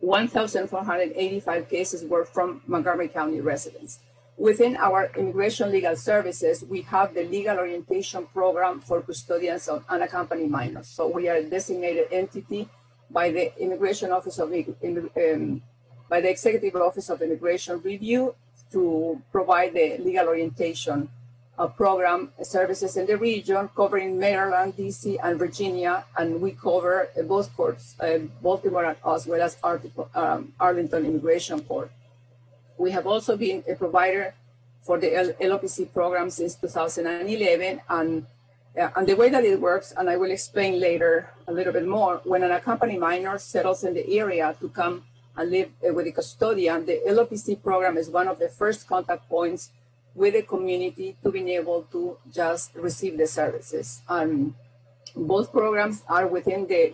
1,485 cases were from Montgomery County residents. Within our immigration legal services, we have the legal orientation program for custodians of unaccompanied minors. So we are a designated entity by the Immigration Office of by the Executive Office of Immigration Review to provide the legal orientation program services in the region, covering Maryland, DC, and Virginia, and we cover both courts, Baltimore as well as Arlington Immigration Court. We have also been a provider for the LOPC program since 2011, and the way that it works, and I will explain later a little bit more, when an unaccompanied minor settles in the area to come and live with a custodian, the LOPC program is one of the first contact points with the community to being able to just receive the services. Both programs are within the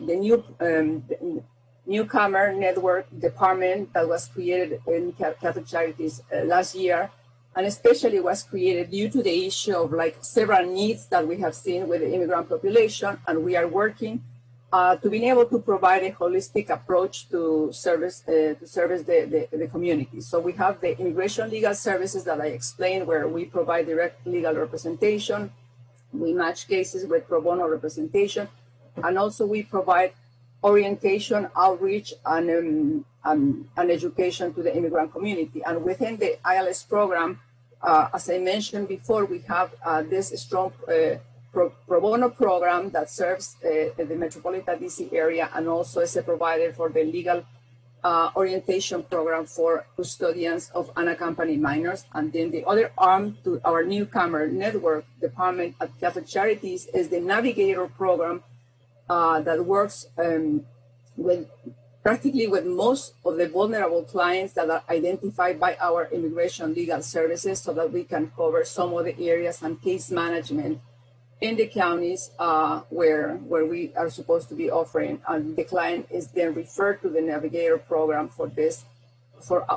Newcomer Network department that was created in Catholic Charities last year, and especially was created due to the issue of like several needs that we have seen with the immigrant population, and we are working to being able to provide a holistic approach to service the community. So we have the immigration legal services that I explained, where we provide direct legal representation, we match cases with pro bono representation, and also we provide orientation, outreach, and education to the immigrant community. And within the ILS program, as I mentioned before, we have this strong pro bono program that serves the metropolitan DC area, and also is a provider for the legal orientation program for custodians of unaccompanied minors. And then the other arm to our Newcomer Network department at Catholic Charities is the Navigator program that works practically with most of the vulnerable clients that are identified by our immigration legal services, so that we can cover some of the areas and case management in the counties where we are supposed to be offering, and the client is then referred to the Navigator program for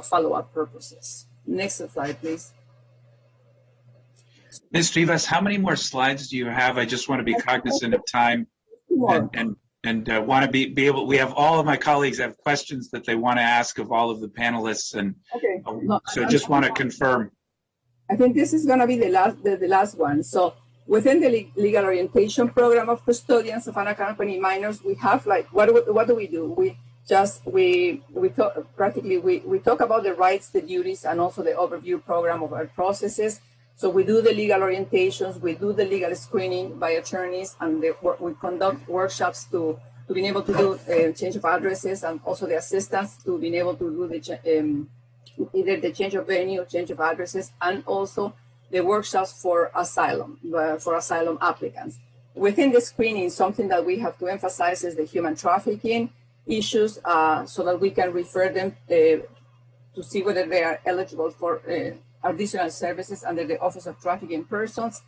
follow-up purposes. Next slide, please. Ms. Rivas, how many more slides do you have? I just want to be cognizant of time and want to be able. We have all of my colleagues have questions that they want to ask of all of the panelists, and okay. So just want to confirm. I think this is going to be the last one. So within the legal orientation program of custodians of unaccompanied minors, we have like what do we do? We talk about the rights, the duties, and also the overview program of our processes. So we do the legal orientations, we do the legal screening by attorneys, and we conduct workshops to being able to do change of addresses, and also the assistance to being able to do either the change of venue, change of addresses, and also the workshops for asylum applicants. Within the screening, something that we have to emphasize is the human trafficking issues, so that we can refer them to see whether they are eligible for additional services under the Office of Trafficking Persons.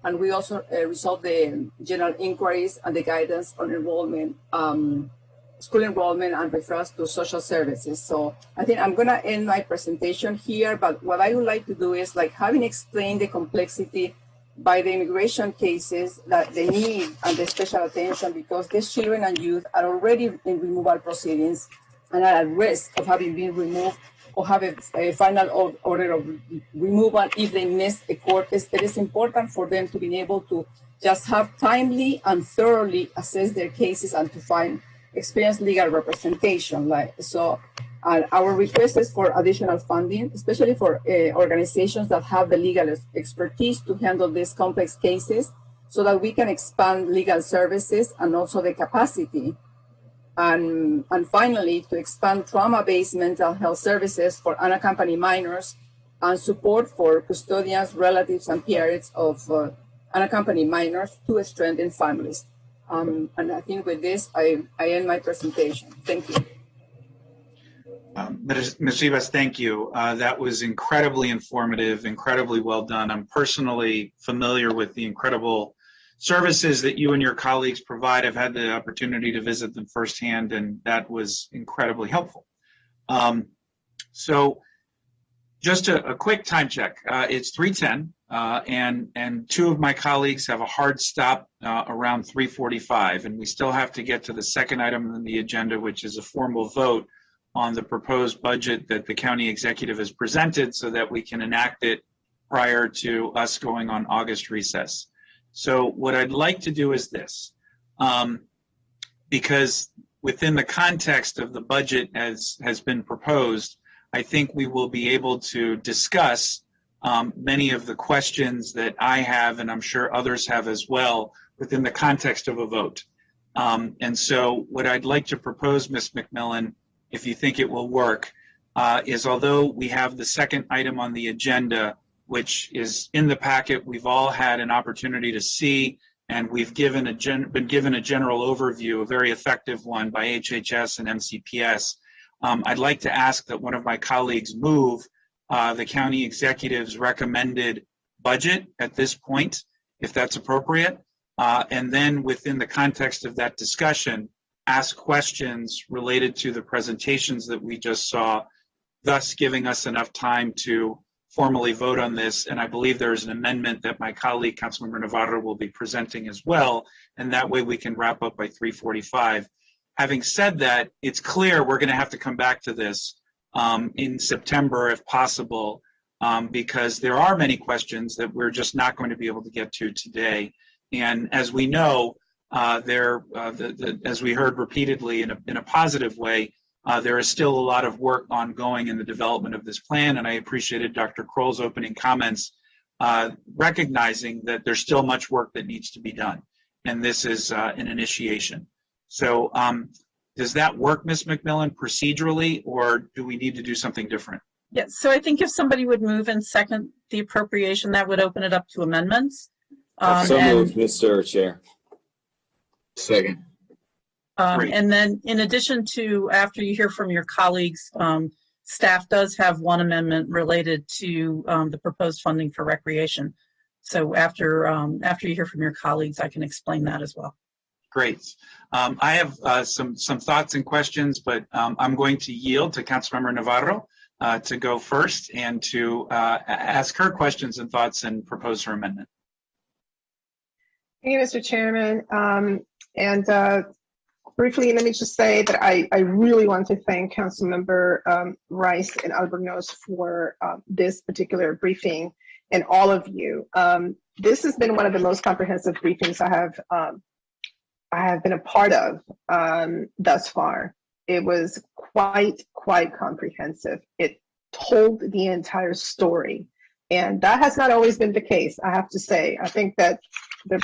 And we also resolved the general inquiries and the guidance on enrollment, school enrollment and referrals to social services. So I think I'm gonna end my presentation here, but what I would like to do is, like, having explained the complexity by the immigration cases, that they need and the special attention, because these children and youth are already in removal proceedings and are at risk of having been removed or have a final order of removal if they miss a court. It is important for them to be able to just have timely and thoroughly assess their cases and to find experienced legal representation. Our request is for additional funding, especially for organizations that have the legal expertise to handle these complex cases, so that we can expand legal services and also the capacity. And finally, to expand trauma-based mental health services for unaccompanied minors and support for custodians, relatives, and parents of unaccompanied minors to strengthen families. And I think with this, I end my presentation. Thank you. Ms. Rivas, thank you. That was incredibly informative, incredibly well done. I'm personally familiar with the incredible services that you and your colleagues provide. I've had the opportunity to visit them firsthand, and that was incredibly helpful. So just a quick time check. It's 3:10, and two of my colleagues have a hard stop around 3:45, and we still have to get to the second item on the agenda, which is a formal vote on the proposed budget that the county executive has presented so that we can enact it prior to us going on August recess. So what I'd like to do is this, because within the context of the budget as has been proposed, I think we will be able to discuss many of the questions that I have, and I'm sure others have as well, within the context of a vote. And so what I'd like to propose, Ms. McMillan, if you think it will work, is although we have the second item on the agenda, which is in the packet, we've all had an opportunity to see, and we've been given a general overview, a very effective one by HHS and MCPS. I'd like to ask that one of my colleagues move the county executive's recommended budget at this point, if that's appropriate, and then within the context of that discussion, ask questions related to the presentations that we just saw, thus giving us enough time to formally vote on this. And I believe there is an amendment that my colleague, Councilmember Navarro, will be presenting as well, and that way we can wrap up by 3:45. Having said that, it's clear we're going to have to come back to this in September if possible, because there are many questions that we're just not going to be able to get to today. And as we know, as we heard repeatedly in a positive way, there is still a lot of work ongoing in the development of this plan, and I appreciated Dr. Kroll's opening comments, recognizing that there's still much work that needs to be done, and this is an initiation. So does that work, Ms. McMillan, procedurally, or do we need to do something different? Yes, so I think if somebody would move and second the appropriation, that would open it up to amendments. So moved, Mr. Chair. Second. And then in addition to, after you hear from your colleagues, staff does have one amendment related to the proposed funding for recreation. So after you hear from your colleagues, I can explain that as well. Great. I have some thoughts and questions, but I'm going to yield to Councilmember Navarro to go first and to ask her questions and thoughts and propose her amendment. Thank you, Mr. Chairman. Briefly, let me just say that I really want to thank Councilmember Rice and Albornoz for this particular briefing, and all of you. This has been one of the most comprehensive briefings I have been a part of thus far. It was quite comprehensive. It told the entire story, and that has not always been the case, I have to say. I think that there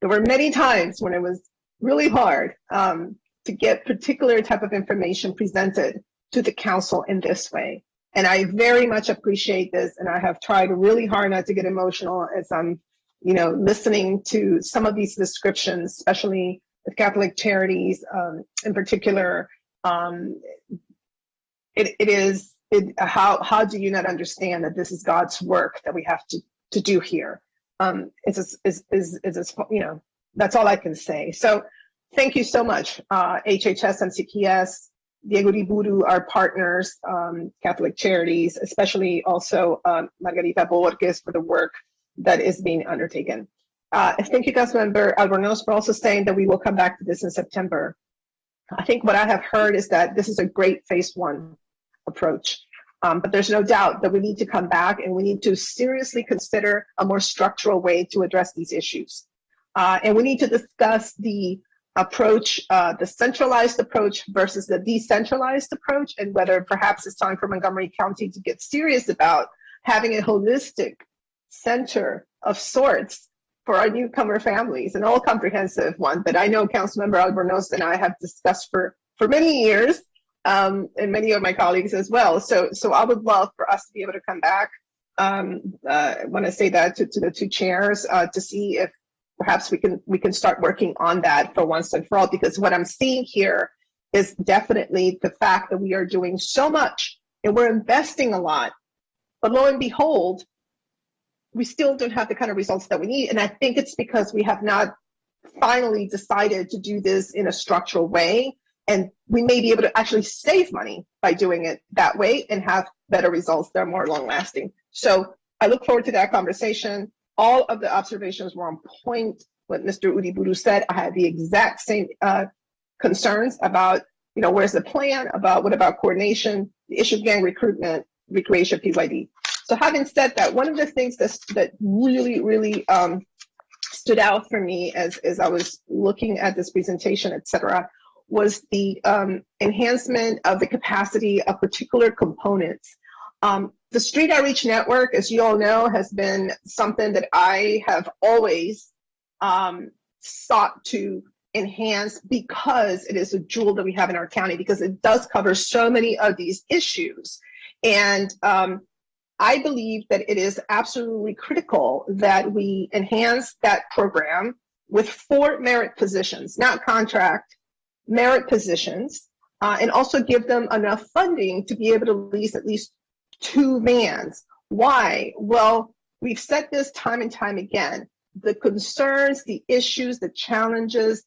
were many times when it was really hard to get particular type of information presented to the council in this way. And I very much appreciate this, and I have tried really hard not to get emotional as I'm, listening to some of these descriptions, especially with Catholic Charities in particular. How do you not understand that this is God's work that we have to do here? that's all I can say. So thank you so much, HHS and CPS, Diego Riburu, our partners, Catholic Charities, especially also Margarita Borges for the work that is being undertaken. Thank you, Councilmember Albornoz, for also saying that we will come back to this in September. I think what I have heard is that this is a great phase one approach, but there's no doubt that we need to come back and we need to seriously consider a more structural way to address these issues. And we need to discuss the approach, the centralized approach versus the decentralized approach, and whether perhaps it's time for Montgomery County to get serious about having a holistic center of sorts for our newcomer families, an all-comprehensive one that I know Councilmember Albornoz and I have discussed for many years, and many of my colleagues as well. So I would love for us to be able to come back. I want to say that to the two chairs to see if perhaps we can start working on that for once and for all, because what I'm seeing here is definitely the fact that we are doing so much and we're investing a lot, but lo and behold, we still don't have the kind of results that we need. And I think it's because we have not finally decided to do this in a structural way. And we may be able to actually save money by doing it that way and have better results that are more long lasting. So I look forward to that conversation. All of the observations were on point. What Mr. Uriburu said, I had the exact same concerns about, where's the plan, what about coordination, the issue of gang recruitment, recreation, PYD. So having said that, one of the things that really, really stood out for me as I was looking at this presentation, et cetera, was the enhancement of the capacity of particular components. The Street Outreach Network, as you all know, has been something that I have always sought to enhance because it is a jewel that we have in our county, because it does cover so many of these issues. And I believe that it is absolutely critical that we enhance that program with 4 merit positions, not contract, merit positions, and also give them enough funding to be able to lease at least 2 vans. Why? Well, we've said this time and time again. The concerns, the issues, the challenges,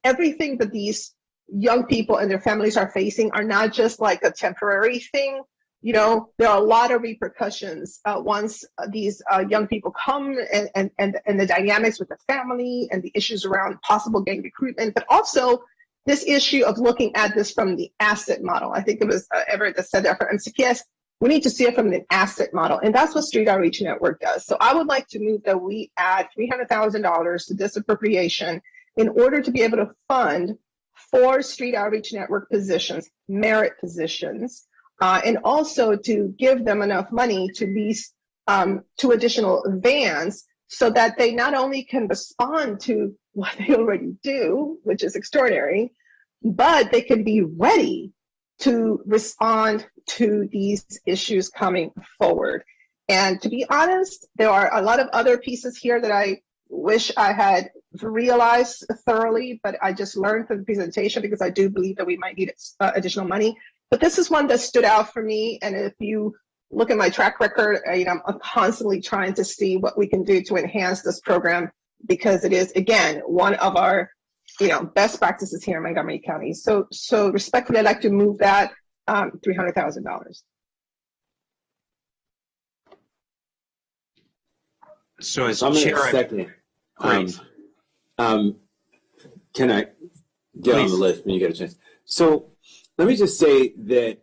everything that these young people and their families are facing are not just like a temporary thing. There are a lot of repercussions once these young people come, and the dynamics with the family and the issues around possible gang recruitment, but also this issue of looking at this from the asset model. I think it was Everett that said that for MCPS. We need to see it from an asset model, and that's what Street Outreach Network does. So I would like to move that we add $300,000 to this appropriation in order to be able to fund 4 Street Outreach Network positions, merit positions, and also to give them enough money to lease 2 additional vans so that they not only can respond to what they already do, which is extraordinary, but they can be ready to respond to these issues coming forward. And to be honest, there are a lot of other pieces here that I wish I had realized thoroughly, but I just learned from the presentation because I do believe that we might need additional money. But this is one that stood out for me. And if you look at my track record, I'm constantly trying to see what we can do to enhance this program, because it is, again, one of our best practices here in Montgomery County. So respectfully, I'd like to move that $300,000. So as I'm chair, going to second. Great. Can I get on the list when you get a chance? So let me just say that,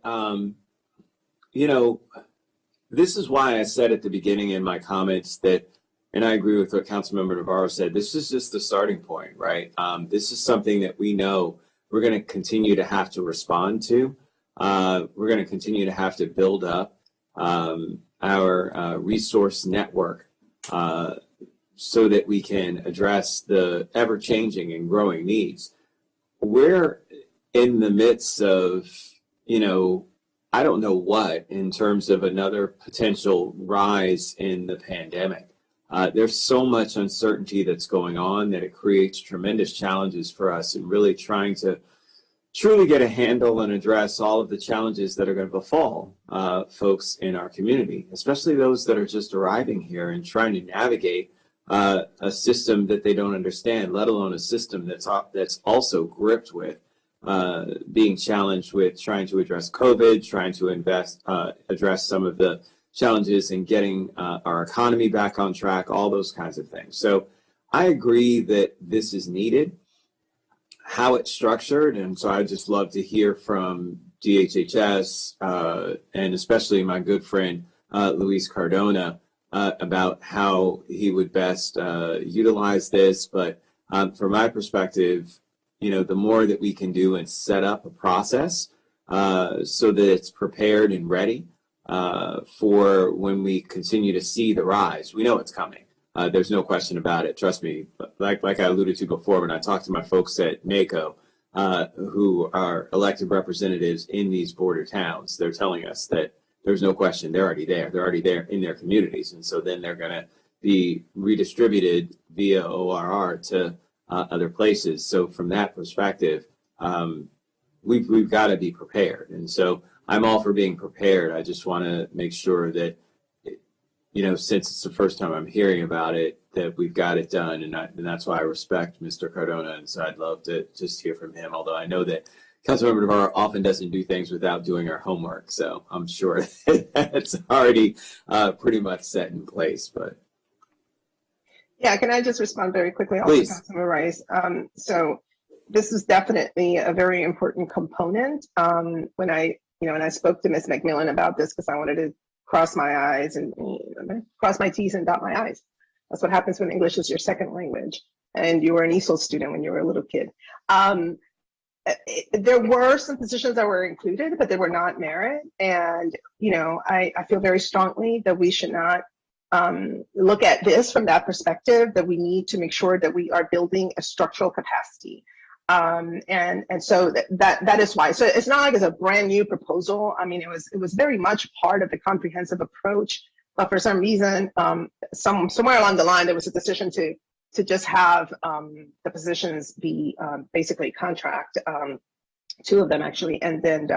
this is why I said at the beginning in my comments that, and I agree with what Councilmember Navarro said, this is just the starting point, right? This is something that we know we're going to continue to have to respond to. We're going to continue to have to build up our resource network so that we can address the ever-changing and growing needs. We're in the midst of, I don't know what in terms of another potential rise in the pandemic. There's so much uncertainty that's going on that it creates tremendous challenges for us in really trying to truly get a handle and address all of the challenges that are going to befall folks in our community, especially those that are just arriving here and trying to navigate a system that they don't understand, let alone a system that's also gripped with being challenged with trying to address COVID, trying to address some of the challenges in getting our economy back on track, all those kinds of things. So I agree that this is needed. How it's structured, and so I'd just love to hear from DHHS and especially my good friend Luis Cardona about how he would best utilize this. But from my perspective, you know, the more that we can do and set up a process so that it's prepared and ready for when we continue to see the rise. We know it's coming. There's no question about it. Trust me. Like I alluded to before, when I talked to my folks at NACO, who are elected representatives in these border towns, they're telling us that there's no question they're already there. They're already there in their communities. And so then they're going to be redistributed via ORR to other places. So from that perspective, we've got to be prepared. And so I'm all for being prepared. I just want to make sure that, you know, since it's the first time I'm hearing about it, that we've got it done. And that's why I respect Mr. Cardona. And so I'd love to just hear from him, although I know that Councilmember Navarro often doesn't do things without doing our homework. So I'm sure that's already pretty much set in place. But yeah, can I just respond very quickly? Please. Councilmember Rice. So this is definitely a very important component. When I spoke to Ms. McMillan about this, because I wanted to cross my I's and cross my T's and dot my I's. That's what happens when English is your second language and you were an ESOL student when you were a little kid. There were some positions that were included, but they were not merit. And, you know, I feel very strongly that we should not look at this from that perspective, that we need to make sure that we are building a structural capacity. And so that is why. So it's not like it's a brand new proposal. I mean, it was very much part of the comprehensive approach, but for some reason, somewhere along the line, there was a decision to just have the positions be basically contract, two of them actually, and then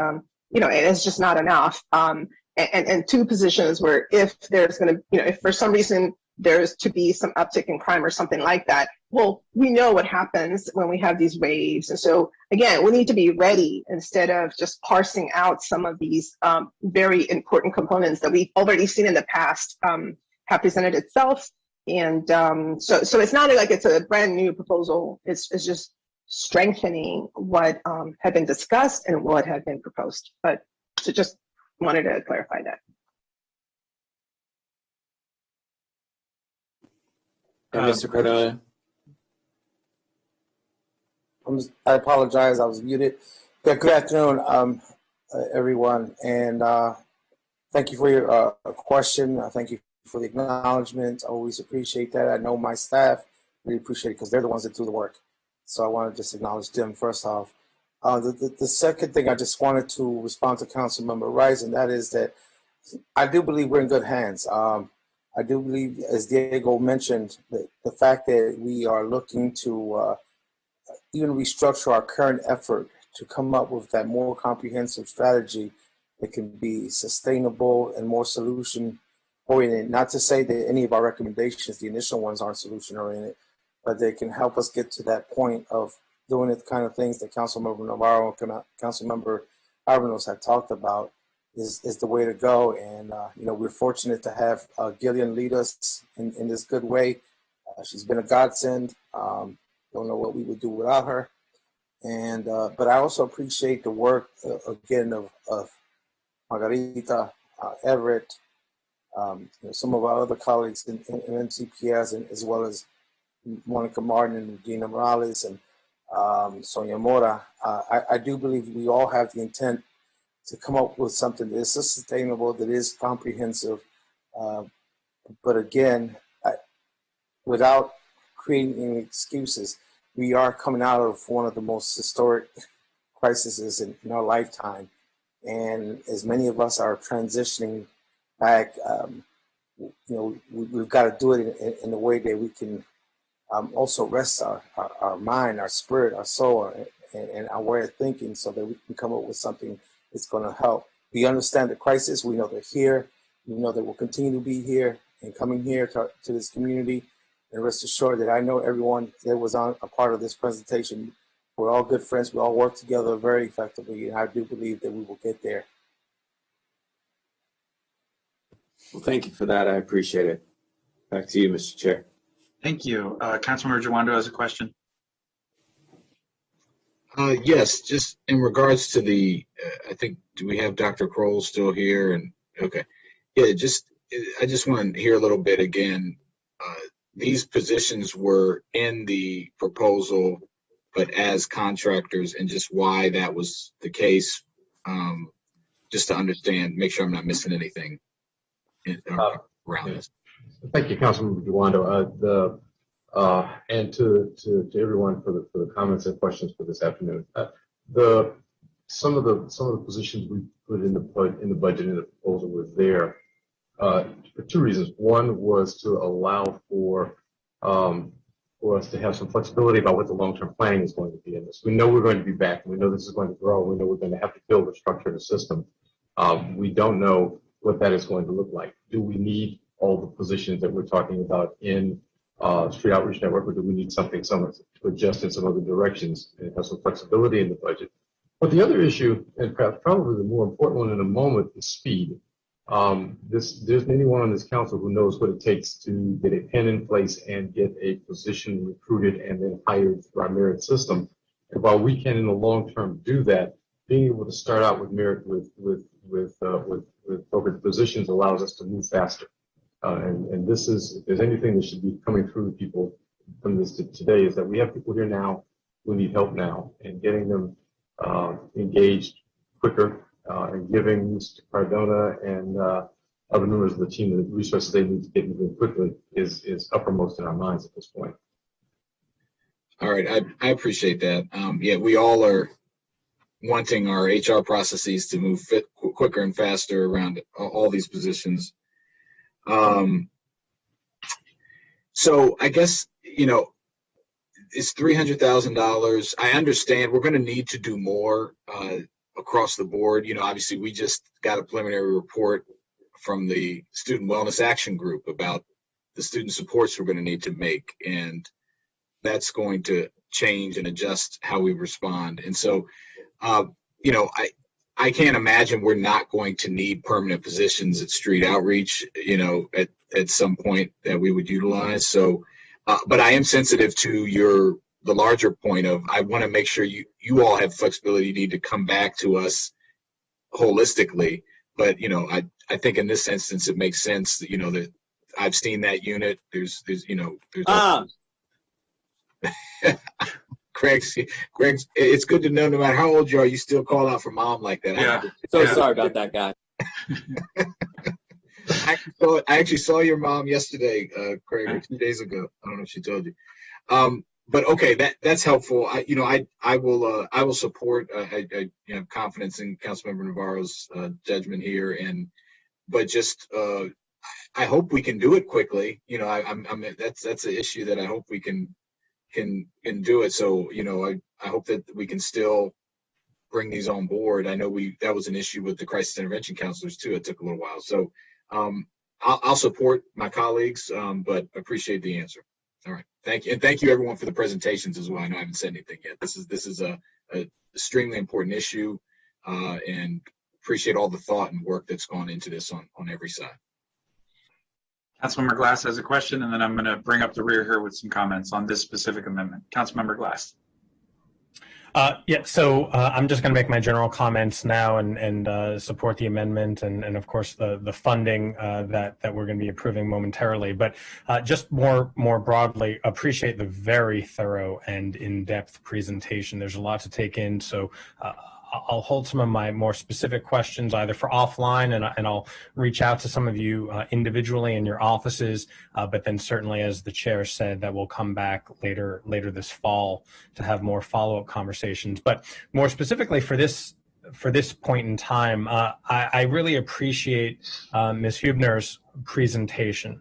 you know, it's just not enough. And two positions where if there's going to, you know, if for some reason there's to be some uptick in crime or something like that, well, we know what happens when we have these waves. And so again, we need to be ready instead of just parsing out some of these very important components that we've already seen in the past have presented itself. And so it's not like it's a brand new proposal. It's just strengthening what had been discussed and what had been proposed. But so just wanted to clarify that. And Mr. Cardona. I apologize, I was muted. Good afternoon, everyone, and thank you for your question. Thank you for the acknowledgement. I always appreciate that. I know my staff really appreciate it because they're the ones that do the work. So I want to just acknowledge them first off. The second thing I just wanted to respond to Councilmember Rice, and that is that I do believe we're in good hands. I do believe, as Diego mentioned, the fact that we are looking to even restructure our current effort to come up with that more comprehensive strategy that can be sustainable and more solution oriented. Not to say that any of our recommendations, the initial ones, aren't solution oriented, but they can help us get to that point of doing the kind of things that Councilmember Navarro and Councilmember Alvarez had talked about is the way to go. And, you know, we're fortunate to have Gillian lead us in this good way. She's been a godsend. Don't know what we would do without her. And but I also appreciate the work again of Margarita, Everett, you know, some of our other colleagues in NCPS, and as well as Monica Martin and Dina Morales and Sonia Mora. I do believe we all have the intent to come up with something that is sustainable, that is comprehensive, but again, without creating any excuses. We are coming out of one of the most historic crises in our lifetime. And as many of us are transitioning back, you know, we've got to do it in a way that we can also rest our mind, our spirit, our soul, and our way of thinking so that we can come up with something that's going to help. We understand the crisis. We know they're here. We know that we'll continue to be here and coming here to this community. And rest assured that I know everyone that was on a part of this presentation. We're all good friends. We all work together very effectively, and I do believe that we will get there. Well, thank you for that. I appreciate it. Back to you, Mr. Chair. Thank you. Councilmember Jawando has a question. Yes, just in regards to the, I think, do we have Dr. Kroll still here? And okay, yeah, I just want to hear a little bit again. These positions were in the proposal, but as contractors, and just why that was the case, just to understand, make sure I'm not missing anything around this. Thank you, Councilmember Duwando. And to everyone for the comments and questions for this afternoon. Some of the positions we put in the budget in the proposal was there for two reasons. One was to allow for us to have some flexibility about what the long-term planning is going to be in this. We know we're going to be back. We know this is going to grow. We know we're going to have to build a structure in the system. We don't know what that is going to look like. Do we need all the positions that we're talking about in Street Outreach Network, or do we need something to adjust in some other directions and have some flexibility in the budget? But the other issue, and perhaps probably the more important one in a moment, is speed. There's anyone on this council who knows what it takes to get a pen in place and get a position recruited and then hired through our merit system. And while we can in the long term do that, being able to start out with merit with open positions allows us to move faster. And this is, if there's anything that should be coming through people from this today, is that we have people here now who need help now, and getting them engaged quicker and giving Mr. Cardona and other members of the team the resources they need to get moving quickly is uppermost in our minds at this point. All right, I appreciate that. Yeah, we all are wanting our HR processes to move quicker and faster around all these positions. So I guess, it's $300,000. I understand we're going to need to do more across the board. Obviously we just got a preliminary report from the Student Wellness Action Group about the student supports we're going to need to make, and that's going to change and adjust how we respond. And so, I can't imagine we're not going to need permanent positions at Street Outreach, at some point that we would utilize. So, but I am sensitive to the larger point of, I want to make sure you all have flexibility. You need to come back to us holistically. But, I think in this instance, it makes sense that, that I've seen that unit. There's Greg, it's good to know no matter how old you are, you still call out for mom like that. Yeah. Sorry about that, guy. I actually saw your mom yesterday, Craig, or 2 days ago. I don't know if she told you. But okay, that's helpful. I will support. I have confidence in Councilmember Navarro's judgment here, but just I hope we can do it quickly. That's an issue that I hope we can do it. So, I hope that we can still bring these on board. I know that was an issue with the crisis intervention counselors too. It took a little while. So, I'll support my colleagues, but appreciate the answer. All right. Thank you. And thank you everyone for the presentations as well. I know I haven't said anything yet. This is a extremely important issue, and appreciate all the thought and work that's gone into this on every side. Councilmember Glass has a question, and then I'm going to bring up the rear here with some comments on this specific amendment. Councilmember Glass. So I'm just going to make my general comments now and support the amendment and of course the funding that we're going to be approving momentarily. But just more broadly, appreciate the very thorough and in-depth presentation. There's a lot to take in, so I'll hold some of my more specific questions either for offline, and I'll reach out to some of you individually in your offices, but then certainly, as the chair said, that we'll come back later this fall to have more follow-up conversations. But more specifically for this point in time, I really appreciate Ms. Hubner's presentation,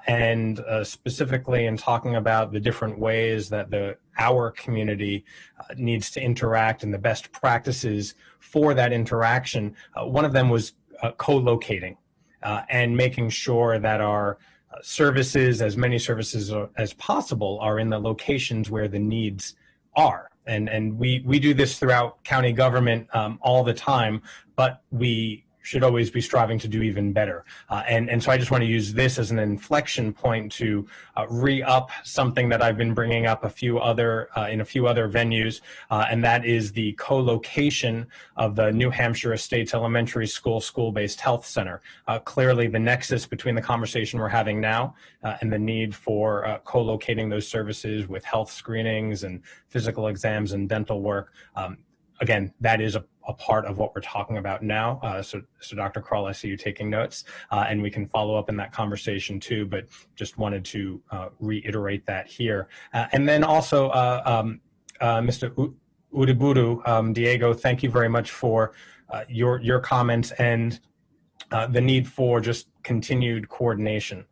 and specifically in talking about the different ways that our community needs to interact and the best practices for that interaction. One of them was co-locating and making sure that our services, as many services as possible, are in the locations where the needs are. And we do this throughout county government all the time, but we should always be striving to do even better. And so I just want to use this as an inflection point to re-up something that I've been bringing up in a few other venues, and that is the co-location of the New Hampshire Estates Elementary School School-Based Health Center. Clearly the nexus between the conversation we're having now and the need for co-locating those services with health screenings and physical exams and dental work. Again, that is a part of what we're talking about now. So Dr. Kroll, I see you taking notes, and we can follow up in that conversation too, but just wanted to reiterate that here. And then also, Mr. Udiburu, Diego, thank you very much for your comments and the need for just continued coordination.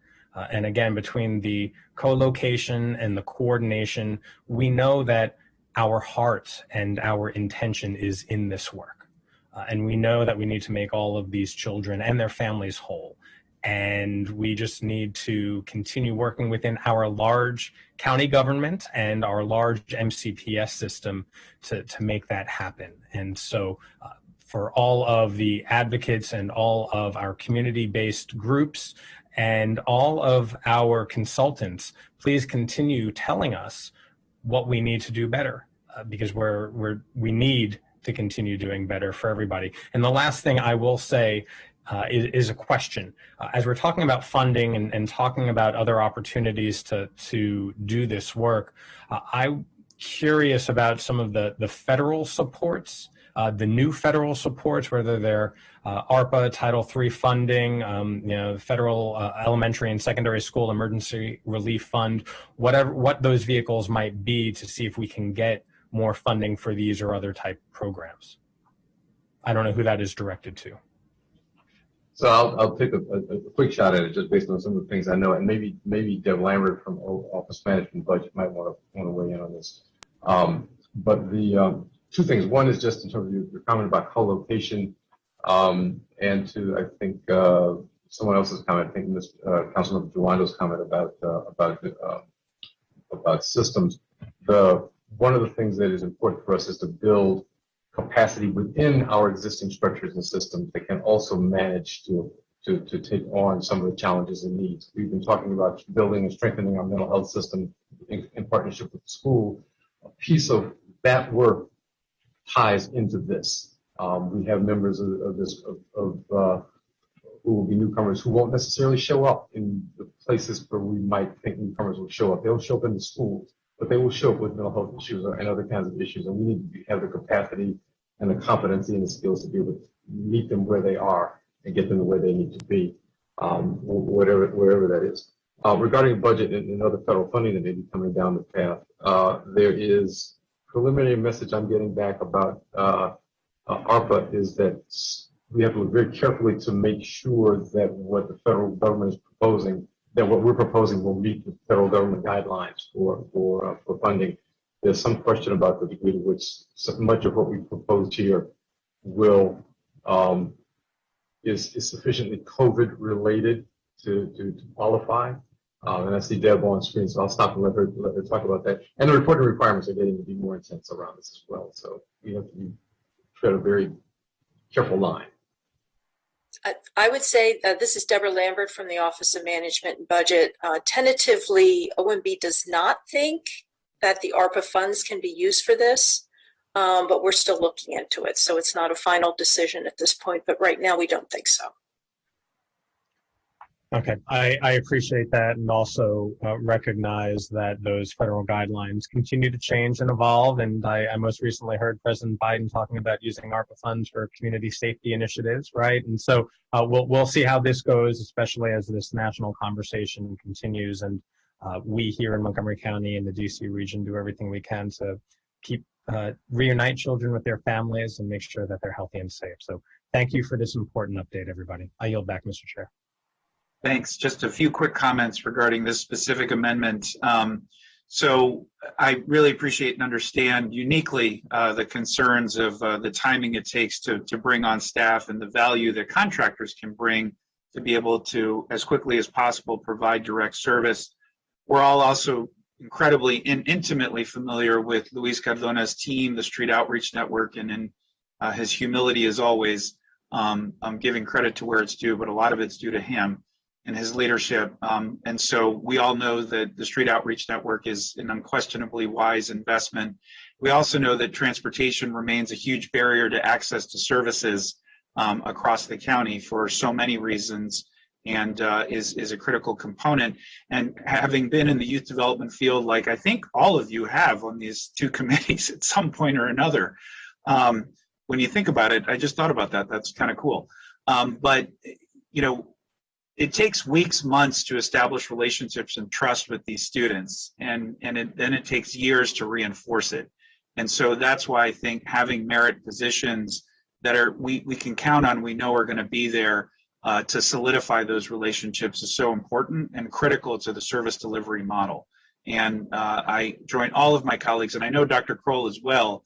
And again, between the co-location and the coordination, we know that our heart and our intention is in this work. And we know that we need to make all of these children and their families whole. And we just need to continue working within our large county government and our large MCPS system to make that happen. And so for all of the advocates and all of our community-based groups and all of our consultants, please continue telling us what we need to do better, because we need to continue doing better for everybody. And the last thing I will say is a question. As we're talking about funding and talking about other opportunities to do this work, I'm curious about some of the federal supports, the new federal supports, whether they're ARPA, Title III funding, federal elementary and secondary school emergency relief fund, what those vehicles might be, to see if we can get more funding for these or other type programs. I don't know who that is directed to. So I'll take a quick shot at it, just based on some of the things I know, and maybe Deb Lambert from Office Management Budget might want to weigh in on this. But the two things. One is just in terms of your comment about co-location, and to, I think, someone else's comment, I think Councilmember Durando's comment about systems. One of the things that is important for us is to build capacity within our existing structures and systems that can also manage to take on some of the challenges and needs. We've been talking about building and strengthening our mental health system in partnership with the school. A piece of that work ties into this. We have members who will be newcomers who won't necessarily show up in the places where we might think newcomers will show up. They'll show up in the schools, but they will show up with mental health issues and other kinds of issues. And we need to have the capacity and the competency and the skills to be able to meet them where they are and get them the way they need to be, wherever that is. Regarding budget and other federal funding that may be coming down the path, there is preliminary message I'm getting back about ARPA is that we have to look very carefully to make sure that what the federal government is proposing, that what we're proposing will meet the federal government guidelines for funding. There's some question about the degree to which so much of what we proposed here will is sufficiently COVID related to qualify. And I see Deb on screen, so I'll stop and let her talk about that. And the reporting requirements are getting to be more intense around this as well. So we have to tread a very careful line. I would say this is Deborah Lambert from the Office of Management and Budget. Tentatively, OMB does not think that the ARPA funds can be used for this, but we're still looking into it. So it's not a final decision at this point, but right now we don't think so. Okay, I appreciate that, and also recognize that those federal guidelines continue to change and evolve. And I most recently heard President Biden talking about using ARPA funds for community safety initiatives, right? And so we'll see how this goes, especially as this national conversation continues. And we here in Montgomery County and the DC region do everything we can to keep reunite children with their families and make sure that they're healthy and safe. So thank you for this important update, everybody. I yield back, Mr. Chair. Thanks. Just a few quick comments regarding this specific amendment. So I really appreciate and understand uniquely the concerns of the timing it takes to bring on staff and the value that contractors can bring to be able to, as quickly as possible, provide direct service. We're all also incredibly and intimately familiar with Luis Cardona's team, the Street Outreach Network, and in his humility as always, I'm giving credit to where it's due, but a lot of it's due to him and his leadership. And so we all know that the Street Outreach Network is an unquestionably wise investment. We also know that transportation remains a huge barrier to access to services across the county for so many reasons, and is a critical component. And having been in the youth development field, like I think all of you have on these two committees at some point or another, when you think about it, I just thought about that. That's kind of cool. But, you know, it takes weeks, months to establish relationships and trust with these students, and then it takes years to reinforce it. And so that's why I think having merit positions that are we can count on, we know are going to be there to solidify those relationships is so important and critical to the service delivery model. And I join all of my colleagues, and I know Dr. Kroll as well,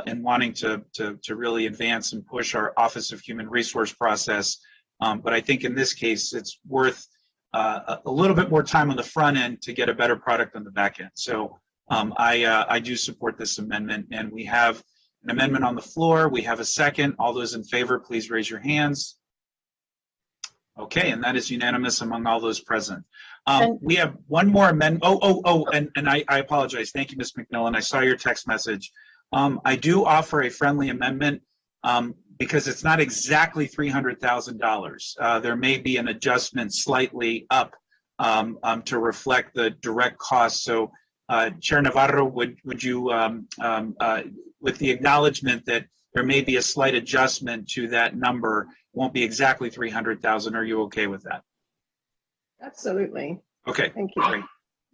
in wanting to really advance and push our Office of Human Resource process. But I think in this case, it's worth a little bit more time on the front end to get a better product on the back end. So I do support this amendment, and we have an amendment on the floor. We have a second. All those in favor, please raise your hands. Okay, and that is unanimous among all those present. We have one more amendment. And I apologize. Thank you, Ms. McMillan. I saw your text message. I do offer a friendly amendment because it's not exactly $300,000. There may be an adjustment slightly up to reflect the direct costs. So Chair Navarro, would you, with the acknowledgement that there may be a slight adjustment to that number, won't be exactly 300,000. Are you okay with that? Absolutely. Okay. Thank you. Great.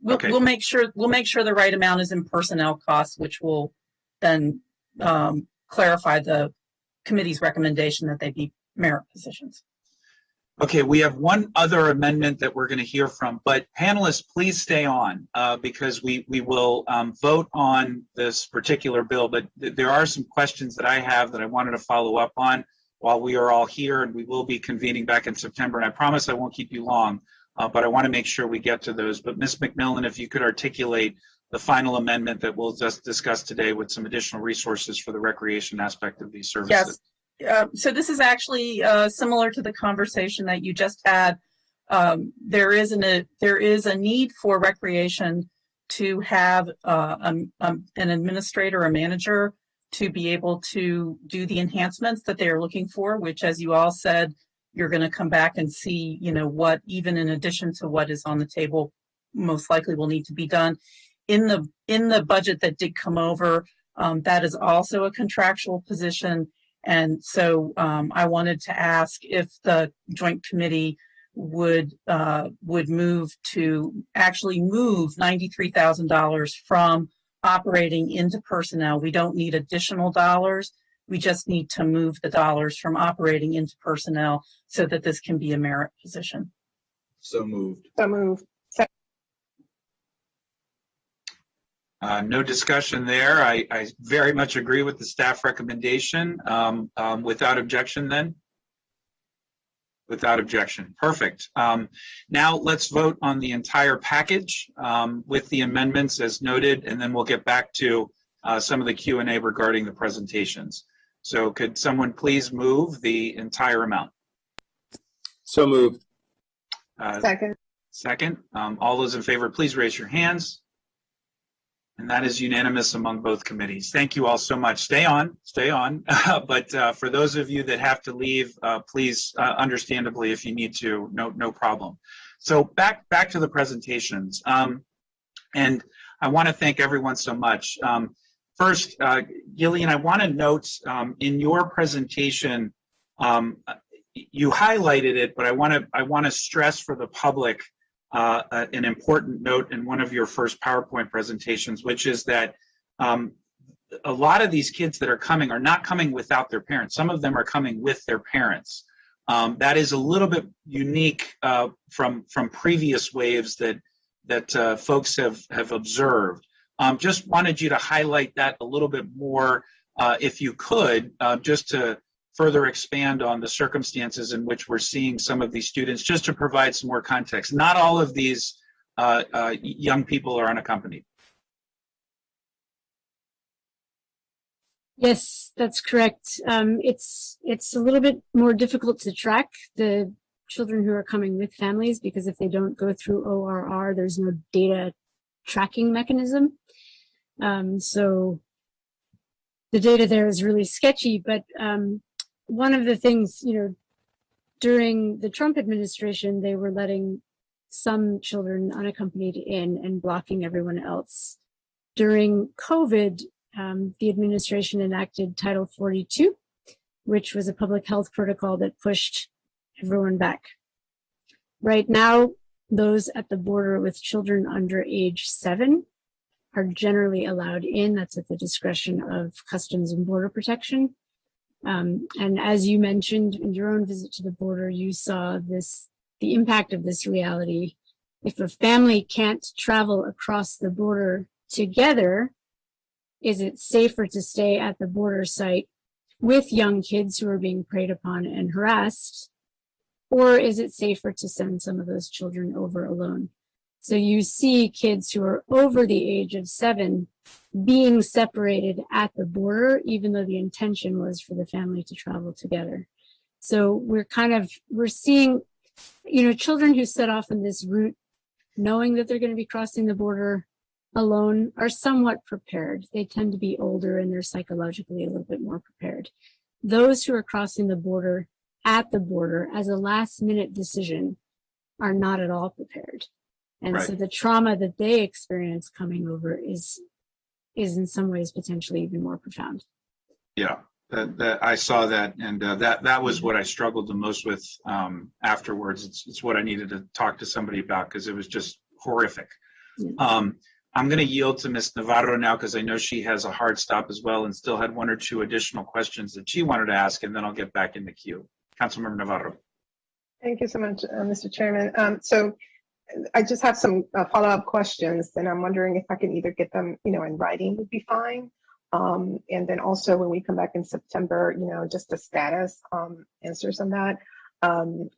Okay. We'll make sure the right amount is in personnel costs, which will then clarify the committee's recommendation that they be merit positions. Okay, we have one other amendment that we're going to hear from, but panelists, please stay on because we will vote on this particular bill, but there are some questions that I have that I wanted to follow up on while we are all here, and we will be convening back in September, and I promise I won't keep you long, but I want to make sure we get to those. But Ms. McMillan, if you could articulate the final amendment that we'll just discuss today with some additional resources for the recreation aspect of these services. Yes. So this is actually similar to the conversation that you just had. There is a need for recreation to have an administrator, a manager, to be able to do the enhancements that they are looking for, which, as you all said, you're going to come back and see, you know, what, even in addition to what is on the table, most likely will need to be done. In the budget that did come over, that is also a contractual position. And so I wanted to ask if the Joint Committee would move to actually move $93,000 from operating into personnel. We don't need additional dollars. We just need to move the dollars from operating into personnel so that this can be a merit position. So moved. So moved. No discussion there. I very much agree with the staff recommendation. Without objection then? Without objection. Perfect. Now let's vote on the entire package with the amendments as noted, and then we'll get back to some of the Q&A regarding the presentations. So could someone please move the entire amount? So moved. Second. Second. All those in favor, please raise your hands. And that is unanimous among both committees. Thank you all so much. Stay on. But for those of you that have to leave, please, understandably, if you need to, no problem. So back to the presentations. And I want to thank everyone so much. First, Gillian, I want to note in your presentation, you highlighted it, but I want to stress for the public an important note in one of your first PowerPoint presentations, which is that a lot of these kids that are coming are not coming without their parents. Some of them are coming with their parents. That is a little bit unique from previous waves that folks have observed. Just wanted you to highlight that a little bit more, if you could, just to further expand on the circumstances in which we're seeing some of these students, just to provide some more context. Not all of these young people are unaccompanied. Yes, that's correct. It's a little bit more difficult to track the children who are coming with families, because if they don't go through ORR, there's no data tracking mechanism. So the data there is really sketchy. But one of the things, during the Trump administration, they were letting some children unaccompanied in and blocking everyone else. During COVID, the administration enacted Title 42, which was a public health protocol that pushed everyone back. Right now, those at the border with children under age 7 are generally allowed in. That's at the discretion of Customs and Border Protection. And as you mentioned in your own visit to the border, you saw the impact of this reality. If a family can't travel across the border together, is it safer to stay at the border site with young kids who are being preyed upon and harassed? Or is it safer to send some of those children over alone? So you see kids who are over the age of 7 being separated at the border, even though the intention was for the family to travel together. So we're seeing, children who set off on this route, knowing that they're going to be crossing the border alone, are somewhat prepared. They tend to be older and they're psychologically a little bit more prepared. Those who are crossing the border at the border as a last minute decision are not at all prepared. And Right. so the trauma that they experience coming over is in some ways potentially even more profound. Yeah, that I saw that, and that was what I struggled the most with afterwards. It's what I needed to talk to somebody about, because it was just horrific. I'm going to yield to Ms. Navarro now, because I know she has a hard stop as well and still had 1 or 2 additional questions that she wanted to ask, and then I'll get back in the queue. Councilmember Navarro. Thank you so much, Mr. Chairman. So I just have some follow-up questions, and I'm wondering if I can either get them, in writing would be fine. And then also when we come back in September, just the status answers on that.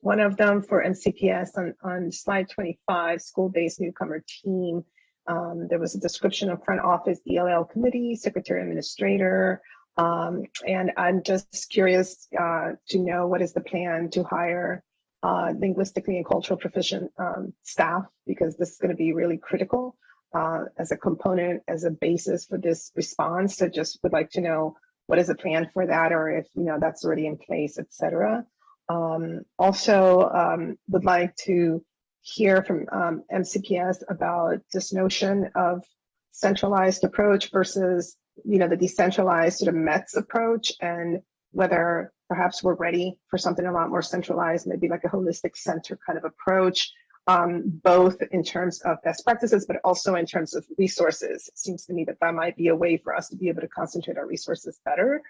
One of them for MCPS on slide 25, school-based newcomer team. There was a description of front office ELL committee, secretary administrator. And I'm just curious to know, what is the plan to hire linguistically and cultural proficient staff, because this is going to be really critical as a component, as a basis for this response. So just would like to know, what is the plan for that, or if that's already in place, et cetera. Also would like to hear from MCPS about this notion of centralized approach versus the decentralized sort of METS approach, and whether perhaps we're ready for something a lot more centralized, maybe like a holistic center kind of approach, both in terms of best practices, but also in terms of resources. It seems to me that might be a way for us to be able to concentrate our resources better.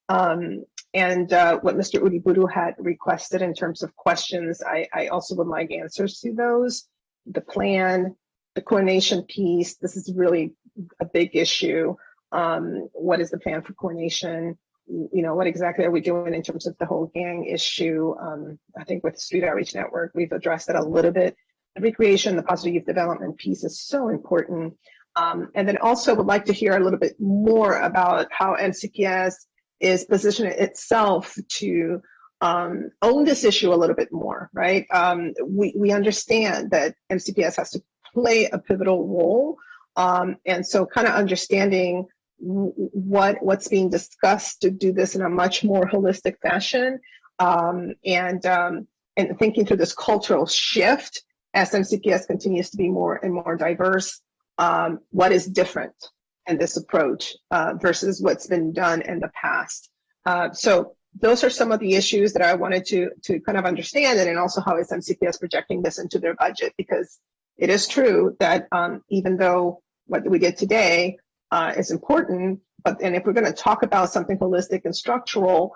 And what Mr. Uriburu had requested in terms of questions, I also would like answers to those. The plan, the coordination piece, this is really a big issue. What is the plan for coordination? What exactly are we doing in terms of the whole gang issue? I think with Street Outreach Network, we've addressed it a little bit. The recreation, the positive youth development piece is so important. And then also would like to hear a little bit more about how MCPS is positioning itself to own this issue a little bit more, right? We understand that MCPS has to play a pivotal role. And so kind of understanding what's being discussed to do this in a much more holistic fashion, and thinking through this cultural shift as MCPS continues to be more and more diverse. What is different in this approach versus what's been done in the past? So those are some of the issues that I wanted to kind of understand, and then also how is MCPS projecting this into their budget, because it is true that even though what we did today is important, and if we're going to talk about something holistic and structural,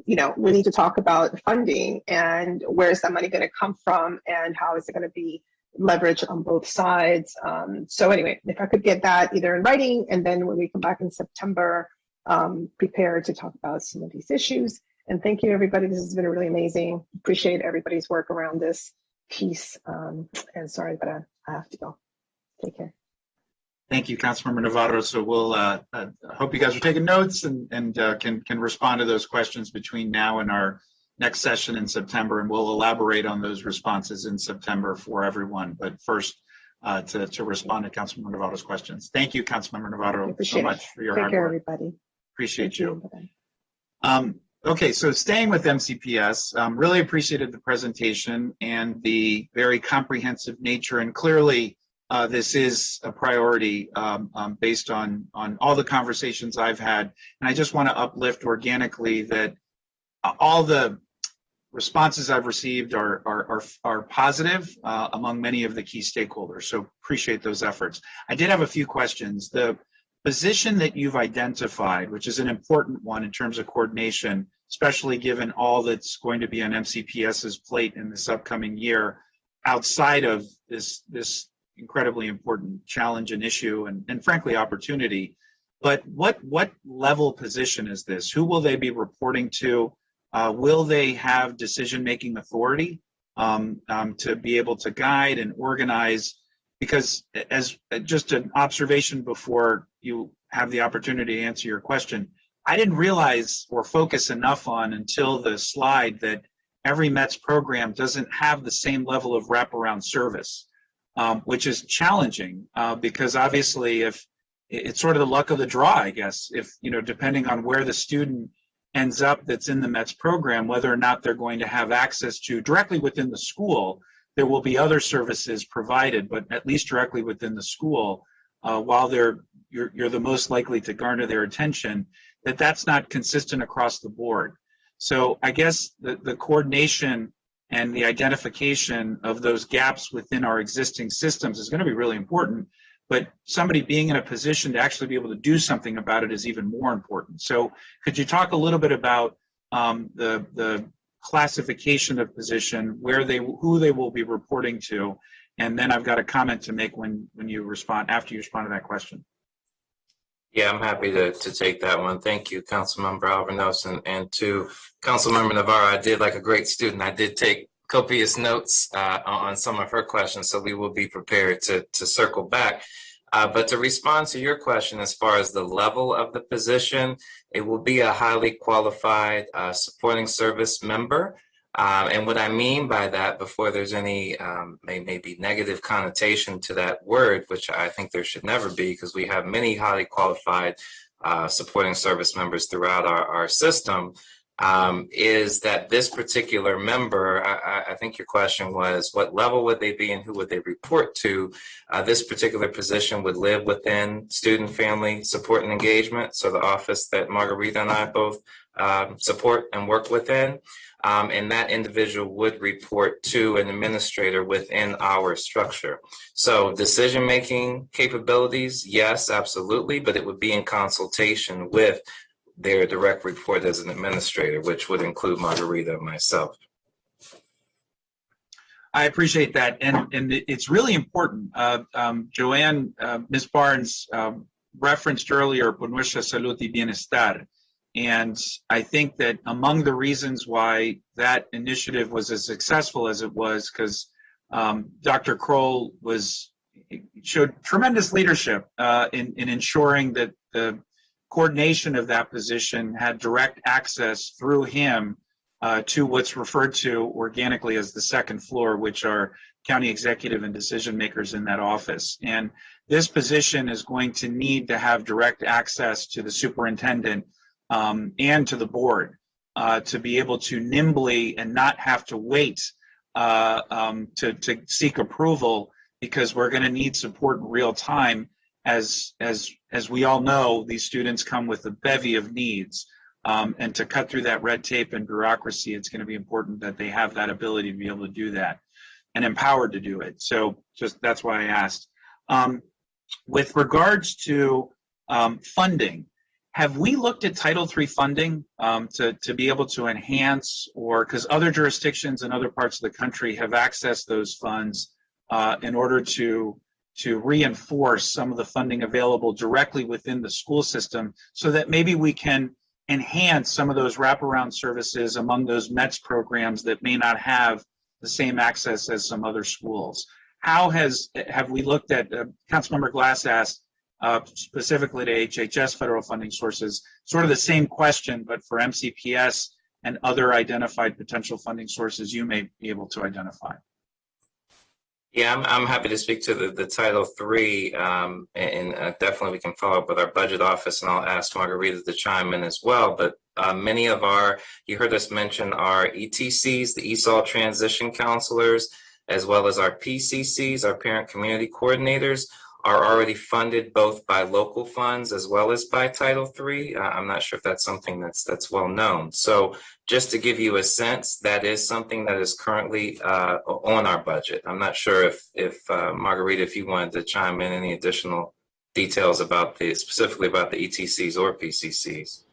we need to talk about funding and where is that money going to come from, and how is it going to be leveraged on both sides. So anyway, if I could get that either in writing, and then when we come back in September, prepared to talk about some of these issues. And thank you, everybody. This has been really amazing. Appreciate everybody's work around this piece. And sorry, but I have to go. Take care. Thank you, Councilmember Navarro. So we'll hope you guys are taking notes and can respond to those questions between now and our next session in September, and we'll elaborate on those responses in September for everyone. But first, to respond to Councilmember Navarro's questions. Thank you, Councilmember Navarro, so much for your hard work. Take care, everybody. Appreciate you. Okay, so staying with MCPS, really appreciated the presentation and the very comprehensive nature, and clearly this is a priority based on all the conversations I've had. And I just want to uplift organically that all the responses I've received are positive among many of the key stakeholders. So appreciate those efforts. I did have a few questions. The position that you've identified, which is an important one in terms of coordination, especially given all that's going to be on MCPS's plate in this upcoming year, outside of this incredibly important challenge and issue and frankly opportunity. But what level position is this? Who will they be reporting to? Will they have decision-making authority to be able to guide and organize? Because as just an observation before you have the opportunity to answer your question, I didn't realize or focus enough on until the slide that every METS program doesn't have the same level of wraparound service, which is challenging because obviously if it's sort of the luck of the draw, I guess, if, depending on where the student ends up that's in the METS program, whether or not they're going to have access to directly within the school. There will be other services provided, but at least directly within the school, while you're the most likely to garner their attention, that's not consistent across the board. So I guess the coordination and the identification of those gaps within our existing systems is going to be really important, but somebody being in a position to actually be able to do something about it is even more important. So could you talk a little bit about the classification of position, who they will be reporting to, and then I've got a comment to make when you respond, after you respond to that question. Yeah, I'm happy to take that one. Thank you, Councilmember Alvarez, and to Councilmember Navarro. I did, like a great student, I did take copious notes on some of her questions, so we will be prepared to circle back. But to respond to your question, as far as the level of the position, it will be a highly qualified supporting service member. And what I mean by that, before there's any maybe negative connotation to that word, which I think there should never be, because we have many highly qualified supporting service members throughout our system, is that this particular member, I think your question was, what level would they be and who would they report to? This particular position would live within Student Family Support and Engagement, so the office that Margarita and I both support and work within. And that individual would report to an administrator within our structure. So decision-making capabilities, yes, absolutely, but it would be in consultation with their direct report as an administrator, which would include Margarita and myself. I appreciate that, and it's really important. Joanne, Ms. Barnes referenced earlier Por Nuestra Salud y Bienestar, and I think that among the reasons why that initiative was as successful as it was, because Dr. Kroll showed tremendous leadership in ensuring that the coordination of that position had direct access through him to what's referred to organically as the second floor, which are county executive and decision makers in that office. And this position is going to need to have direct access to the superintendent and to the board to be able to nimbly and not have to wait to seek approval, because we're going to need support in real time. As we all know, these students come with a bevy of needs, and to cut through that red tape and bureaucracy, it's going to be important that they have that ability to be able to do that and empowered to do it. So that's why I asked. With regards to funding, have we looked at Title III funding to be able to enhance, or because other jurisdictions in other parts of the country have accessed those funds in order to reinforce some of the funding available directly within the school system, so that maybe we can enhance some of those wraparound services among those METS programs that may not have the same access as some other schools. How have we looked at, Councilmember Glass asked specifically to HHS federal funding sources, sort of the same question, but for MCPS and other identified potential funding sources you may be able to identify. Yeah, I'm happy to speak to the Title III, and definitely we can follow up with our budget office, and I'll ask Margarita to chime in as well. But many of you heard us mention our ETCs, the ESOL transition counselors, as well as our PCCs, our parent community coordinators, are already funded both by local funds as well as by Title III. I'm not sure if that's something that's well known. So just to give you a sense, that is something that is currently on our budget. I'm not sure if Margarita, if you wanted to chime in any additional details about specifically about the ETCs or PCCs.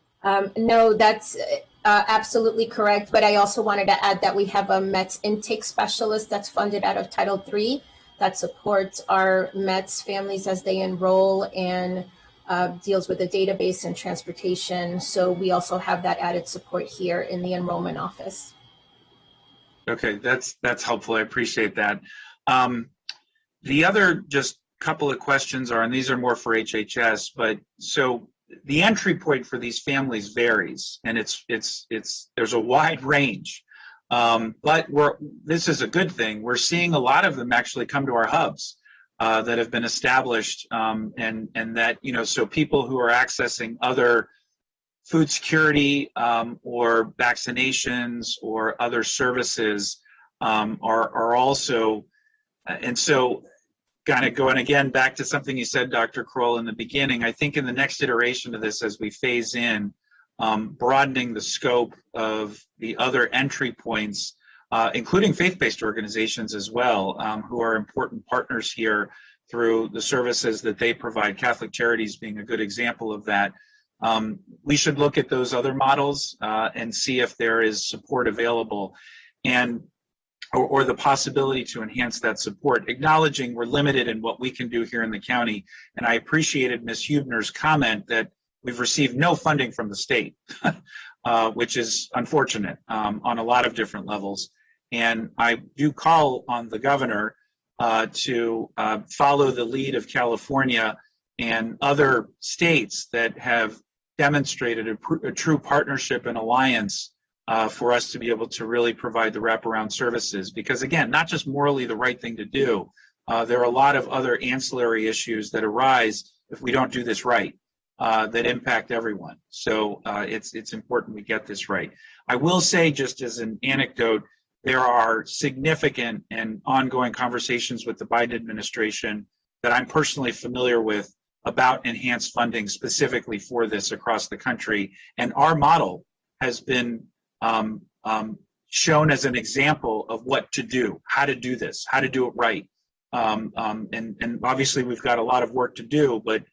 No, that's absolutely correct. But I also wanted to add that we have a METS intake specialist that's funded out of Title III that supports our METS families as they enroll and deals with the database and transportation. So we also have that added support here in the enrollment office. Okay, that's helpful. I appreciate that. The other just couple of questions are, and these are more for HHS, but so the entry point for these families varies, and there's a wide range. But this is a good thing. We're seeing a lot of them actually come to our hubs that have been established, and that, so people who are accessing other food security or vaccinations or other services are also, and so kind of going again back to something you said, Dr. Kroll, in the beginning, I think in the next iteration of this, as we phase in, broadening the scope of the other entry points, including faith-based organizations as well, who are important partners here through the services that they provide, Catholic Charities being a good example of that. We should look at those other models and see if there is support available, or the possibility to enhance that support, acknowledging we're limited in what we can do here in the county. And I appreciated Ms. Huebner's comment that we've received no funding from the state, which is unfortunate on a lot of different levels. And I do call on the governor to follow the lead of California and other states that have demonstrated a true partnership and alliance for us to be able to really provide the wraparound services. Because again, not just morally the right thing to do, there are a lot of other ancillary issues that arise if we don't do this right. That impact everyone. So it's important we get this right. I will say, just as an anecdote, there are significant and ongoing conversations with the Biden administration that I'm personally familiar with about enhanced funding specifically for this across the country. And our model has been shown as an example of what to do, how to do this, how to do it right. And obviously we've got a lot of work to do, but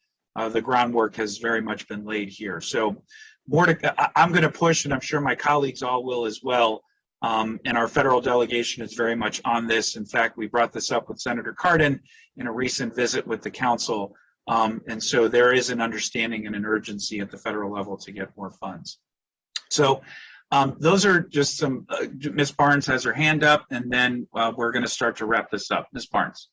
the groundwork has very much been laid here. So I'm going to push, and I'm sure my colleagues all will as well. And our federal delegation is very much on this. In fact, we brought this up with Senator Cardin in a recent visit with the council. And so there is an understanding and an urgency at the federal level to get more funds. So those are just some, Ms. Barnes has her hand up, and then we're going to start to wrap this up. Ms. Barnes.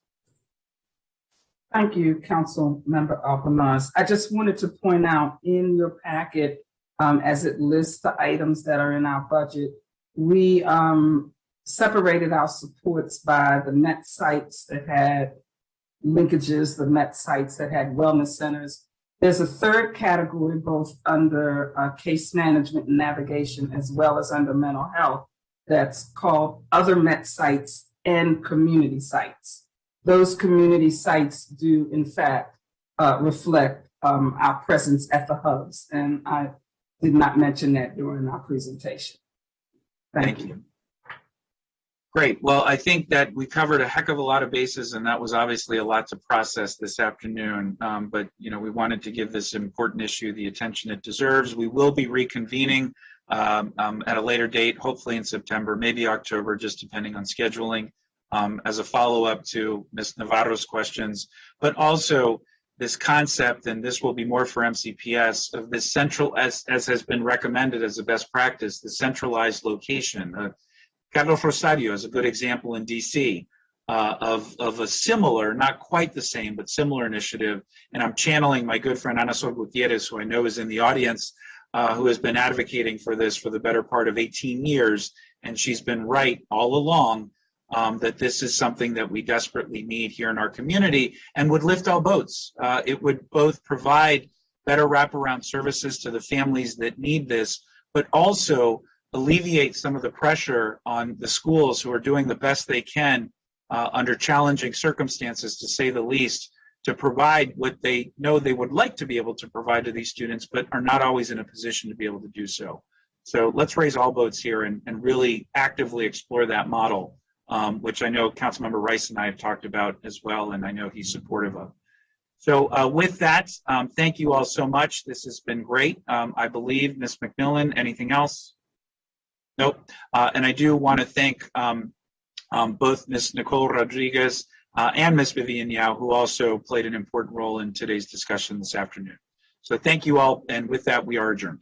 Thank you, Council Member Albanaz. I just wanted to point out in your packet, as it lists the items that are in our budget, we separated our supports by the MET sites that had linkages, the MET sites that had wellness centers. There's a third category, both under case management and navigation, as well as under mental health, that's called other MET sites and community sites. Those community sites do, in fact, reflect our presence at the hubs. And I did not mention that during our presentation. Thank you. Great. Well, I think that we covered a heck of a lot of bases, and that was obviously a lot to process this afternoon. But, we wanted to give this important issue the attention it deserves. We will be reconvening at a later date, hopefully in September, maybe October, just depending on scheduling, as a follow-up to Ms. Navarro's questions, but also this concept, and this will be more for MCPS, of this central, as has been recommended as a best practice, the centralized location. Carlos Rosario is a good example in DC of a similar, not quite the same, but similar initiative. And I'm channeling my good friend Ana Sol Gutierrez, who I know is in the audience, who has been advocating for this for the better part of 18 years. And she's been right all along that this is something that we desperately need here in our community and would lift all boats. It would both provide better wraparound services to the families that need this, but also alleviate some of the pressure on the schools who are doing the best they can under challenging circumstances, to say the least, to provide what they know they would like to be able to provide to these students, but are not always in a position to be able to do so. So let's raise all boats here and really actively explore that model, which I know Councilmember Rice and I have talked about as well, and I know he's supportive of. So with that, thank you all so much. This has been great. I believe, Ms. McMillan, anything else? Nope. And I do want to thank both Ms. Nicole Rodriguez and Ms. Vivian Yao, who also played an important role in today's discussion this afternoon. So thank you all, and with that, we are adjourned.